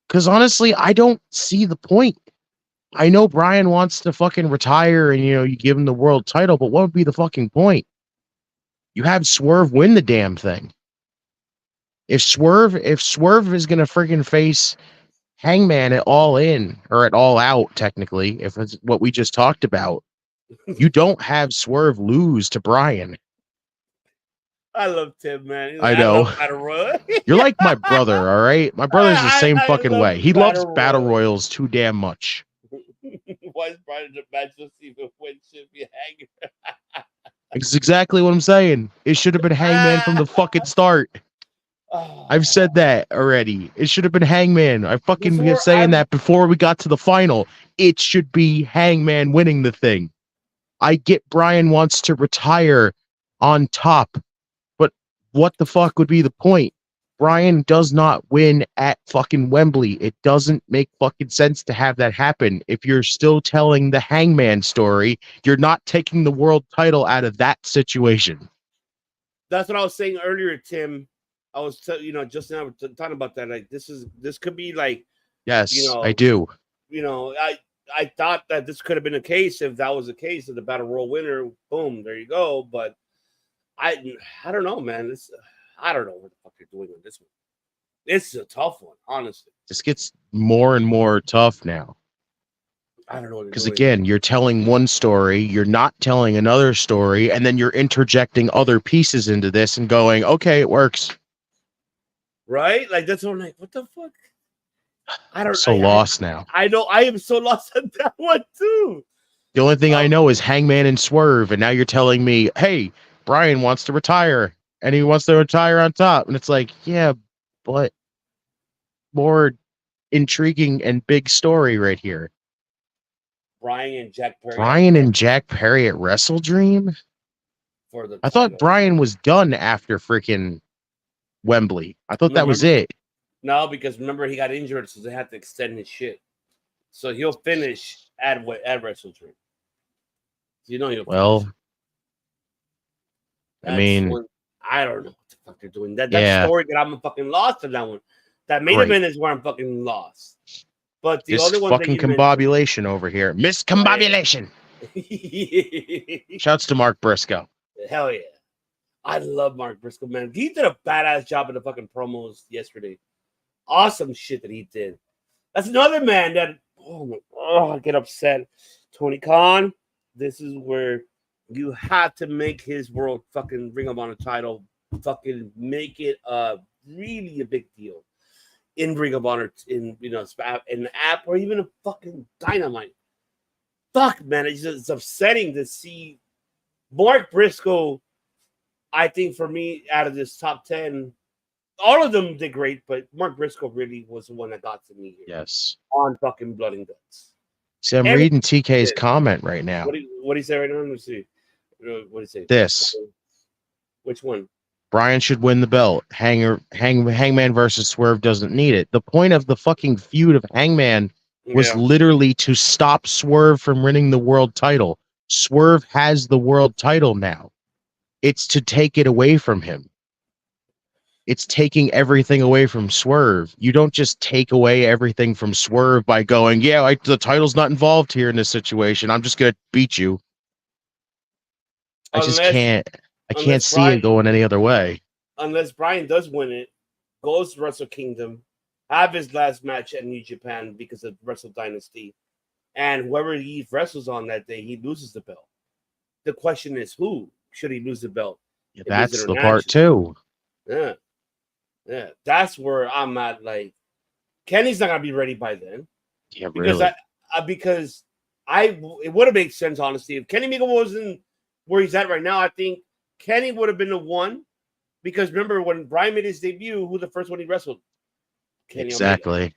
Because honestly, I don't see the point. I know Bryan wants to fucking retire and you give him the world title, but what would be the fucking point? You have Swerve win the damn thing. If Swerve is gonna freaking face Hangman at All In or at All Out, technically, if it's what we just talked about, you don't have Swerve lose to Bryan. I love Tim, man. I know. You're like my brother, all right? My brother's the same fucking way. He loves battle royals too damn much. Why is Bryan the match to see the win should be Hangman? It's exactly what I'm saying. It should have been Hangman from the fucking start. I've said that already. It should have been Hangman. I fucking been saying that before we got to the final. It should be Hangman winning the thing. I get Bryan wants to retire on top, but what the fuck would be the point? Bryan does not win at fucking Wembley. It doesn't make fucking sense to have that happen. If you're still telling the Hangman story, you're not taking the world title out of that situation. That's what I was saying earlier, Tim. I was, just now talking about that. Like, this could be like, yes, I do. I thought that this could have been a case if that was the case of the Battle Royal winner. Boom, there you go. But I don't know, man. I don't know what the fuck they're doing on this one. It's a tough one, honestly. This gets more and more tough now. I don't know. Because again, you're telling one story, you're not telling another story, and then you're interjecting other pieces into this and going, okay, it works. Right? Like, that's what I'm like, what the fuck? I'm so lost now. I know. I am so lost on that one, too. The only thing I know is Hangman and Swerve, and now you're telling me, hey, Bryan wants to retire, and he wants to retire on top. And it's like, yeah, but more intriguing and big story right here. Bryan and Jack Perry at Wrestle Dream? I thought Bryan was done after freaking Wembley. I thought No, that was remember- it. No, because remember he got injured, so they had to extend his shit. So he'll finish at Wrestle Dream. You know he'll Well, finish. I mean, I don't know what the fuck they're doing. That yeah. story that I'm fucking lost in that one. That main Great. event is where I'm fucking lost. But the This other one fucking combobulation over here. Miscombobulation. Shouts to Mark Briscoe. Hell yeah. I love Mark Briscoe, man. He did a badass job in the fucking promos yesterday. Awesome shit that he did. That's another man that I get upset. Tony Khan, this is where you have to make his world fucking Ring of Honor title fucking make it really a big deal in Ring of Honor, in in the app, or even a fucking Dynamite. Fuck, man, it's upsetting to see Mark Briscoe. I think for me, out of this top 10, all of them did great, but Mark Briscoe really was the one that got to me here. Yes. On fucking Blood and Guts. See, I'm reading TK's comment right now. What do you say right now? Let me see. What do you say? This. Which one? Brian should win the belt. Hangman versus Swerve doesn't need it. The point of the fucking feud of Hangman was literally to stop Swerve from winning the world title. Swerve has the world title now. It's to take it away from him. It's taking everything away from Swerve. You don't just take away everything from Swerve by going, yeah, the title's not involved here in this situation. I'm just going to beat you. I can't see it going any other way. Unless Brian does win it, goes to Wrestle Kingdom, have his last match at New Japan because of Wrestle Dynasty, and whoever he wrestles on that day, he loses the belt. The question is, who should he lose the belt? Yeah, that's the part too. Yeah. Yeah. That's where I'm at. Like, Kenny's not going to be ready by then. Yeah, because really. Because it would have made sense, honestly. If Kenny Omega wasn't where he's at right now, I think Kenny would have been the one. Because remember, when Brian made his debut, who the first one he wrestled? Kenny exactly. Omega.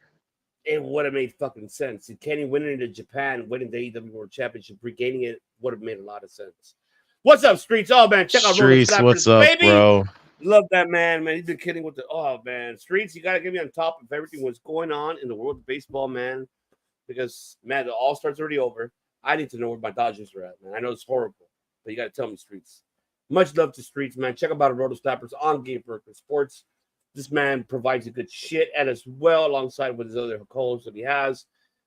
It would have made fucking sense. If Kenny winning into Japan, winning the AEW World Championship, regaining it, would have made a lot of sense. What's up, Streets? Oh, man, check out Streets. What's up, baby. Bro? Love that man. He's been kidding with the man. Streets, you gotta get me on top of everything what's going on in the world of baseball, man. Because man, the All-Star's already over. I need to know where my Dodgers are at, man. I know it's horrible, but you gotta tell me, Streets. Much love to Streets, man. Check out Roto Snappers on Game Broker Sports. This man provides a good shit, and as well alongside with his other calls that he has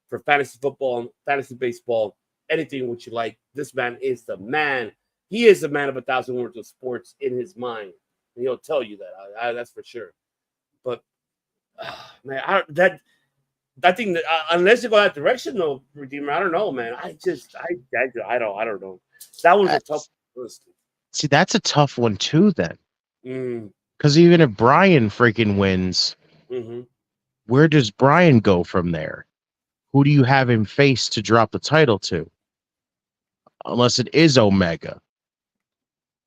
for fantasy football, fantasy baseball, anything what you like. This man is the man. He is the man of 1,000 words of sports in his mind. And he'll tell you that. That's for sure. But man, I think that unless you go that direction, though, Redeemer, I don't know, man. I don't know. That was a tough list. See, that's a tough one too. Then, because even if Brian freaking wins, where does Brian go from there? Who do you have him face to drop the title to? Unless it is Omega.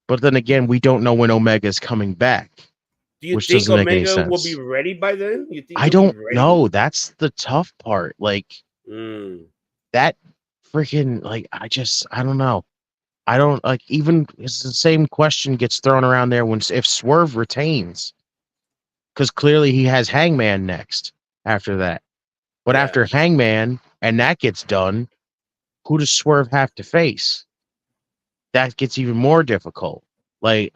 But then again, we don't know when Omega is coming back. Do you think Omega will be ready by then? You think I don't know. That's the tough part. Like that freaking I don't know. I don't like even it's the same question gets thrown around there if Swerve retains. Because clearly he has Hangman next after that. But after Hangman and that gets done, who does Swerve have to face? That gets even more difficult. Like,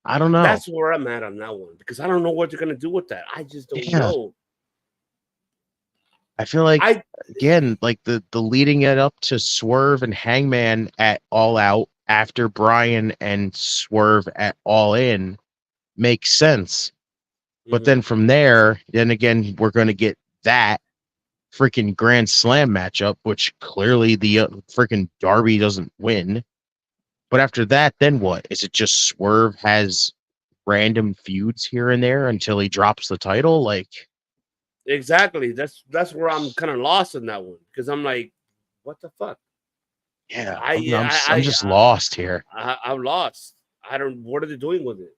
I don't know. That's where I'm at on that one because I don't know what they're gonna do with that. I just don't know. I feel like again, like the leading it up to Swerve and Hangman at All Out after Brian and Swerve at All In makes sense. But then from there, then again, we're gonna get that freaking Grand Slam matchup, which clearly the freaking Darby doesn't win. But after that, then what? Is it just Swerve has random feuds here and there until he drops the title? Like, exactly. That's where I'm kind of lost in that one because I'm like, what the fuck? Yeah, I'm just lost here. I'm lost. What are they doing with it?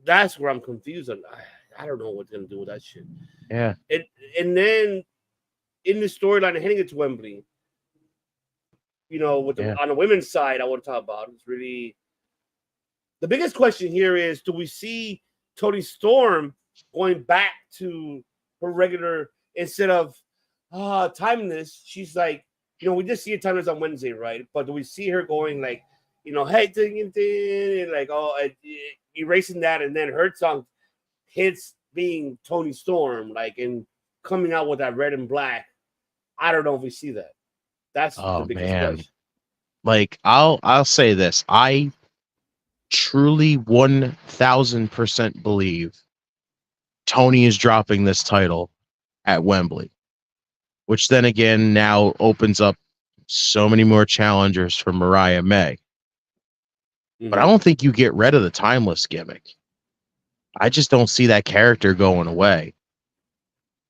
That's where I'm confused. I don't know what they're gonna do with that shit. Yeah. And then in the storyline heading into Wembley, you know, on the women's side, I want to talk about it's really The biggest question here is, do we see Toni Storm going back to her regular instead of Timeless? She's like, we just see a Timeless on Wednesday, right? But do we see her going like, hey, and like, erasing that, and then her song hits being Toni Storm, like, and coming out with that red and black? I don't know if we see that. That's the biggest question. Like, I'll say this. I truly 1000% believe Tony is dropping this title at Wembley, which then again now opens up so many more challengers for Mariah May. But I don't think you get rid of the Timeless gimmick. I just don't see that character going away.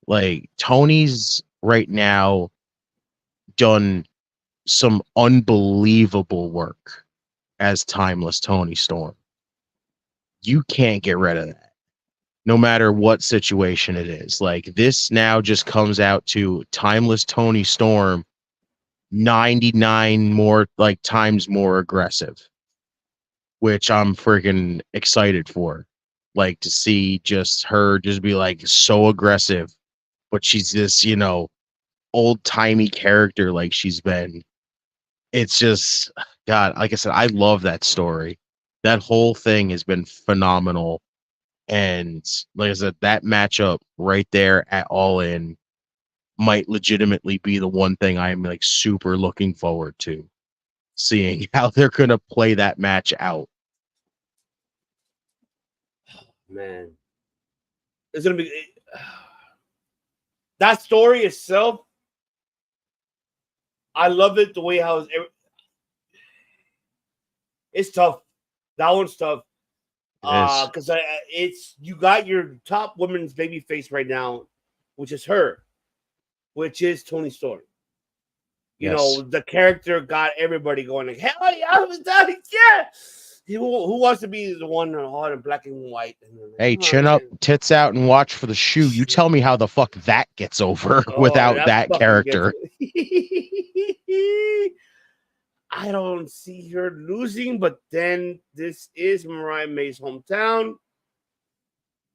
Like, Tony's right now done some unbelievable work as Timeless Toni Storm. You can't get rid of that, no matter what situation it is. Like, this now just comes out to Timeless Toni Storm 99 more times more aggressive, which I'm freaking excited for. Like, to see just her just be like so aggressive, but she's this, old-timey character like she's been. It's just, God, like I said, I love that story. That whole thing has been phenomenal. And like I said, that matchup right there at All In might legitimately be the one thing I'm like super looking forward to seeing how they're going to play that match out. Man, it's going to be that story itself. I love it the way how it's tough. That one's tough. Because it's you got your top women's baby face right now, which is Toni Storm. You know, the character got everybody going like, hell yeah, yeah. Who wants to be the one hot in black and white? Hey, chin up, tits out, and watch for the shoe. You tell me how the fuck that gets over without that character. I don't see her losing, but then this is Mariah May's hometown.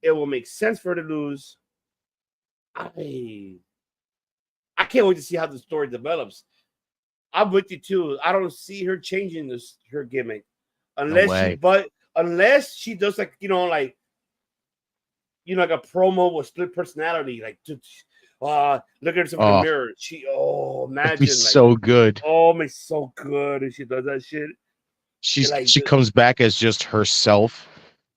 It will make sense for her to lose. I can't wait to see how the story develops. I'm with you too. I don't see her changing her gimmick unless she does like like a promo with split personality, like look at herself in the mirror. Imagine be so good. It's so good if she does that shit. She comes back as just herself,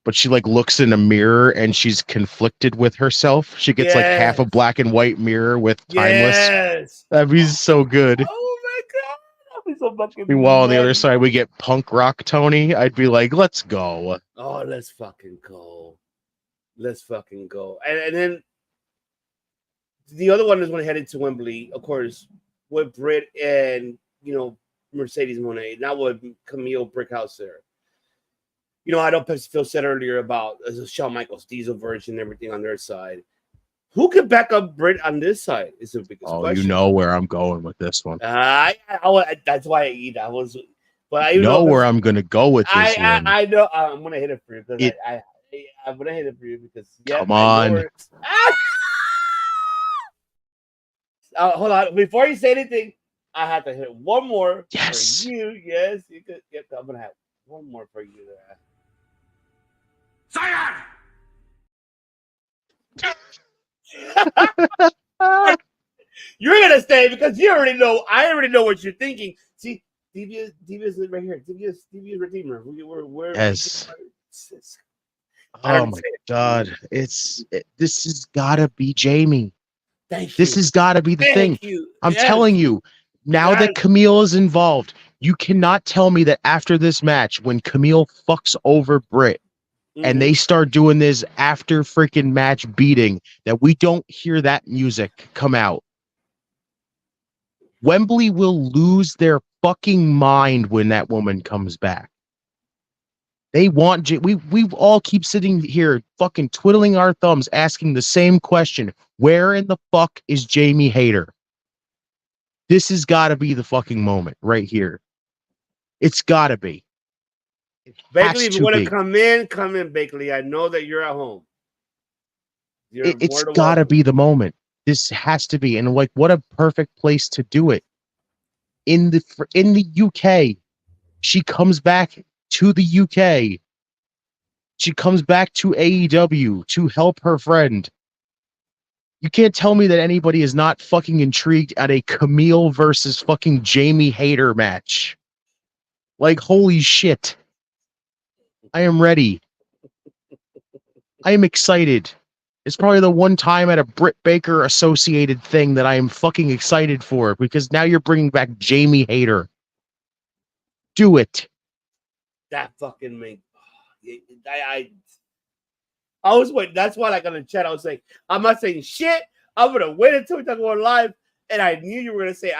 but she like looks in a mirror and she's conflicted with herself. She gets like half a black and white mirror with Timeless. Yes. That'd be so good. Oh my god. That'd be so fucking Meanwhile, on the other side, we get punk rock Tony. I'd be like, let's go. Oh, let's fucking go. Let's fucking go. And then the other one is when headed to Wembley, of course, with Britt and Mercedes Moné, not with Camille Brickhouse there. I know Phil said earlier about Shawn Michaels Diesel version and everything on their side. Who could back up Britt on this side is the biggest question. You know where I'm going with this one. That's why I eat. But I know where I'm going to go with this one. I know. I'm going to hit it for you because I'm going to hit it for you because come on. Hold on. Before you say anything, I have to hit one more for you. Yes, you could. Yep, I'm going to have one more for you there. Zion! You're gonna stay because you already know. I already know what you're thinking. See, Devious right here. Devious Redeemer. We're yes. Oh my god! This has gotta be Jamie. Thank you. This has gotta be the thing. I'm telling you. Now that Camille is involved, you cannot tell me that after this match, when Camille fucks over Britt, and they start doing this after freaking match beating, that we don't hear that music come out. Wembley will lose their fucking mind when that woman comes back. They want we all keep sitting here fucking twiddling our thumbs asking the same question. Where in the fuck is Jamie Hayter? This has got to be the fucking moment right here. It's got to be. Bakley, if you want to come in, Bakley. I know that you're at home. It's got to be the moment. This has to be, and like, what a perfect place to do it. In the UK, she comes back to the UK. She comes back to AEW to help her friend. You can't tell me that anybody is not fucking intrigued at a Camille versus fucking Jamie Hayter match. Like, holy shit. I am ready. I am excited. It's probably the one time at a Britt Baker associated thing that I am fucking excited for, because now you're bringing back Jamie Hayter. Do it. That fucking make. I was waiting. That's why, like, on the chat, I was like, I'm not saying shit. I'm gonna wait until we talk about live, and I knew you were gonna say.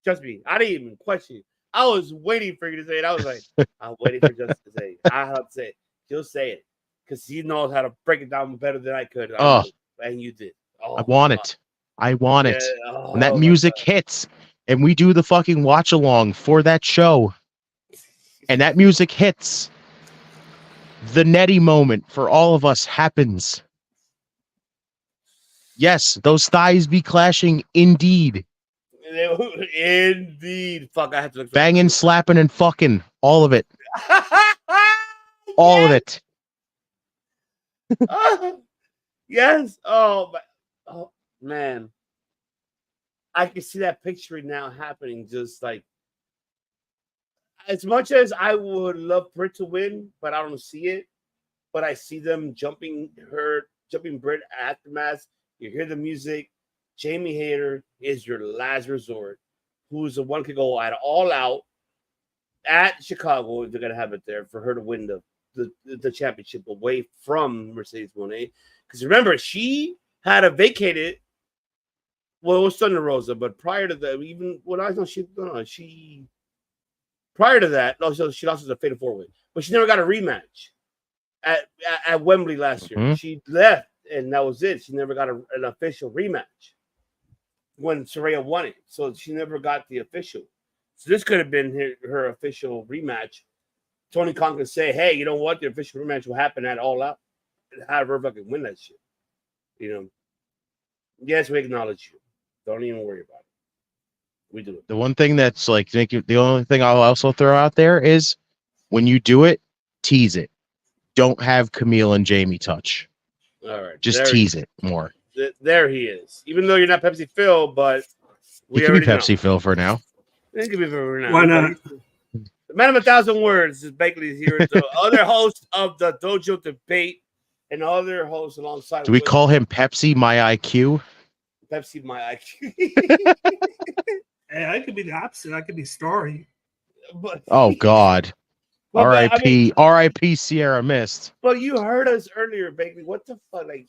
Trust me, I didn't even question you. I was waiting for you to say it. I was like, I'm waiting for Justin to say it. I have to say it. He'll say it because he knows how to break it down better than I could. And you did. I want it. I want it. When that music hits, and we do the fucking watch along for that show, and that music hits, the Nettie moment for all of us happens. Yes, those thighs be clashing indeed. Indeed. Fuck, I have to look. Banging, slapping, and fucking. All of it. All of it. Yes. Oh man. I can see that picture now happening. Just like, as much as I would love Britt to win, but I don't see it. But I see them jumping Britt at the mask. You hear the music. Jamie Hayter is your last resort. Who's the one could go at all out at Chicago? They're gonna have it there for her to win the championship away from Mercedes Moné. Because remember, she had a vacated. Well, it was Thunder Rosa, but prior to that, even when I know she prior to that, no, she lost the Fatal 4-Way, but she never got a rematch at Wembley last year. Mm-hmm. She left, and that was it. She never got an official rematch when Saraya won it, so she never got the official. So this could have been her official rematch. Tony Khan could say, "Hey, you know what? The official rematch will happen at All Out, and have her fucking win that shit." You know. Yes, we acknowledge you. Don't even worry about it. We do it. The one thing that's like, the only thing I'll also throw out there is when you do it, tease it. Don't have Camille and Jamie touch. All right. Just tease it more. There he is. Even though you're not Pepsi Phil, but we can be Pepsi Phil for now. It can be for now. Why not? The man of 1,000 words is Bakley here. The other host of the Dojo Debate and other hosts alongside. Do we call him Pepsi My IQ? Pepsi My IQ. Hey, I could be the opposite. I could be Starry. Oh God. R.I.P. R.I.P. Sierra Mist. But you heard us earlier, Bakley. What the fuck? Like,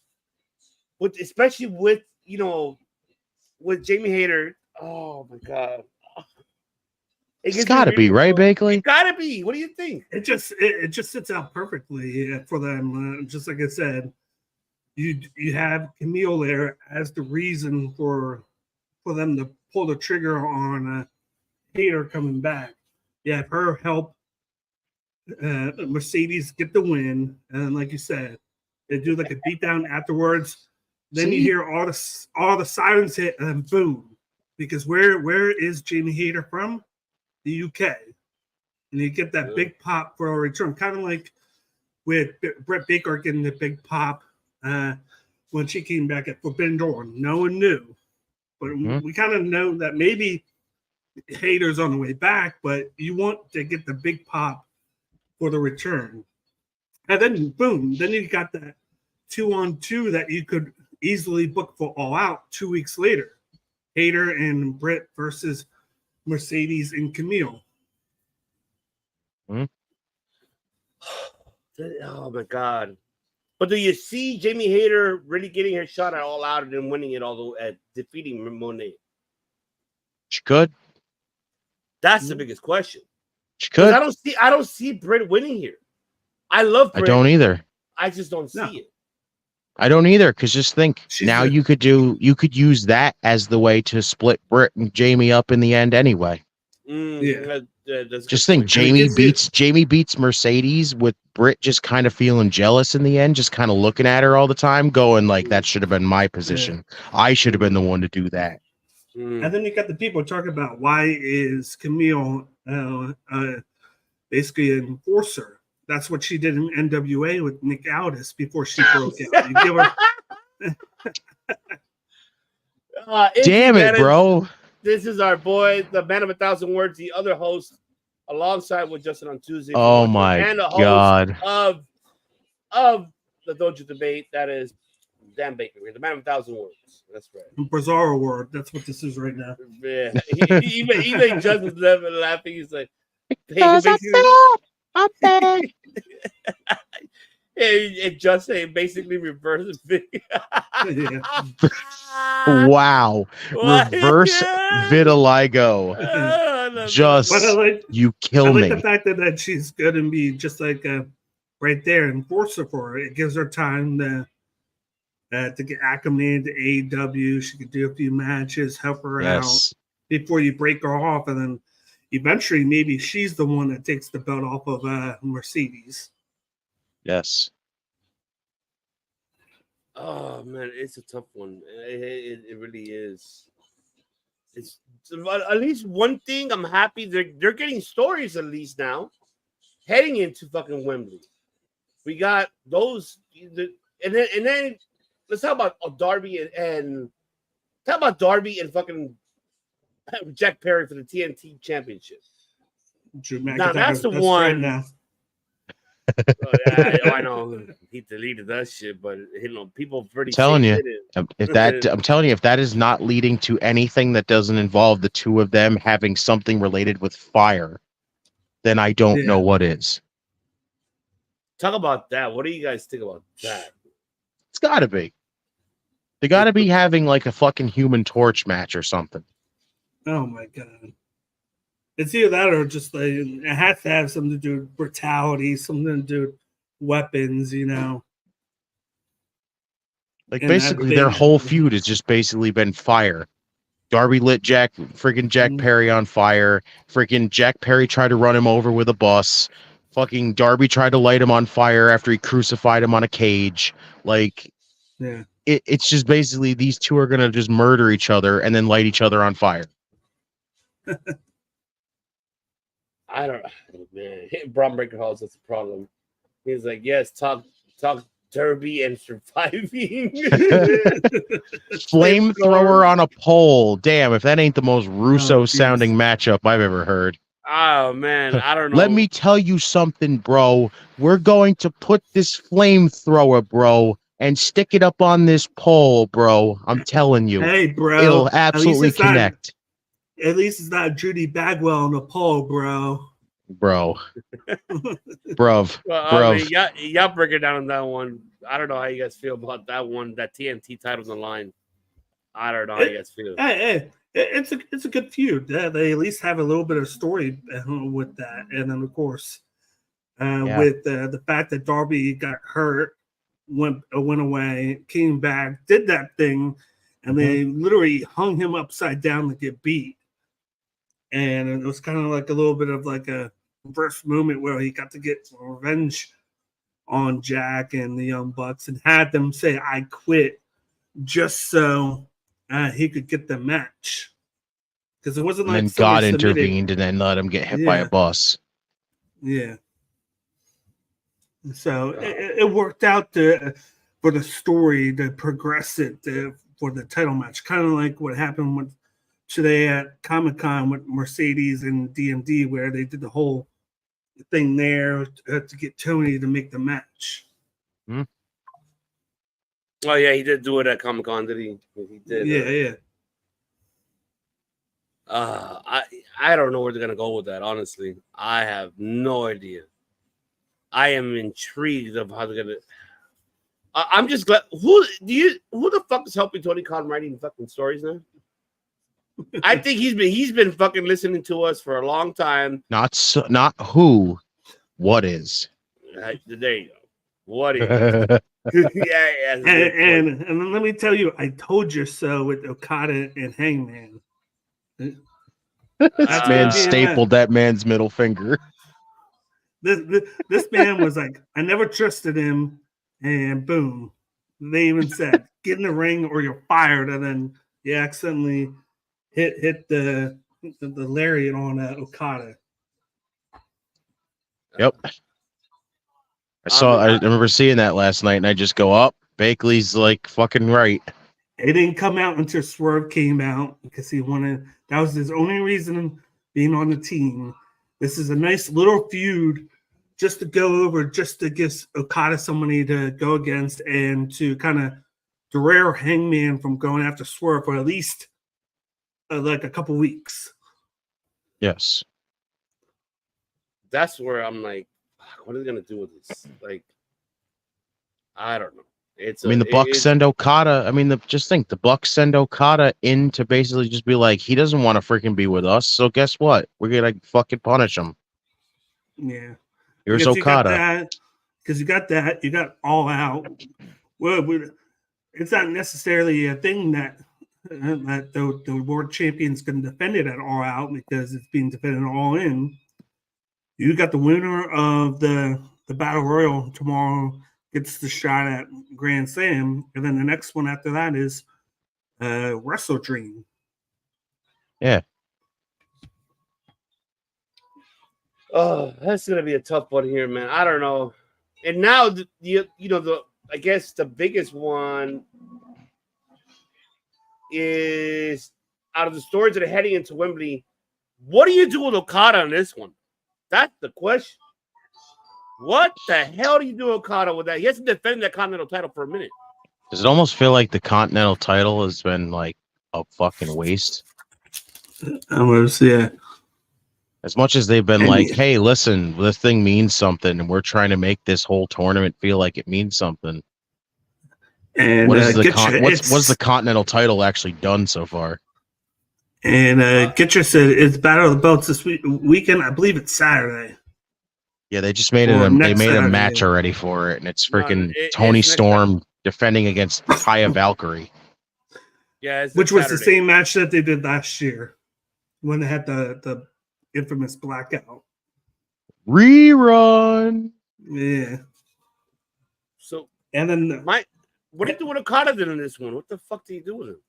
especially with with Jamie Hayter. Oh my God. It's got to be, right, Bakley? It got to be. What do you think? It just sits out perfectly for them. Just like I said, you have Camille there as the reason for them to pull the trigger on Hayter coming back. You have her help Mercedes get the win, and like you said, they do like a beatdown afterwards. Then you hear all the sirens hit, and then boom. Because where is Jamie Hayter from? The UK, and you get that big pop for a return, kind of like with Britt Baker getting the big pop when she came back at Forbidden Door. No one knew, but we kind of know that maybe Hayter's on the way back, but you want to get the big pop for the return, and then boom, then you got that 2-on-2 that you could easily book for All Out 2 weeks later. Hayter and Britt versus Mercedes and Camille. Oh my God. But do you see Jamie Hayter really getting her shot at All Out and then winning it at defeating Moné? She could. That's the biggest question. She could. I don't see Britt winning here. I love Britt. I don't either. I just don't see it. I don't either, because just think, you could use that as the way to split Britt and Jamie up in the end anyway. Yeah. Just think, Jamie beats Mercedes with Britt just kind of feeling jealous in the end, just kind of looking at her all the time, going like, "That should have been my position. I should have been the one to do that." And then you got the people talking about why is Camille basically an enforcer? That's what she did in NWA with Nick Aldis before she broke out. You give her. Damn it, bro. This is our boy, the man of 1,000 words, the other host, alongside with Justin on Tuesday. Oh my and the God. host of the Dojo Debate. That is Dan Baker, the man of 1,000 words. That's right. Bizarro word. That's what this is right now. Yeah. Even Justin's laughing. He's like, it just basically reverses Wow. Reverse vitiligo. Just you kill me. I like the fact that she's good and be just like right there and force her for her. It gives her time to get acclimated to AEW. She could do a few matches, help her out before you break her off, and then eventually maybe she's the one that takes the belt off of Mercedes. Yes. Oh man, it's a tough one. It really is. It's at least one thing I'm happy they're getting stories at least now, heading into fucking Wembley. We got those, and then let's talk about Darby and fucking Jack Perry for the TNT Championship. Now that's the one. Now. I know he deleted that shit, but people pretty. I'm telling you, if that is not leading to anything that doesn't involve the two of them having something related with fire, then I don't know what is. Talk about that. What do you guys think about that? It's got to be. They got to be having like a fucking Human Torch match or something. Oh my God. It's either that or just like it has to have something to do with brutality, something to do with weapons, you know. Like basically their whole feud has just basically been fire. Darby lit Jack Perry on fire. Freaking Jack Perry tried to run him over with a bus. Fucking Darby tried to light him on fire after he crucified him on a cage. Like, it's just basically these two are gonna just murder each other and then light each other on fire. I don't know, man. Braun Breaker Halls, that's a problem. He's like, yes, talk Derby and surviving. Flamethrower on a pole. Damn, if that ain't the most Russo sounding matchup I've ever heard. Oh man, I don't know. Let me tell you something, bro. We're going to put this flamethrower, bro, and stick it up on this pole, bro. I'm telling you. Hey, bro. It'll absolutely connect. At least it's not Judy Bagwell on the pole, bro. Bruv. Well, I mean, y'all break it down on that one. I don't know how you guys feel about that one. That TNT title's on the line. I don't know how you guys feel. Hey, it's a good feud. They at least have a little bit of story with that, and then of course, with the fact that Darby got hurt, went away, came back, did that thing, and they literally hung him upside down to get beat. And it was kind of like a little bit of like a reverse movement where he got to get revenge on Jack and the Young Bucks and had them say, "I quit," just so he could get the match. Because it wasn't like. And then God intervened and then let him get hit by a bus. Yeah. So it worked out for the story to progress it for the title match. Kind of like what happened with today at Comic-Con with Mercedes and DMD, where they did the whole thing there to get Tony to make the match. Oh yeah, he did do it at Comic-Con, did he? He did. Yeah. I don't know where they're gonna go with that. Honestly, I have no idea. I am intrigued of how they're gonna. I'm just glad. Who the fuck is helping Tony Khan writing fucking stories now? I think he's been fucking listening to us for a long time. Not who, what is. There you go. What is? yeah. And let me tell you, I told you so with Okada and Hangman. This man stapled that man's middle finger. This man was like, I never trusted him, and boom. They even said, get in the ring or you're fired, and then he accidentally hit the lariat on Okada. Yep. I remember seeing that last night, and I just go up. Bakley's like fucking right. It didn't come out until Swerve came out because he wanted. That was his only reason being on the team. This is a nice little feud just to go over, just to give Okada somebody to go against and to kind of derail Hangman from going after Swerve for at least like a couple weeks. Yes. That's where I'm like, what are they gonna do with this? Like, I don't know. The Bucks send Okada. Just think, the Bucks send Okada in to basically just be like, he doesn't want to freaking be with us. So guess what? We're gonna fucking punish him. Yeah. Here's Okada. Because you got that. You got All Out. Well, it's not necessarily a thing that the world champions can defend it at All Out because it's being defended All In. You got the winner of the Battle Royal tomorrow gets the shot at Grand Slam, and then the next one after that is Wrestle Dream. Yeah. Oh, that's gonna be a tough one here, man. I don't know. And now I guess the biggest one is out of the stories that are heading into Wembley. What do you do with Okada on this one? That's the question. What the hell do you do with Okada with that? He hasn't defended that Continental title for a minute. Does it almost feel like the Continental title has been like a fucking waste? Almost, yeah. As much as they've been like, hey, listen, this thing means something, and we're trying to make this whole tournament feel like it means something. And what's the Continental title actually done so far? And Gitcher said it's Battle of the Belts this weekend. I believe it's Saturday. Yeah, they just made a match already for it, and it's freaking Tony Storm defending against Taya Valkyrie. Yeah, which was the same match that they did last year when they had the infamous blackout rerun. Yeah. So and then what do you do with Okada then in this one? What the fuck do you do with him?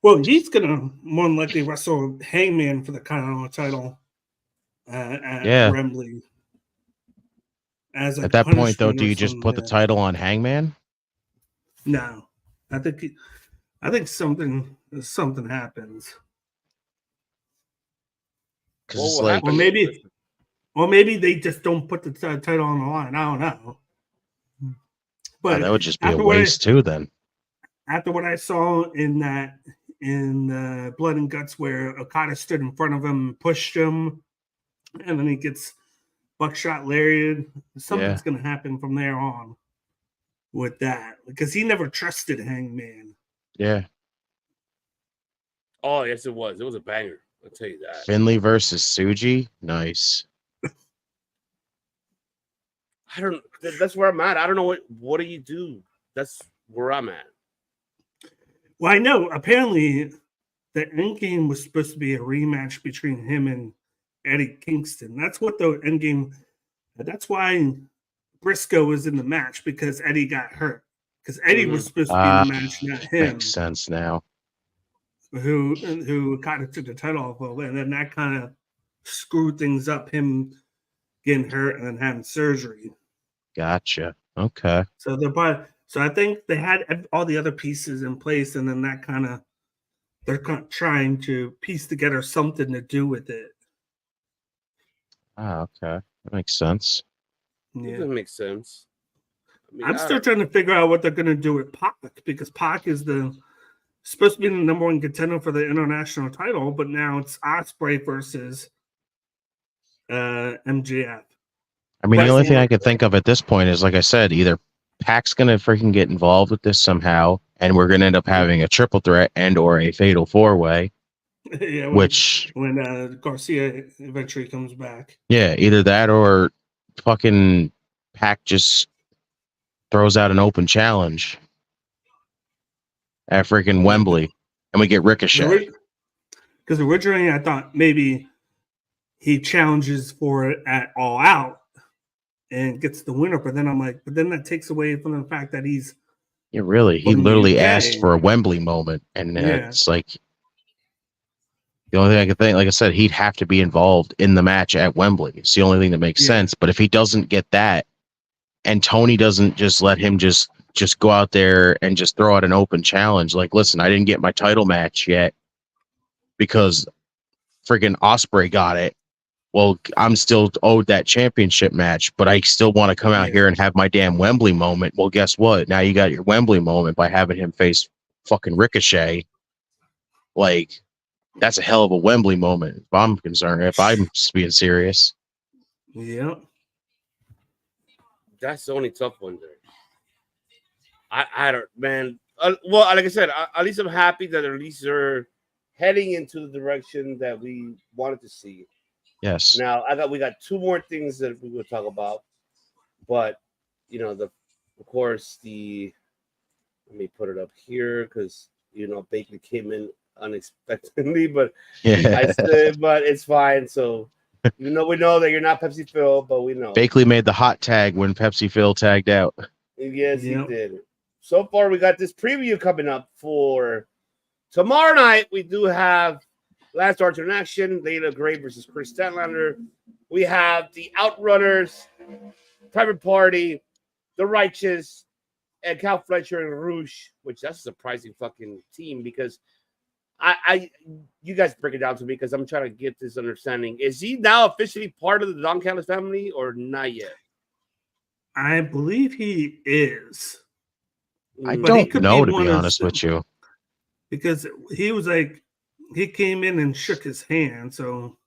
Well, he's gonna more than likely wrestle Hangman for the Continental title at Wembley. At that point, though, do you just put the title on Hangman? No, I think something happens. Because or maybe they just don't put the title on the line. I don't know. But that would just be a waste too. Then after what I saw in Blood and Guts, where Okada stood in front of him, pushed him, and then he gets buckshot lariat. Something's going to happen from there on with that because he never trusted Hangman. Yeah. Oh yes, it was. It was a banger. I'll tell you that. Finley versus Tsuji, nice. I don't. That's where I'm at. I don't know what do you do. That's where I'm at. Well, I know. Apparently, the endgame was supposed to be a rematch between him and Eddie Kingston. That's what the endgame. That's why Briscoe was in the match because Eddie got hurt. Because Eddie was supposed to be in the match, not him. Makes sense now. Who kind of took the title off of, and then that kind of screwed things up. Him getting hurt and then having surgery. Gotcha. Okay. So I think they had all the other pieces in place, and then that kind of they're trying to piece together something to do with it. Ah, okay, that makes sense. Yeah, it doesn't make sense. I'm still trying to figure out what they're going to do with Pac because Pac is supposed to be the number one contender for the international title, but now it's Ospreay versus MJF. I mean, the only thing I could think of at this point is, like I said, either Pac's going to freaking get involved with this somehow, and we're going to end up having a triple threat and or a fatal four-way. Yeah, when Garcia eventually comes back. Yeah, either that or fucking Pac just throws out an open challenge at freaking Wembley, and we get Ricochet. Because originally I thought maybe he challenges for it at All Out and gets the winner, but then I'm like, but then that takes away from the fact that he's Yeah, really. He from the literally UK. asked for a Wembley moment, and Yeah. it's like the only thing I could think. Like I said, he'd have to be involved in the match at Wembley. It's the only thing that makes sense. But if he doesn't get that, and Tony doesn't just let him just go out there and just throw out an open challenge, like, listen, I didn't get my title match yet because freaking Osprey got it. Well, I'm still owed that championship match, but I still want to come out here and have my damn Wembley moment. Well, guess what? Now you got your Wembley moment by having him face fucking Ricochet. Like, that's a hell of a Wembley moment, if I'm concerned, if I'm being serious. Yep. That's the only tough one there. I don't, man. Well, like I said, at least I'm happy that at least they're heading into the direction that we wanted to see. Yes. Now we got two more things that we will talk about, but you know, of course let me put it up here because Baker came in unexpectedly, but but it's fine. So we know that you're not Pepsi Phil, but we know Bakley made the hot tag when Pepsi Phil tagged out. Yes, he did. So far, we got this preview coming up for tomorrow night. We do have Last Archer in Action, Layla Gray versus Chris Statlander. We have the Outrunners, Private Party, The Righteous, and Cal Fletcher and Rouge, which that's a surprising fucking team because you guys break it down to me because I'm trying to get this understanding. Is he now officially part of the Don Callis family or not yet? I believe he is. I don't know, to be honest with you. Because he was like, he came in and shook his hand. So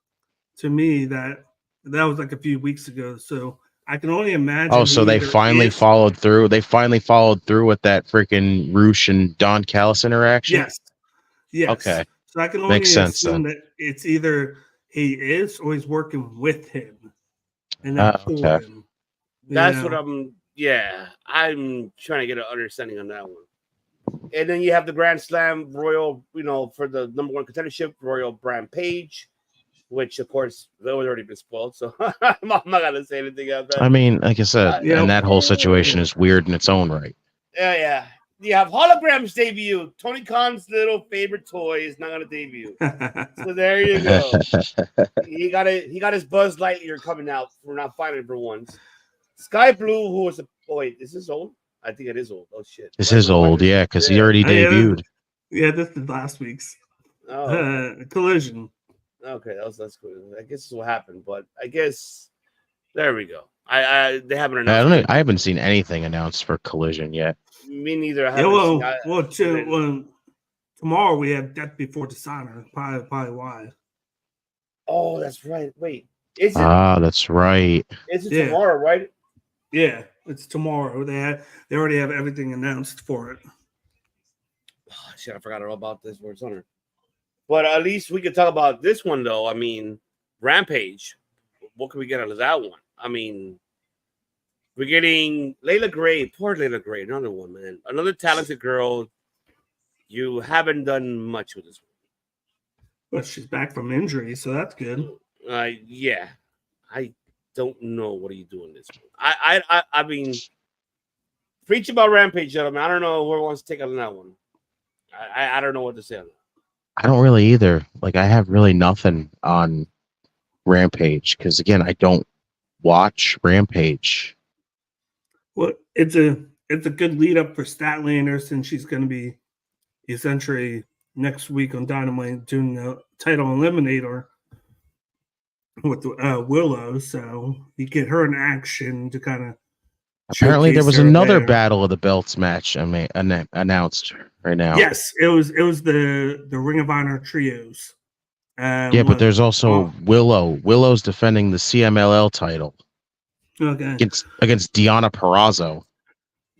to me, that was like a few weeks ago. So I can only imagine. Oh, so they finally followed through. They finally followed through with that freaking Roosh and Don Callis interaction. Yes. Yes. Okay. So I can only Makes sense, assume then. that it's either he is or he's working with him. And not for okay. him. That's what I'm trying to get an understanding on that one. And then you have the Grand Slam Royal, for the number one contendership, Royal Brand Page, which of course that was already been spoiled, so I'm not gonna say anything about that. I mean, like I said, and that whole situation is weird in its own right. Yeah. You have Holograms debut. Tony Khan's little favorite toy is not gonna debut. So there you go. He got his Buzz Lightyear coming out. We're not fighting for once. Sky Blue, who was is this old? I think it is old. Oh shit. This is old, yeah, because he already debuted. Yeah, this is last week's Collision. Okay, that's cool. I guess this is what happened, but I guess there we go. They haven't announced. I haven't seen anything announced for Collision yet. Me neither. Tomorrow we have Death Before Dishonor. Probably why. Oh, that's right. Wait, is it? That's right. Is it tomorrow? Right? Yeah, it's tomorrow. They already have everything announced for it. Oh, shit, I forgot all about this. Where it's on her. But at least we could talk about this one, though. I mean, Rampage. What can we get out of that one? I mean, we're getting Layla Gray. Poor Layla Gray. Another one, man. Another talented girl. You haven't done much with this one. But she's back from injury, so that's good. Yeah. I don't know what are you doing this one. I mean, preach about Rampage, gentlemen. I don't know who wants to take on that one. I don't know what to say on that. I don't really either. Like, I have really nothing on Rampage because, again, I don't watch Rampage. Well, it's a good lead up for Statlander since she's going to be essentially next week on Dynamite doing the title eliminator with Willow. So you get her in action to kind of. Apparently, there was another Battle of the Belts match announced right now. Yes, it was the Ring of Honor trios. Yeah, but there's also Willow. Willow's defending the CMLL title. Okay. Against Deonna Purrazzo.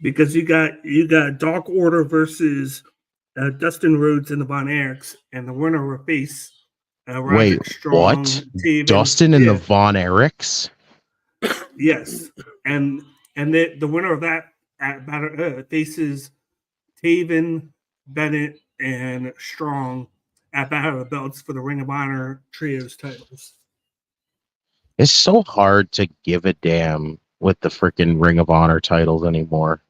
Because you got Dark Order versus Dustin Rhodes and the Von Erichs, and the winner will face Wait, Strong, what? Taven. Dustin and the Von Erichs? Yes, and the winner of that faces Taven, Bennett, and Strong at Battle of the Belts for the Ring of Honor Trios titles. It's so hard to give a damn with the freaking Ring of Honor titles anymore.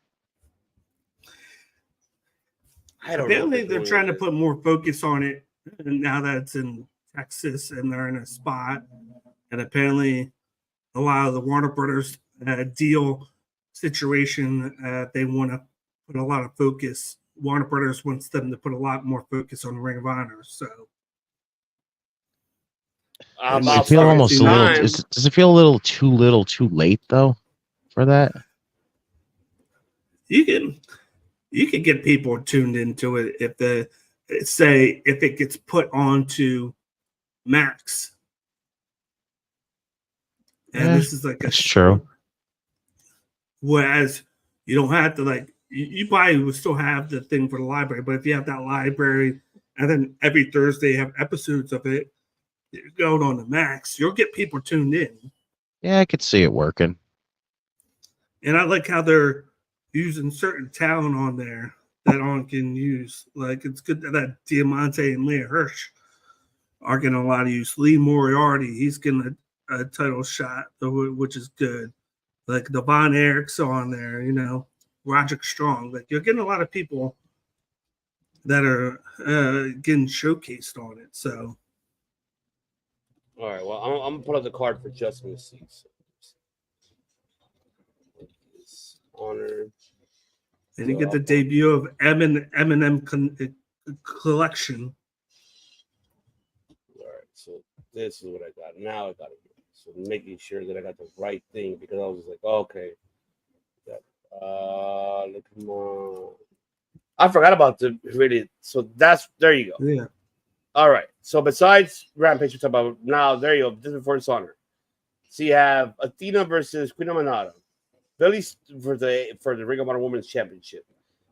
Apparently, they're trying to put more focus on it now that it's in Texas and they're in a spot. And apparently, a lot of the Warner Brothers deal situation, they want to put a lot of focus. Warner Brothers wants them to put a lot more focus on Ring of Honor. So, Does it feel almost a little? Does it feel a little, too late though, for that? You can get people tuned into it if if it gets put onto Max. And this is like that's true. Whereas you don't have to you probably would still have the thing for the library, but if you have that library and then every Thursday you have episodes of it going on the Max, you'll get people tuned in. Yeah, I could see it working. And I like how they're using certain talent on there that on can use. Like it's good that Diamante and Leah Hirsch are getting a lot of use. Lee Moriarty, he's getting a title shot, which is good. Like Devon Eric's on there, Roderick Strong. Like you're getting a lot of people that are getting showcased on it. So, all right. Well, I'm gonna put up the card for Justin to see. Honor. And you get the debut of Eminem Collection. All right. So this is what I got. Now I got it. So making sure that I got the right thing because I was just like, okay. Look, come on. I forgot about the really. So there you go. Yeah. All right. So besides Rampage, we talk about now. There you go. This is for Dishonor. So you have Athena versus Queen Amanada. Billy for the Ring of Honor Women's Championship.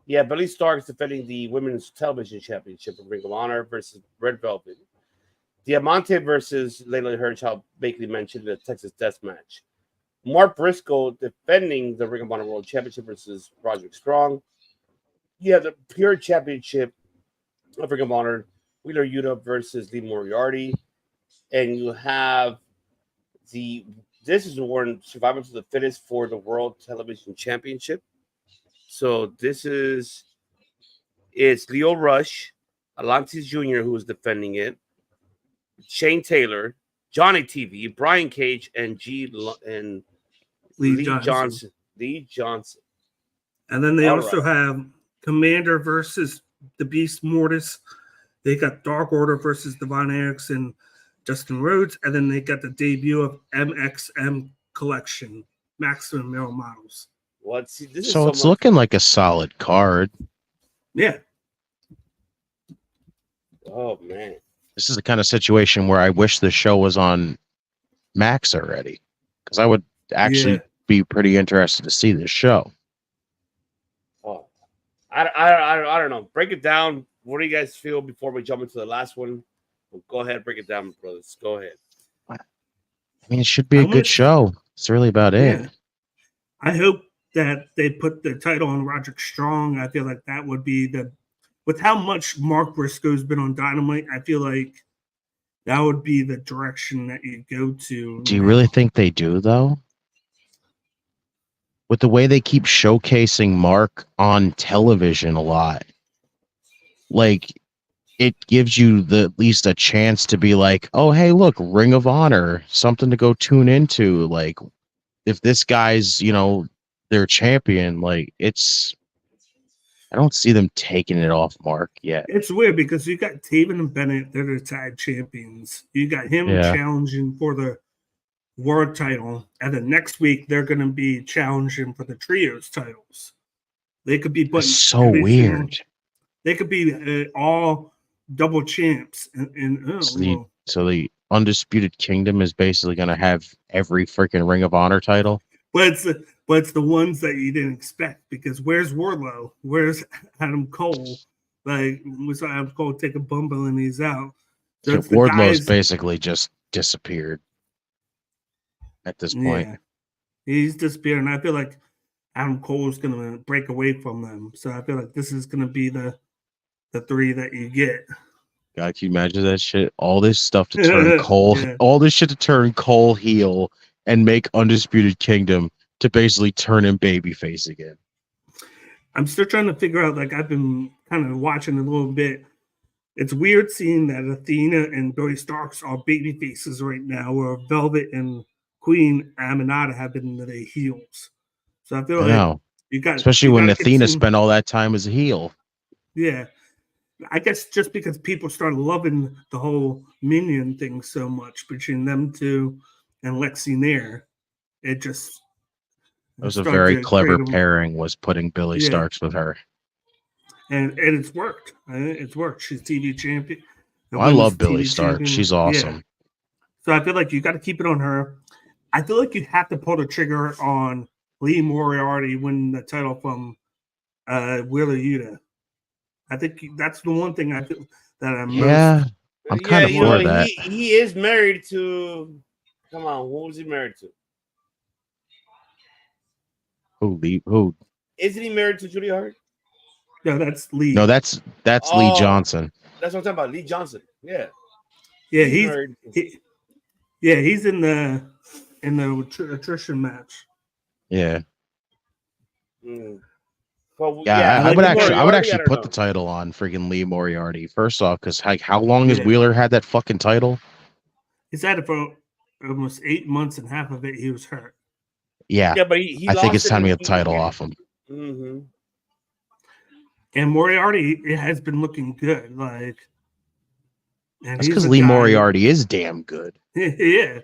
Yeah, Billy Starks defending the Women's Television Championship of Ring of Honor versus Red Velvet. Diamante versus Layla Hirsch, how Bakley mentioned, the Texas Death Match. Mark Briscoe defending the Ring of Honor World Championship versus Roderick Strong. You have the Pure Championship of Ring of Honor, Wheeler Yuta versus Lee Moriarty. And you have this is one Survivor to the Fittest for the World Television Championship. So it's Leo Rush, Atlantis Jr., who is defending it, Shane Taylor, Johnny TV, Brian Cage, and Lee Johnson. Lee Johnson. And then they also have Commander versus the Beast Mortis. They got Dark Order versus Devon Eriks and Justin Rhodes. And then they got the debut of MXM Collection, Maximum Male Models. What? See, this so it's looking like a solid card. Yeah. Oh, man. This is the kind of situation where I wish the show was on Max already, because I would actually be pretty interested to see this show. Oh, I don't know. Break it down. What do you guys feel before we jump into the last one? Well, go ahead, break it down, brothers. Go ahead. I mean, it should be a good show. It's really about it. I hope that they put the title on Roderick Strong. I feel like that would be with how much Mark Briscoe's been on Dynamite, I feel like that would be the direction that you go to. Do you really think they do, though? With the way they keep showcasing Mark on television a lot, like it gives you at least a chance to be like, oh, hey, look, Ring of Honor, something to go tune into. Like, if this guy's, their champion, like I don't see them taking it off Mark yet. It's weird because you got Taven and Bennett, they're the tag champions. You got him challenging for the world title, and then next week they're going to be challenging for the trios titles. They could be putting so weird. They could be all double champs, so the Undisputed Kingdom is basically going to have every freaking Ring of Honor title. But it's the ones that you didn't expect, because where's Wardlow? Where's Adam Cole? Like, we saw Adam Cole take a bumble and he's out. So Wardlow's basically just disappeared at this point. Yeah, he's disappeared, and I feel like Adam Cole's going to break away from them. So I feel like this is going to be the three that you get. God, can you imagine that shit? All this stuff to turn Cole, all this shit to turn Cole heel and make Undisputed Kingdom to basically turn him babyface again. I'm still trying to figure out. Like, I've been kind of watching a little bit. It's weird seeing that Athena and Billy Starks are baby faces right now, where Velvet and Queen Aminata have been the heels. So I feel like you got, especially when Athena spent all that time as a heel. Yeah, I guess just because people started loving the whole Minion thing so much between them two and Lexi Nair, it just it was a very clever pairing. Was putting Billy Starks with her. And it's worked. It's worked. She's TV champion. Well, I love Billy Starks. She's awesome. Yeah. So I feel like you got to keep it on her. I feel like you have to pull the trigger on Lee Moriarty winning the title from Wheeler Yuta. I think that's the one thing I feel that I'm most. I'm kind of for that. He is married to. Come on, who was he married to? Who? Isn't he married to Julia Hart? No, that's Lee. No, that's Lee Johnson. That's what I'm talking about. Lee Johnson. Yeah. Yeah, he's in the attrition match. Yeah. Well, I would actually put the title on freaking Lee Moriarty. First off, because how long has Wheeler had that fucking title? He's had it for almost 8 months, and half of it he was hurt. Yeah, but I think it's time to get the title off him. Mm-hmm. And Moriarty, it has been looking good. Like, and that's because Lee Moriarty is damn good. Yeah,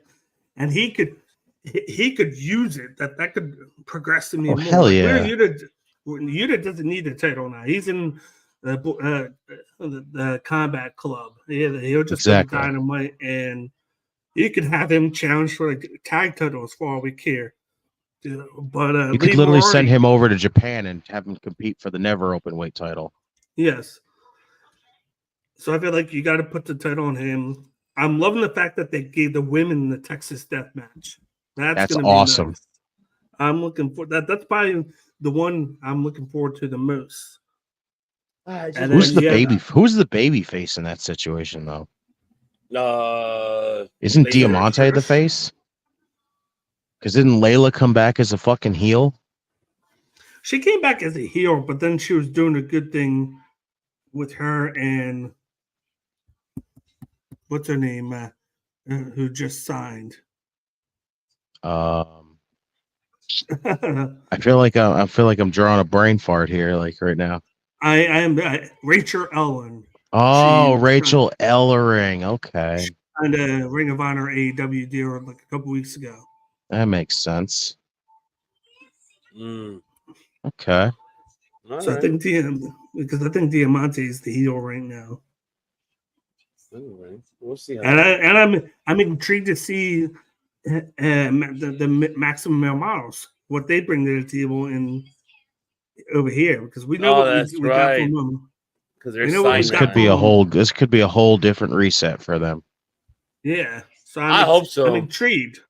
and he could use it. That could progress him even more. Hell yeah! Yuta doesn't need a title now. He's in the Combat Club. Yeah, he'll just go to Dynamite, and you could have him challenge for the tag titles for all we care. But you could literally send him over to Japan and have him compete for the never open weight title. Yes. So I feel like you got to put the title on him. I'm loving the fact that they gave the women the Texas Death Match. That's awesome. Nice. I'm looking for that. That's probably the one I'm looking forward to the most. Who's the baby face in that situation though? Isn't Diamante the face? Because didn't Layla come back as a fucking heel? She came back as a heel, but then she was doing a good thing with her and what's her name, who just signed. I feel like I'm drawing a brain fart here, like right now. I am Rachel Ellen. Oh, Rachel Ellering. Okay. And a Ring of Honor AEW deal like a couple weeks ago. That makes sense. Okay. So I think Diamante is the heel right now. Anyway, we'll see. And I'm intrigued to see the Maximum Male Models, what they bring to the table in over here, because we know what we got from them. Because this could be a whole different reset for them. Yeah. So I hope so. I'm intrigued.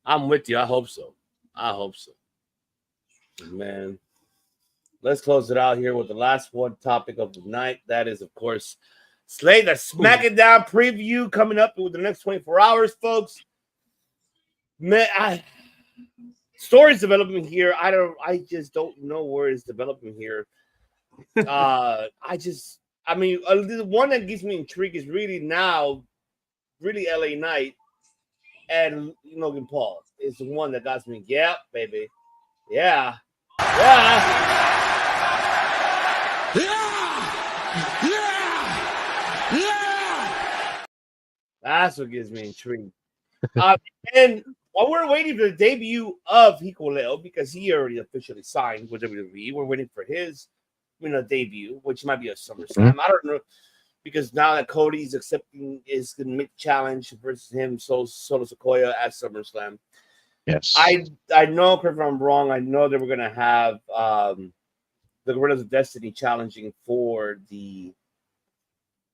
I'm with you. I hope so. Man. Let's close it out here with the last one topic of the night. That is, of course, Slay the SmackDown preview coming up with the next 24 hours, folks. Man, story's developing here. I just don't know where it's developing here. The one that gets me intrigued is really LA Knight and Logan Paul is the one that got me. Yeah, baby. Yeah. That's what gives me intrigued. And while we're waiting for the debut of Hikuleo, because he already officially signed with WWE, we're waiting for his debut, which might be a SummerSlam. I don't know, because now that Cody's accepting is going to make the challenge versus him, Solo Sikoa at SummerSlam. Yes. I know, if I'm wrong, I know that we're going to have the Guerrillas of Destiny challenging for the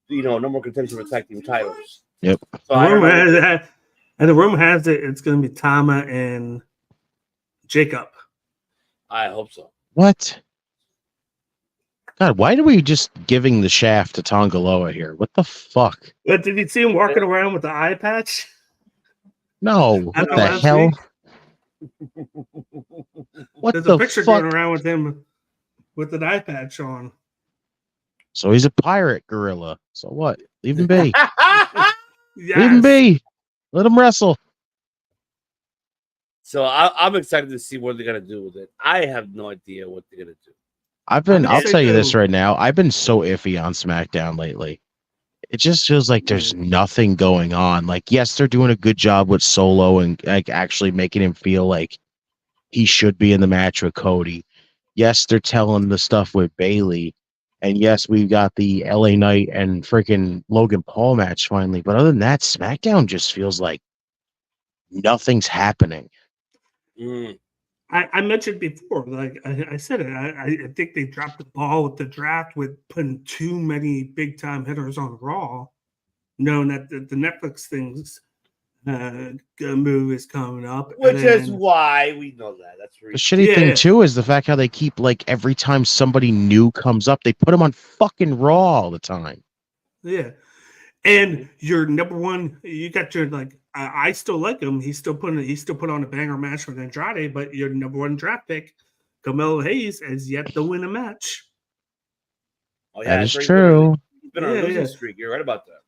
no more contention for tag team titles. Yep. So the rumor has it it's going to be Tama and Jacob. I hope so. What? God, why are we just giving the shaft to Tongaloa here? What the fuck? But did you see him walking around with the eye patch? No, what the hell? What There's the a picture fuck? going around with him with an eye patch on. So he's a pirate gorilla. So what? Leave him be. Yes. Leave him be. Let him wrestle. So I'm excited to see what they're gonna do with it. I have no idea what they're gonna do. I'll tell you this right now. I've been so iffy on SmackDown lately. It just feels like there's nothing going on. Like, yes, they're doing a good job with Solo and like actually making him feel like he should be in the match with Cody. Yes, they're telling the stuff with Bailey. And yes, we've got the LA Knight and freaking Logan Paul match finally. But other than that, SmackDown just feels like nothing's happening. I mentioned before, like I said it, I think they dropped the ball with the draft with putting too many big time hitters on Raw, knowing that the Netflix things move is coming up, Which is why we know that. That's The shitty thing too is the fact how they keep like every time somebody new comes up, they put them on fucking Raw all the time. Yeah. And your number one, you got your like. I still like him. He still put on a banger match with Andrade, but your number one draft pick, Carmelo Hayes, has yet to win a match. Oh, that is true. He's been on a losing streak. You're right about that.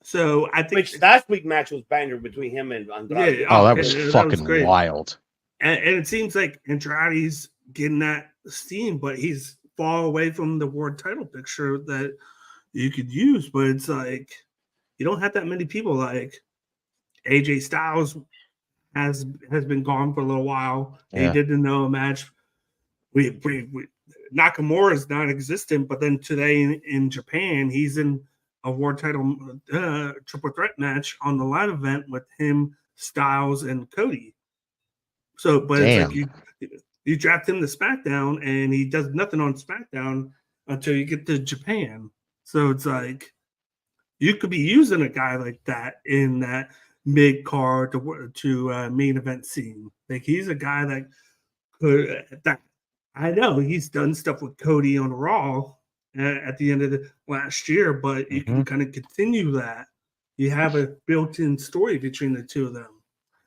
So I think last week's match was banger between him and Andrade. Yeah, that was fucking wild. And it seems like Andrade's getting that steam, but he's far away from the world title picture that you could use. But it's like you don't have that many people. Like AJ Styles has been gone for a little while. Yeah. He didn't know a match. We Nakamura is non-existent, but then today in Japan, he's in a world title triple threat match on the live event with him, Styles, and Cody. So, but it's like you draft him to SmackDown, and he does nothing on SmackDown until you get to Japan. So it's like you could be using a guy like that in that mid card to main event scene. Like he's a guy that could that. I know he's done stuff with Cody on Raw at the end of the last year, but you can kind of continue that. You have a built-in story between the two of them.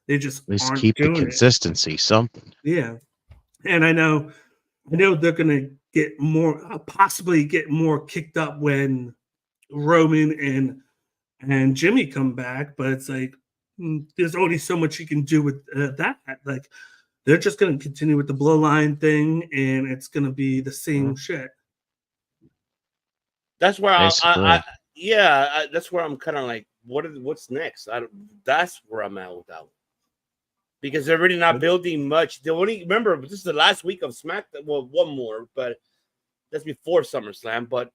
They just At least aren't keep the doing consistency, something. Yeah, and I know they're gonna get more, possibly get more kicked up when Roman and Jimmy come back, but it's like there's only so much you can do with that. Like they're just going to continue with the bloodline thing, and it's going to be the same shit. That's where that's where I'm kind of like, what's next? That's where I'm at with that one. Because they're really not building much. They only remember this is the last week of SmackDown. Well, one more, but that's before SummerSlam. But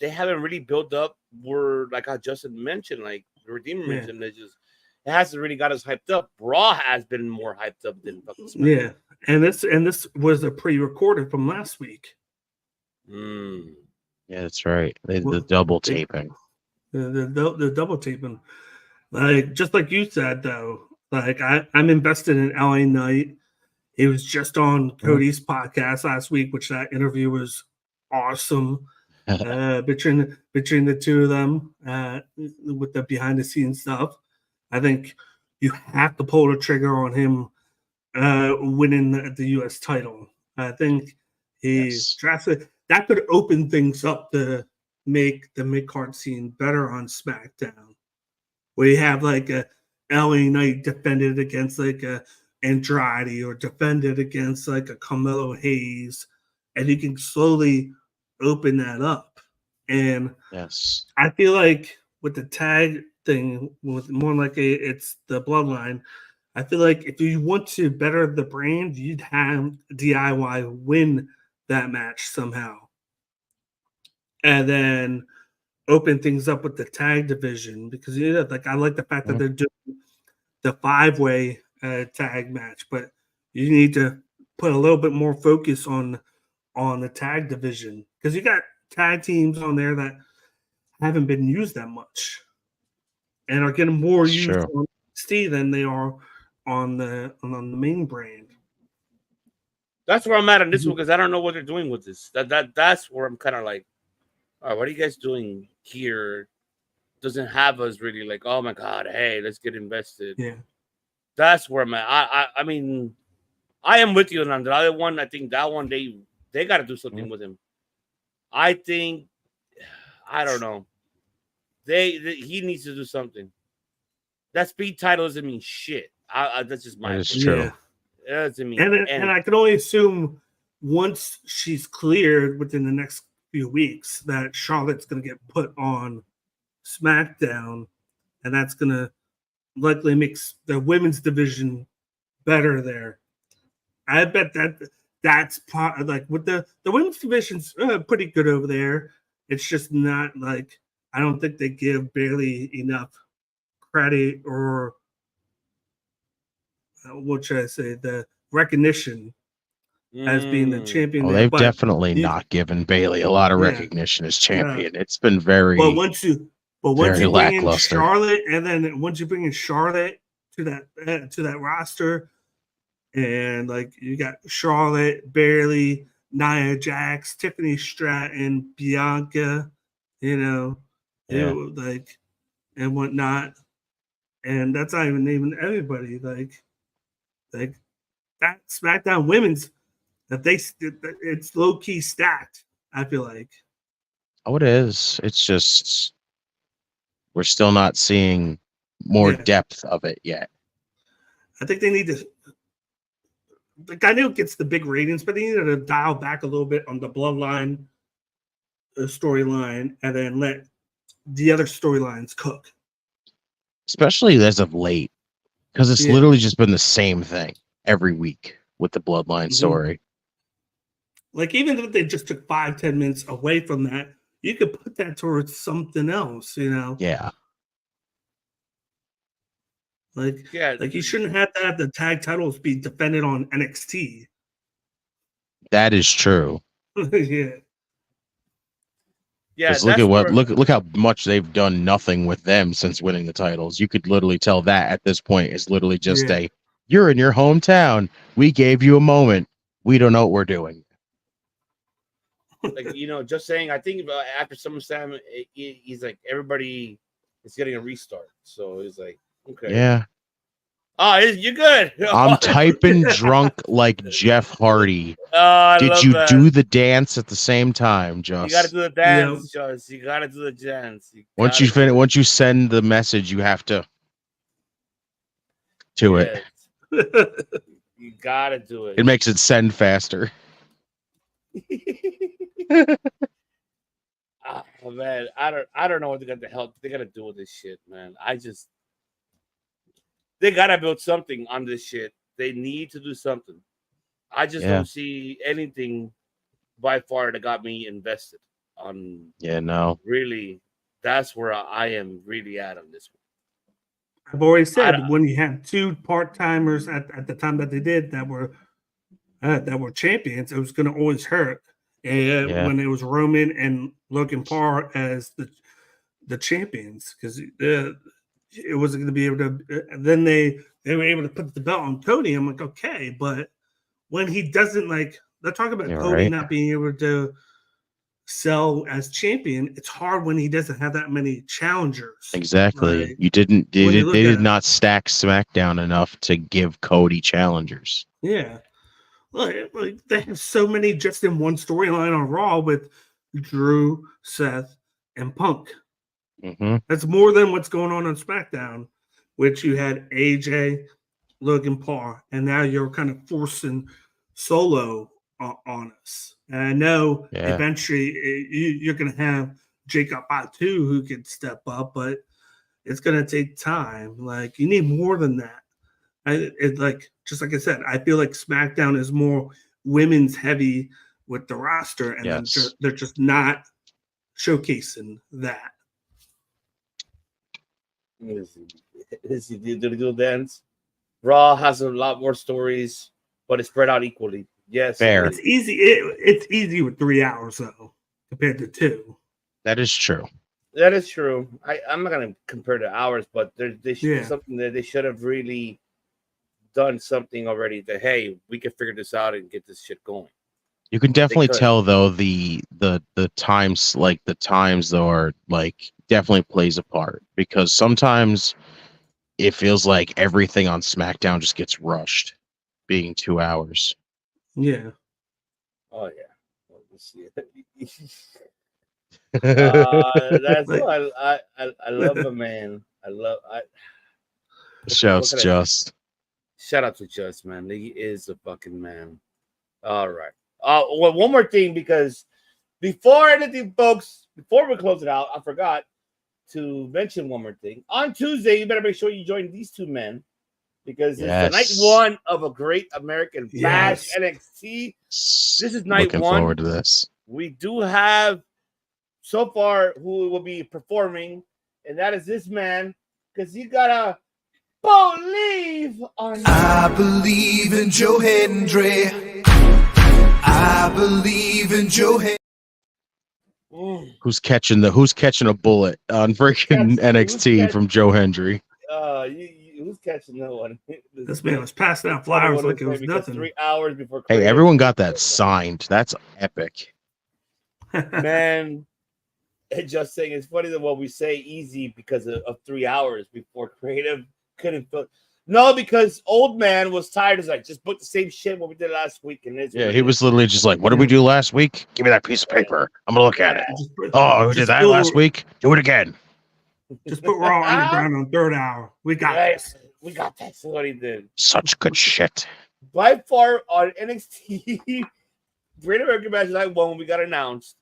they haven't really built up. Where like how Justin mentioned, like the Redeemer mentioned, it hasn't really got us hyped up. Raw has been more hyped up than fucking SmackDown. Yeah, and this was a pre-recorded from last week. Yeah, that's right. The double taping. The double taping. Like just like you said, though. Like I'm invested in LA Knight. It was just on Cody's podcast last week, which that interview was awesome. Between the two of them, with the behind the scenes stuff, I think you have to pull the trigger on him winning the U.S. title. I think he's drafted. That could open things up to make the mid-card scene better on SmackDown, where you have like a LA Knight defended against like a Andrade or defended against like a Carmelo Hayes, and you can slowly open that up. And I feel like with the tag thing, with more like it's the bloodline, I feel like if you want to better the brand, you'd have DIY win that match somehow. And then open things up with the tag division, because like I like the fact that they're doing the 5-way tag match, but you need to put a little bit more focus on the tag division, because you got tag teams on there that haven't been used that much and are getting more used on NXT than they are on the main brand. That's where I'm at on this one because I don't know what they're doing with this. That's where I'm kind of like, all right, what are you guys doing here? Doesn't have us really like, oh my god, hey, let's get invested. Yeah, that's where I'm at. I mean, I am with you on the other one. I think that one they got to do something with him. I think, I don't know. He needs to do something. That speed title doesn't mean shit. That's just my. It's true. Yeah. It doesn't mean and I can only assume once she's cleared within the next few weeks that Charlotte's going to get put on SmackDown, and that's going to likely make the women's division better there. I bet that's part like with the women's division's pretty good over there. It's just not like I don't think they give Bayley enough credit or what should I say, the recognition as being the champion. Oh, they've definitely not given Bayley a lot of recognition as champion. It's been very, once you bring in lackluster. Charlotte, and then once you bring in Charlotte to that roster, and like you got Charlotte, Bayley, Nia Jax, Tiffany Stratton, Bianca, like and whatnot, and that's not even naming everybody. Like that SmackDown Women's that it's low key stacked. I feel like. Oh, it is. It's just we're still not seeing more depth of it yet. I think they need to. Like I know it gets the big ratings, but they needed to dial back a little bit on the Bloodline storyline, and then let the other storylines cook. Especially as of late, because it's literally just been the same thing every week with the Bloodline story. Like even if they just took 5-10 minutes away from that, you could put that towards something else, Yeah. Like you shouldn't have to have the tag titles be defended on NXT. That is true. Yeah. Yeah. Look how much they've done nothing with them since winning the titles. You could literally tell that at this point is literally just you're in your hometown. We gave you a moment. We don't know what we're doing. Like, just saying, I think after SummerSlam, he's like, everybody is getting a restart. So he's like, okay. Yeah. Oh, you're good. I'm typing drunk like Jeff Hardy. Did you do the dance at the same time, Joss? You got to do the dance, Joss. You got to do the dance. Once you send the message, you have to it. You got to do it. It makes it send faster. Oh man, I don't know what they got to do with this shit, man. They gotta build something on this shit. They need to do something. I just don't see anything by far that got me invested on. Yeah, no. Really, that's where I am really at on this one. I've always said when you have two part-timers at the time that they did that were champions, it was going to always hurt. And when it was Roman and Logan Paul as the champions, because it wasn't going to be able to. Then they were able to put the belt on Cody. I'm like, okay, but when he doesn't they're talking about Cody not being able to sell as champion. It's hard when he doesn't have that many challengers. Exactly. They did not stack SmackDown enough to give Cody challengers. Yeah. Like they have so many just in one storyline on Raw with Drew, Seth, and Punk. Mm-hmm. That's more than what's going on SmackDown, which you had AJ, Logan Paul, and now you're kind of forcing Solo on us. And I know eventually you're going to have Jacob Fatu who can step up, but it's going to take time. Like you need more than that. Just like I said, I feel like SmackDown is more women's heavy with the roster, and they're just not showcasing that. Is he do dance? Raw has a lot more stories, but it's spread out equally. Yes, fair. It's easy. It's easy with 3 hours though, compared to 2. That is true. That is true. I'm not gonna compare the hours, but they should be something that they should have really done something already that, hey, we can figure this out and get this shit going. You can definitely tell though the times, like the times though, are like definitely plays a part, because sometimes it feels like everything on SmackDown just gets rushed, being 2 hours. Yeah. Oh yeah. Let me see it. That's I love the man. Shouts Just. Shout out to Just, man. He is a fucking man. All right. Well, one more thing, because before anything, folks, before we close it out, I forgot to mention one more thing. On Tuesday, you better make sure you join these two men, because it's the night one of a Great American Bash NXT. This is night Looking one. forward to this. We do have so far who will be performing, and that is this man, because you gotta believe on. I believe in Joe Hendry. I believe in Joe Hendry. Who's catching a bullet on freaking NXT from Joe Hendry? Who's catching that one? This man was passing out flowers like it was nothing. 3 hours before. Hey, everyone got that signed. That's epic. Man, just saying, it's funny that what we say easy because of 3 hours before creative couldn't feel. No, because old man was tired. He's like, just book the same shit what we did last week. And he was literally just like, what did we do last week? Give me that piece of paper. I'm gonna look at it. Oh, we did that last week? Do it again. Just put Raw Underground on third hour. We got this. We got this. That's what he did. Such good shit. By far on NXT, Great American Bash Night 1, we got announced.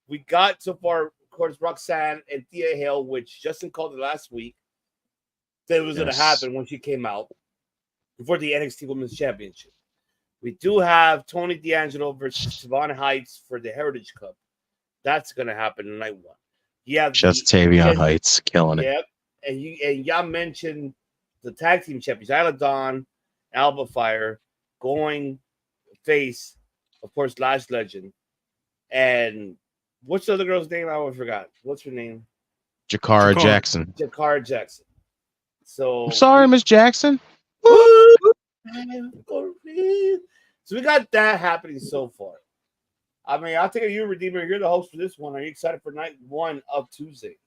We got so far, of course, Roxanne and Thea Hale, which Justin called it last week, that it was going to happen when she came out before the NXT Women's Championship. We do have Tony D'Angelo versus Savannah Heights for the Heritage Cup. That's going to happen in night one. Yeah, just Tavion Heights killing it. Yep. And y'all mentioned the tag team champions, Isla Dawn, Alba Fire, going face, of course, Lash Legend. And what's the other girl's name? I forgot. What's her name? Jakara Jackson. Jakara Jackson. So I'm sorry, Miss Jackson. So we got that happening so far. I mean, I'll take it, you, Redeemer. You're the host for this one. Are you excited for night one of Tuesday?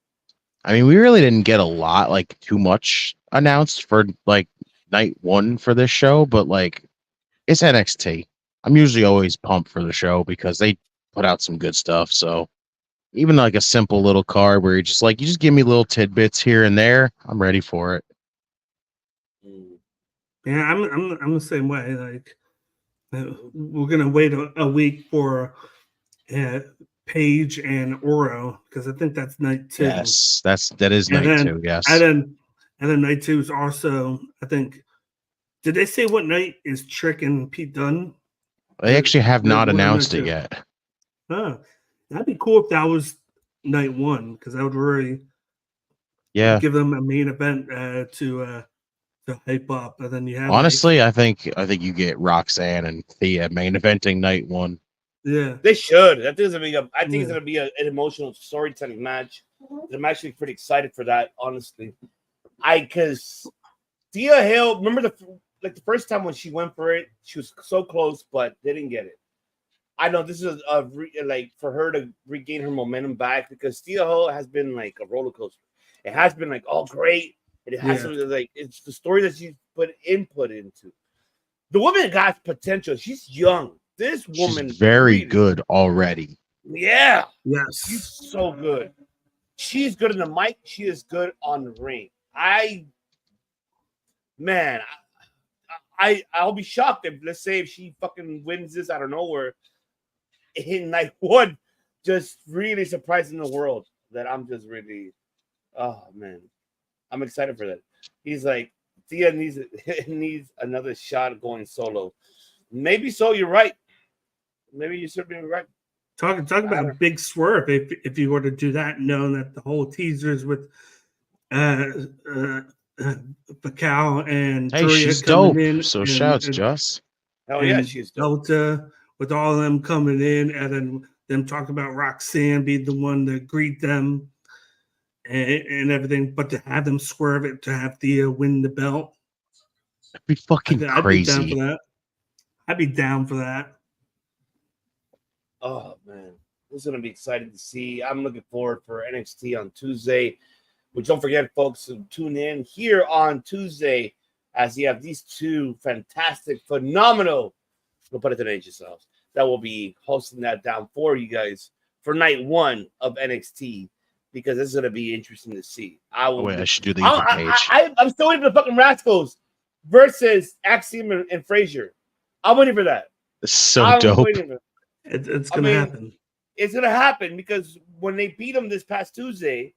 I mean, we really didn't get a lot, like too much announced for like night one for this show, but like it's NXT. I'm usually always pumped for the show because they put out some good stuff. So even like a simple little card where you just give me little tidbits here and there, I'm ready for it. Yeah, I'm the same way. Like we're gonna wait a week for Paige and Oro, because I think that's night 2. Yes, that is night 2. Yes, and then night 2 is also, I think. Did they say what night is Trick and Pete Dunne? They actually have not announced it yet. Oh, that'd be cool if that was night 1, because that would really give them a main event to hype up. And then you have honestly, I think you get Roxanne and Thea main eventing night 1. Yeah, they should. I think it's gonna be an emotional storytelling match. I'm actually pretty excited for that, honestly. Because Thea Hale, remember the first time when she went for it, she was so close, but they didn't get it. I know this is like for her to regain her momentum back, because Thea Hale has been like a roller coaster. It has been like, oh great, and it has something like, it's the story that she's put input into. The woman got potential. She's young. This woman she's very good already. Yeah. Yes. She's so good. She's good in the mic. She is good on the ring. I'll be shocked if, let's say, if she fucking wins this out of nowhere in night 1, just really surprising the world. That I'm just really, oh man, I'm excited for that. He's like, Thea needs another shot of going solo. Maybe so. You're right. Maybe you're certainly right. Talk about a big swerve if you were to do that, knowing that the whole teasers with Pacquiao and hey, she's dope. So shouts, Joss. Hell yeah, she's dope. Delta, with all of them coming in, and then them talking about Roxanne being the one to greet them and everything, but to have them swerve it to have Thea win the belt. be fucking I'd crazy. be down for that. I'd be down for that. Oh man, this is gonna be exciting to see. I'm looking forward for NXT on Tuesday. But don't forget, folks, to tune in here on Tuesday as you have these two fantastic, phenomenal, we'll put it to the yourselves, that will be hosting that down for you guys for night 1 of NXT, because this is gonna be interesting to see. I should do the YouTube page. I'm still waiting for the fucking Rascals versus Axiom and Frazier. I'm waiting for that. It's so dope. It's gonna happen. It's gonna happen because when they beat them this past Tuesday,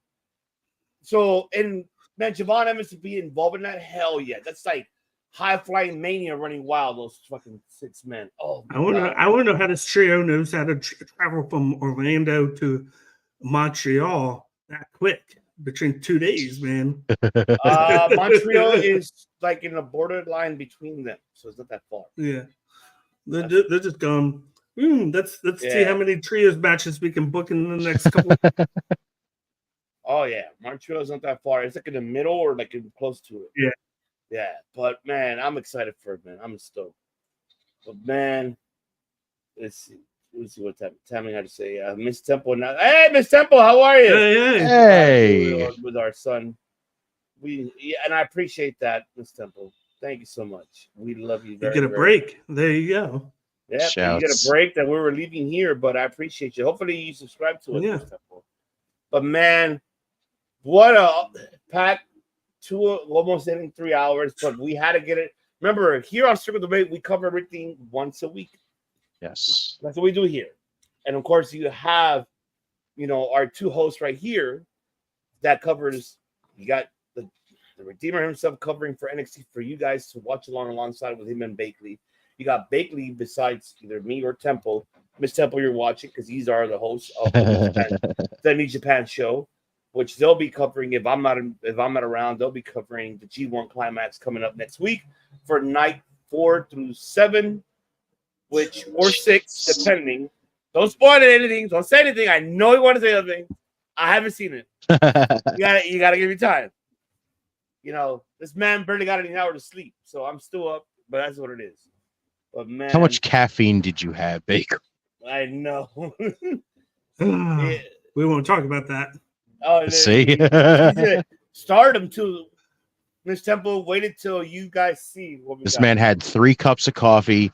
and man, Javon Evans to be involved in that, hell yeah, that's like high flying mania running wild. Those fucking 6 men. Oh, I want to know how this trio knows how to travel from Orlando to Montreal that quick between 2 days, man. Montreal is like in the borderline between them, so it's not that far. Yeah, they're just going. Let's see how many trios matches we can book in the next couple. Oh yeah, Montreal's not that far. It's like in the middle or like close to it. Yeah. But man, I'm excited for it, man. I'm stoked. But man, let's see what Tammy had to say. Miss Temple now. Hey, Miss Temple, how are you? Hey. With our son, and I appreciate that, Miss Temple. Thank you so much. We love you. You get a break. There you go. Yeah, you get a break that we were leaving here, but I appreciate you. Hopefully, you subscribe to it, Miss Temple. But man, what a pack! Almost in 3 hours, but we had to get it. Remember, here on Circle Debate, we cover everything once a week. Yes, that's what we do here. And of course, you have, our 2 hosts right here that covers. You got the Redeemer himself covering for NXT for you guys to watch alongside with him and Bakley. You got Bakley besides either me or Temple. Miss Temple, you're watching because these are the hosts of the New Japan show, which they'll be covering if I'm not around. They'll be covering the G1 Climax coming up next week for night 4 through 7, or 6, depending. Don't spoil anything. Don't say anything. I know you want to say anything. I haven't seen it. You gotta give me time. This man barely got any hour to sleep, so I'm still up. But that's what it is. But man, how much caffeine did you have, Baker? I know. We won't talk about that. Oh, see, stardom too. Miss Temple, waited till you guys see what we this got. man had 3 cups of coffee,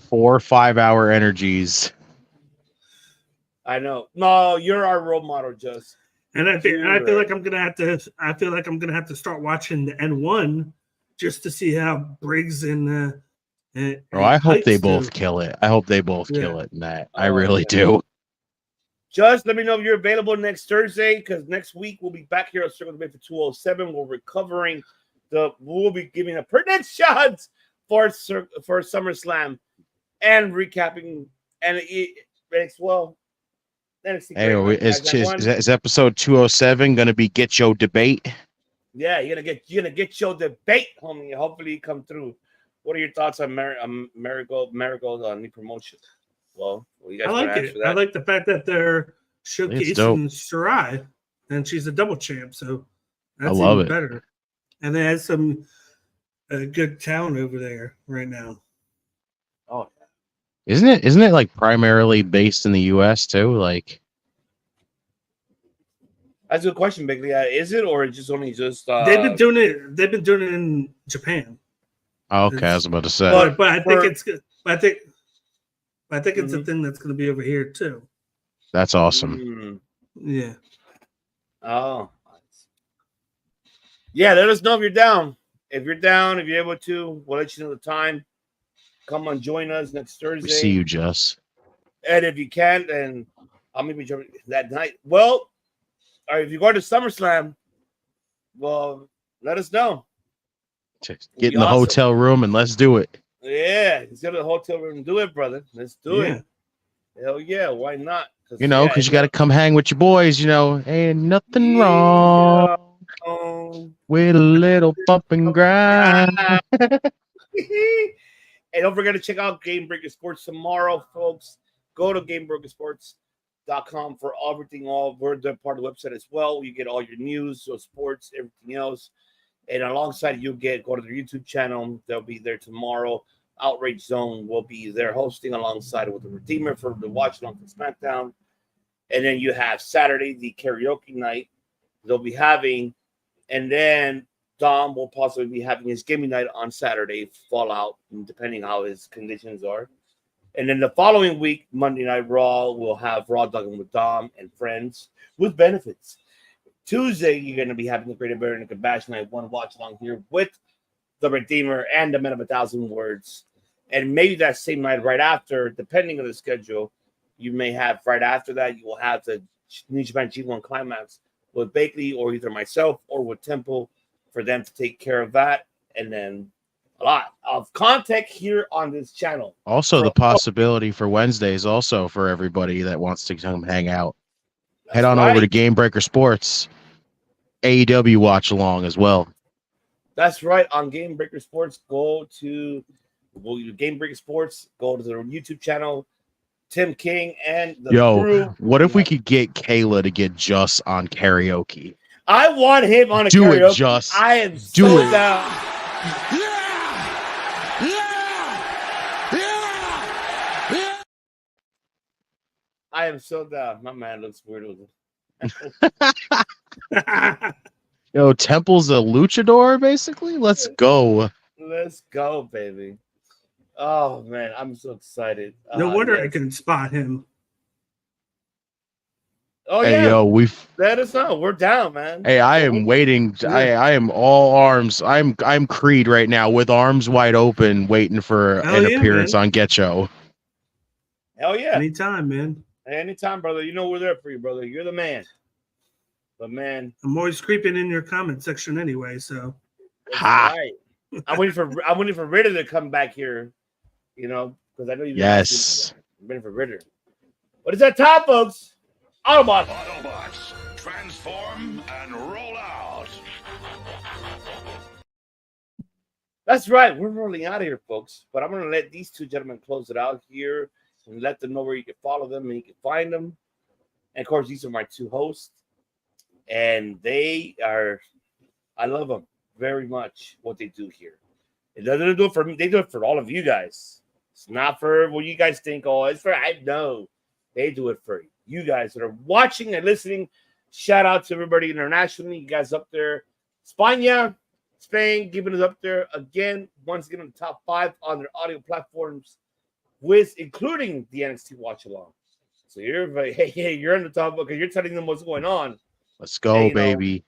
4 5-hour energies. I know. No, you're our role model, Just. And I feel like I'm gonna have to start watching the N1 just to see how Briggs and I hope they both kill it. I hope they both kill it in that. I really do. Just let me know if you're available next Thursday, because next week we'll be back here at Circle Debate for 207. We'll be giving a predictions for SummerSlam and recapping NXT. Is episode 207 going to be Get Your Debate? Yeah, you're gonna get your debate, homie. Hopefully you come through. What are your thoughts on Marigold new promotion? Well, you guys I like it. I like the fact that they're showcasing Shirai, and she's a double champ, so that's even better. And they have some good talent over there right now. Oh, isn't it like primarily based in the U.S. too? Like, that's a good question, Bigley. Is it, or just only just? They've been doing it. They've been doing it in Japan. Okay, I was about to say, but I think it's good. I think it's a thing that's going to be over here too. That's awesome. Yeah. Oh. Yeah, let us know if you're down. If you're able to, we'll let you know the time. Come on, join us next Thursday. We see you, Jess. And if you can't, then I'll maybe join that night. Well, all right, if you go to SummerSlam, well, let us know. Just get in the hotel room and let's do it. Yeah, let's go to the hotel room and do it, brother. Let's do it. Hell yeah, why not? Because you got to come hang with your boys. Ain't nothing wrong with a little bump and grind. And don't forget to check out Game Breaker Sports tomorrow, folks. Go to GameBreakerSports.com for everything. We're part of the website as well. You get all your news, so sports, everything else. And alongside, go to their YouTube channel. They'll be there tomorrow. Outrage Zone will be there hosting alongside with the Redeemer for the watch along for SmackDown. And then you have Saturday, the karaoke night they'll be having. And then Dom will possibly be having his gaming night on Saturday, Fallout, depending how his conditions are. And then the following week, Monday Night Raw, we'll have Raw Dogging with Dom and friends with benefits. Tuesday, you're going to be having the Greater Bear and the Kabash Night 1 watch along here with the Redeemer and the Men of 1,000 Words. And maybe that same night right after, depending on the schedule, you may have right after that, you will have the New Japan G1 Climax with Bakley or either myself or with Temple for them to take care of that. And then a lot of content here on this channel. Also, the possibility for Wednesdays, also for everybody that wants to come hang out. Head on over to Game Breaker Sports, AEW watch along as well. That's right. On Game Breaker Sports, go to Game Breaker Sports, go to the YouTube channel, Tim King and the crew. What if we could get Kayla to get Just on karaoke? I want him on a Do karaoke. it, Just. I am Do so it. down. I am so down. My man looks weird with it. Temple's a luchador, basically. Let's go. Let's go, baby. Oh man, I'm so excited. No wonder I can spot him. Oh Hey, yeah, yo, let us know. We're down, man. Hey, I am waiting. I am all arms. I'm Creed right now with arms wide open, waiting for an appearance on Get Show. Hell yeah. Anytime, man. Anytime, brother. You know we're there for you, brother. You're the man. But man, I'm always creeping in your comment section anyway, so. Right. I'm waiting for Ritter to come back here, because I know you've been waiting for Ritter. What is that time, folks? Autobots. Autobots, transform and roll out. That's right. We're rolling out of here, folks. But I'm going to let these two gentlemen close it out here and let them know where you can follow them and you can find them. And, of course, these are my two hosts. And I love them very much, what they do here. It doesn't do it for me. They do it for all of you guys. It's not for what you guys think, it's for, I know. They do it for you guys that are watching and listening. Shout out to everybody internationally. You guys up there. España, Spain, giving us up there again. Once again, in the top 5 on their audio platforms, including the NXT watch along. So you're in the top because you're telling them what's going on. Let's go, baby.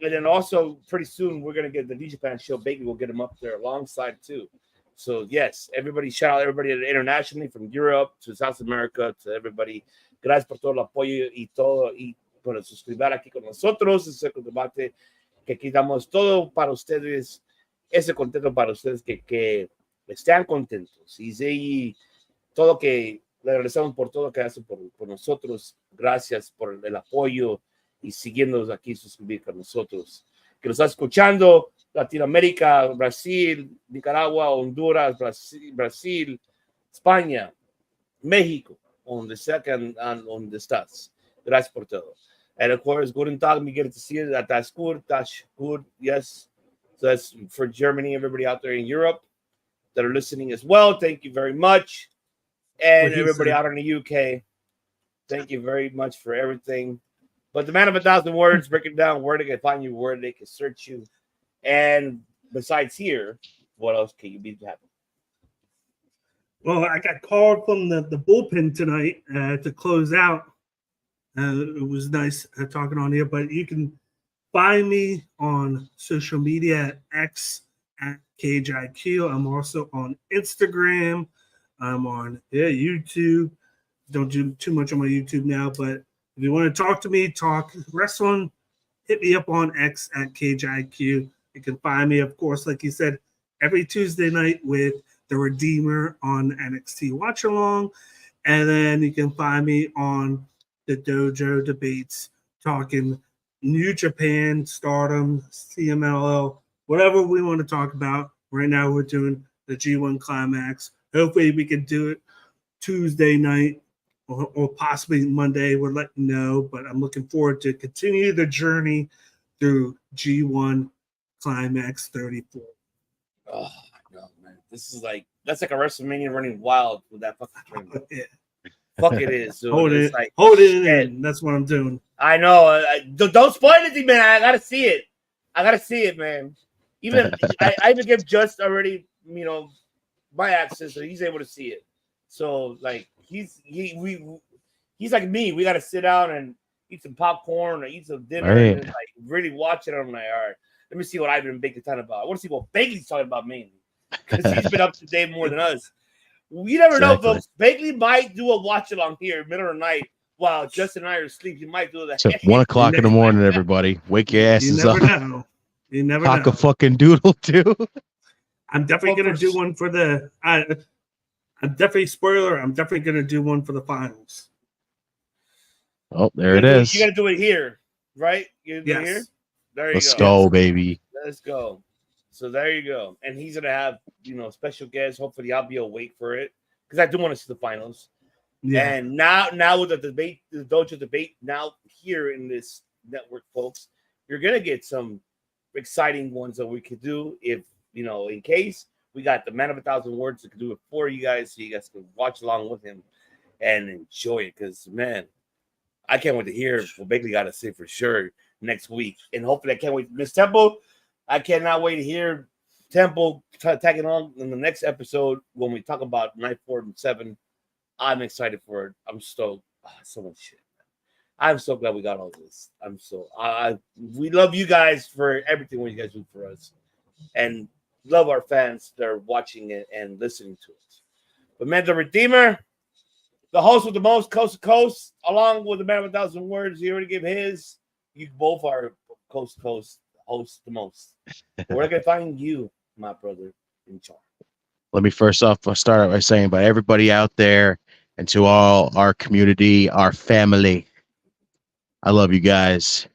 And then also pretty soon we're gonna get the New Japan show. Baby will get them up there alongside too. So yes, everybody shout out everybody internationally from Europe to South America to everybody. Gracias por todo el apoyo y todo y por suscribir aquí con nosotros. Ese debate que aquí damos todo para ustedes, ese contento para ustedes que estén contentos y todo que le agradecemos por todo que hacen por nosotros. Gracias por el apoyo y siguiéndonos aquí, suscribir con nosotros. Que nos está escuchando Latinoamérica, Brasil, Nicaragua, Honduras, Brasil, España, México, donde sea donde estás. Gracias por todo. And of course, guten Tag, we get to see it. That's good, yes. So that's for Germany, everybody out there in Europe that are listening as well. Thank you very much. And everybody out in the UK, thank you very much for everything. But the Man of 1,000 Words, breaking down where they can find you, where they can search you. And besides here, what else can you be having? Well, I got called from the bullpen tonight to close out. It was nice talking on here, but you can find me on social media at X at CageIQ. I'm also on Instagram. I'm on YouTube. Don't do too much on my YouTube now, but if you want to talk to me, talk wrestling, hit me up on X at CageIQ. You can find me, of course, like you said, every Tuesday night with the Redeemer on NXT Watch Along. And then you can find me on the Dojo Debates, talking New Japan, Stardom, CMLL, whatever we want to talk about. Right now we're doing the G1 Climax. Hopefully we can do it Tuesday night or possibly Monday. We'll let you know, but I'm looking forward to continue the journey through G1 Climax 34. Oh no, man! This is that's like a WrestleMania running wild with that fucking tournament. Yeah. Fuck it is. Dude. Hold It's it in. That's what I'm doing. I know. Don't spoil anything, man. I gotta see it. Man. Even I even give Just already, my access, so he's able to see it. So he's like me. We gotta sit down and eat some popcorn or eat some dinner and really watch it. I'm like, all right, let me see what Ivan and Bagley's talking about. I want to see what Bagley's talking about mainly because he's been up to date more than us. We never know, folks. Bagley might do a watch along here, middle of the night, while Justin and I are asleep. You might do that. So 1 o'clock in the morning, everybody. Wake your asses up. You never Talk know. a fucking doodle, too. I'm definitely going to do one for the... I'm definitely going to do one for the finals. Oh, there it is. You got to do it here, right? You do it here? There you Let's go, baby. Let's go. So there you go. And he's going to have, special guests. Hopefully I'll be awake for it because I do want to see the finals. Yeah. And now with the debate, the Dojo debate now here in this network, folks, you're going to get some exciting ones that we could do if, in case we got the Man of 1,000 Words that could do it for you guys so you guys can watch along with him and enjoy it because, man, I can't wait to hear what Bagley got to say for sure next week. And hopefully I can't wait. Miss Temple, I cannot wait to hear Temple tagging on in the next episode when we talk about Night 4 and 7. I'm excited for it. I'm stoked. So much shit. I'm so glad we got all this. We love you guys for everything what you guys do for us. And love our fans that are watching it and listening to us. But man, the Redeemer, the host with the most coast to coast, along with the Man of 1,000 Words, he already gave his. You both are coast to coast host the most. Where can I find you, my brother, in charge? Let me first off start out by saying, by everybody out there and to all our community, our family, I love you guys.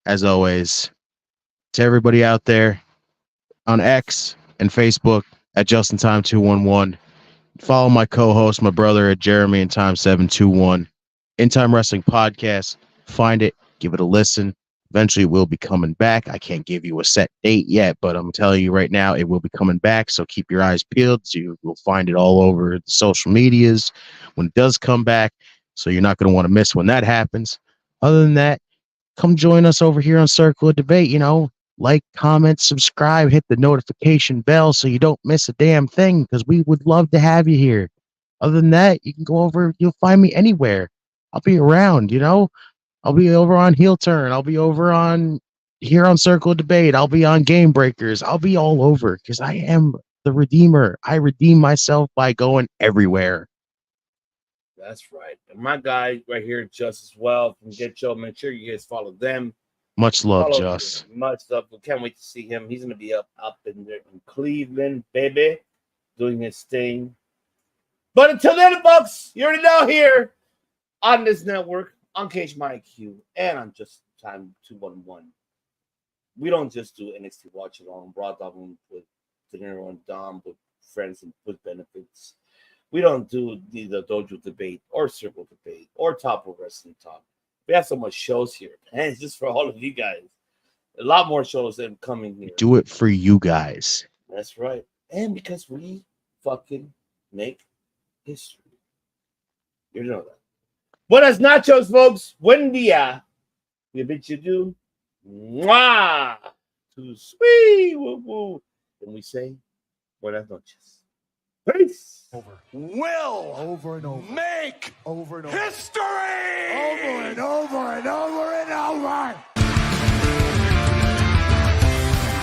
As always, to everybody out there on X and Facebook at JustinTime211. Follow my co-host, my brother at Jeremy and Time721. In Time Wrestling Podcast. Find it, give it a listen. Eventually it will be coming back. I can't give you a set date yet, but I'm telling you right now, it will be coming back. So keep your eyes peeled. So you will find it all over the social medias when it does come back. So you're not going to want to miss when that happens. Other than that, come join us over here on Circle of Debate. Like, comment, subscribe, hit the notification bell so you don't miss a damn thing because we would love to have you here. Other than that, you can go over, you'll find me anywhere. I'll be around, I'll be over on Heel Turn. I'll be over on here on Circle of Debate. I'll be on Game Breakers. I'll be all over because I am the Redeemer. I redeem myself by going everywhere. That's right. And my guy right here, Just as well from Get Show. Make sure you guys follow them. Much love, Just. Much love. We can't wait to see him. He's going to be up in there in Cleveland, baby, doing his thing. But until then, folks, you already know here on this network, on Cage My IQ, and on Just Time 211. We don't just do NXT Watch Along, Raw Dog with De Niro and Dom, with friends and with benefits. We don't do the Dojo Debate or Circle Debate or Top of Wrestling Talk. We have so much shows here, and it's just for all of you guys. A lot more shows that are coming here. Do it for you guys. That's right. And because we fucking make history. You know that. Buenas nachos, folks. Buen dia. We bid you do. Mwah. Too sweet. Woo woo. And we say, buenas noches. Peace. Will over and over. Make over and over. History over and over and over and over.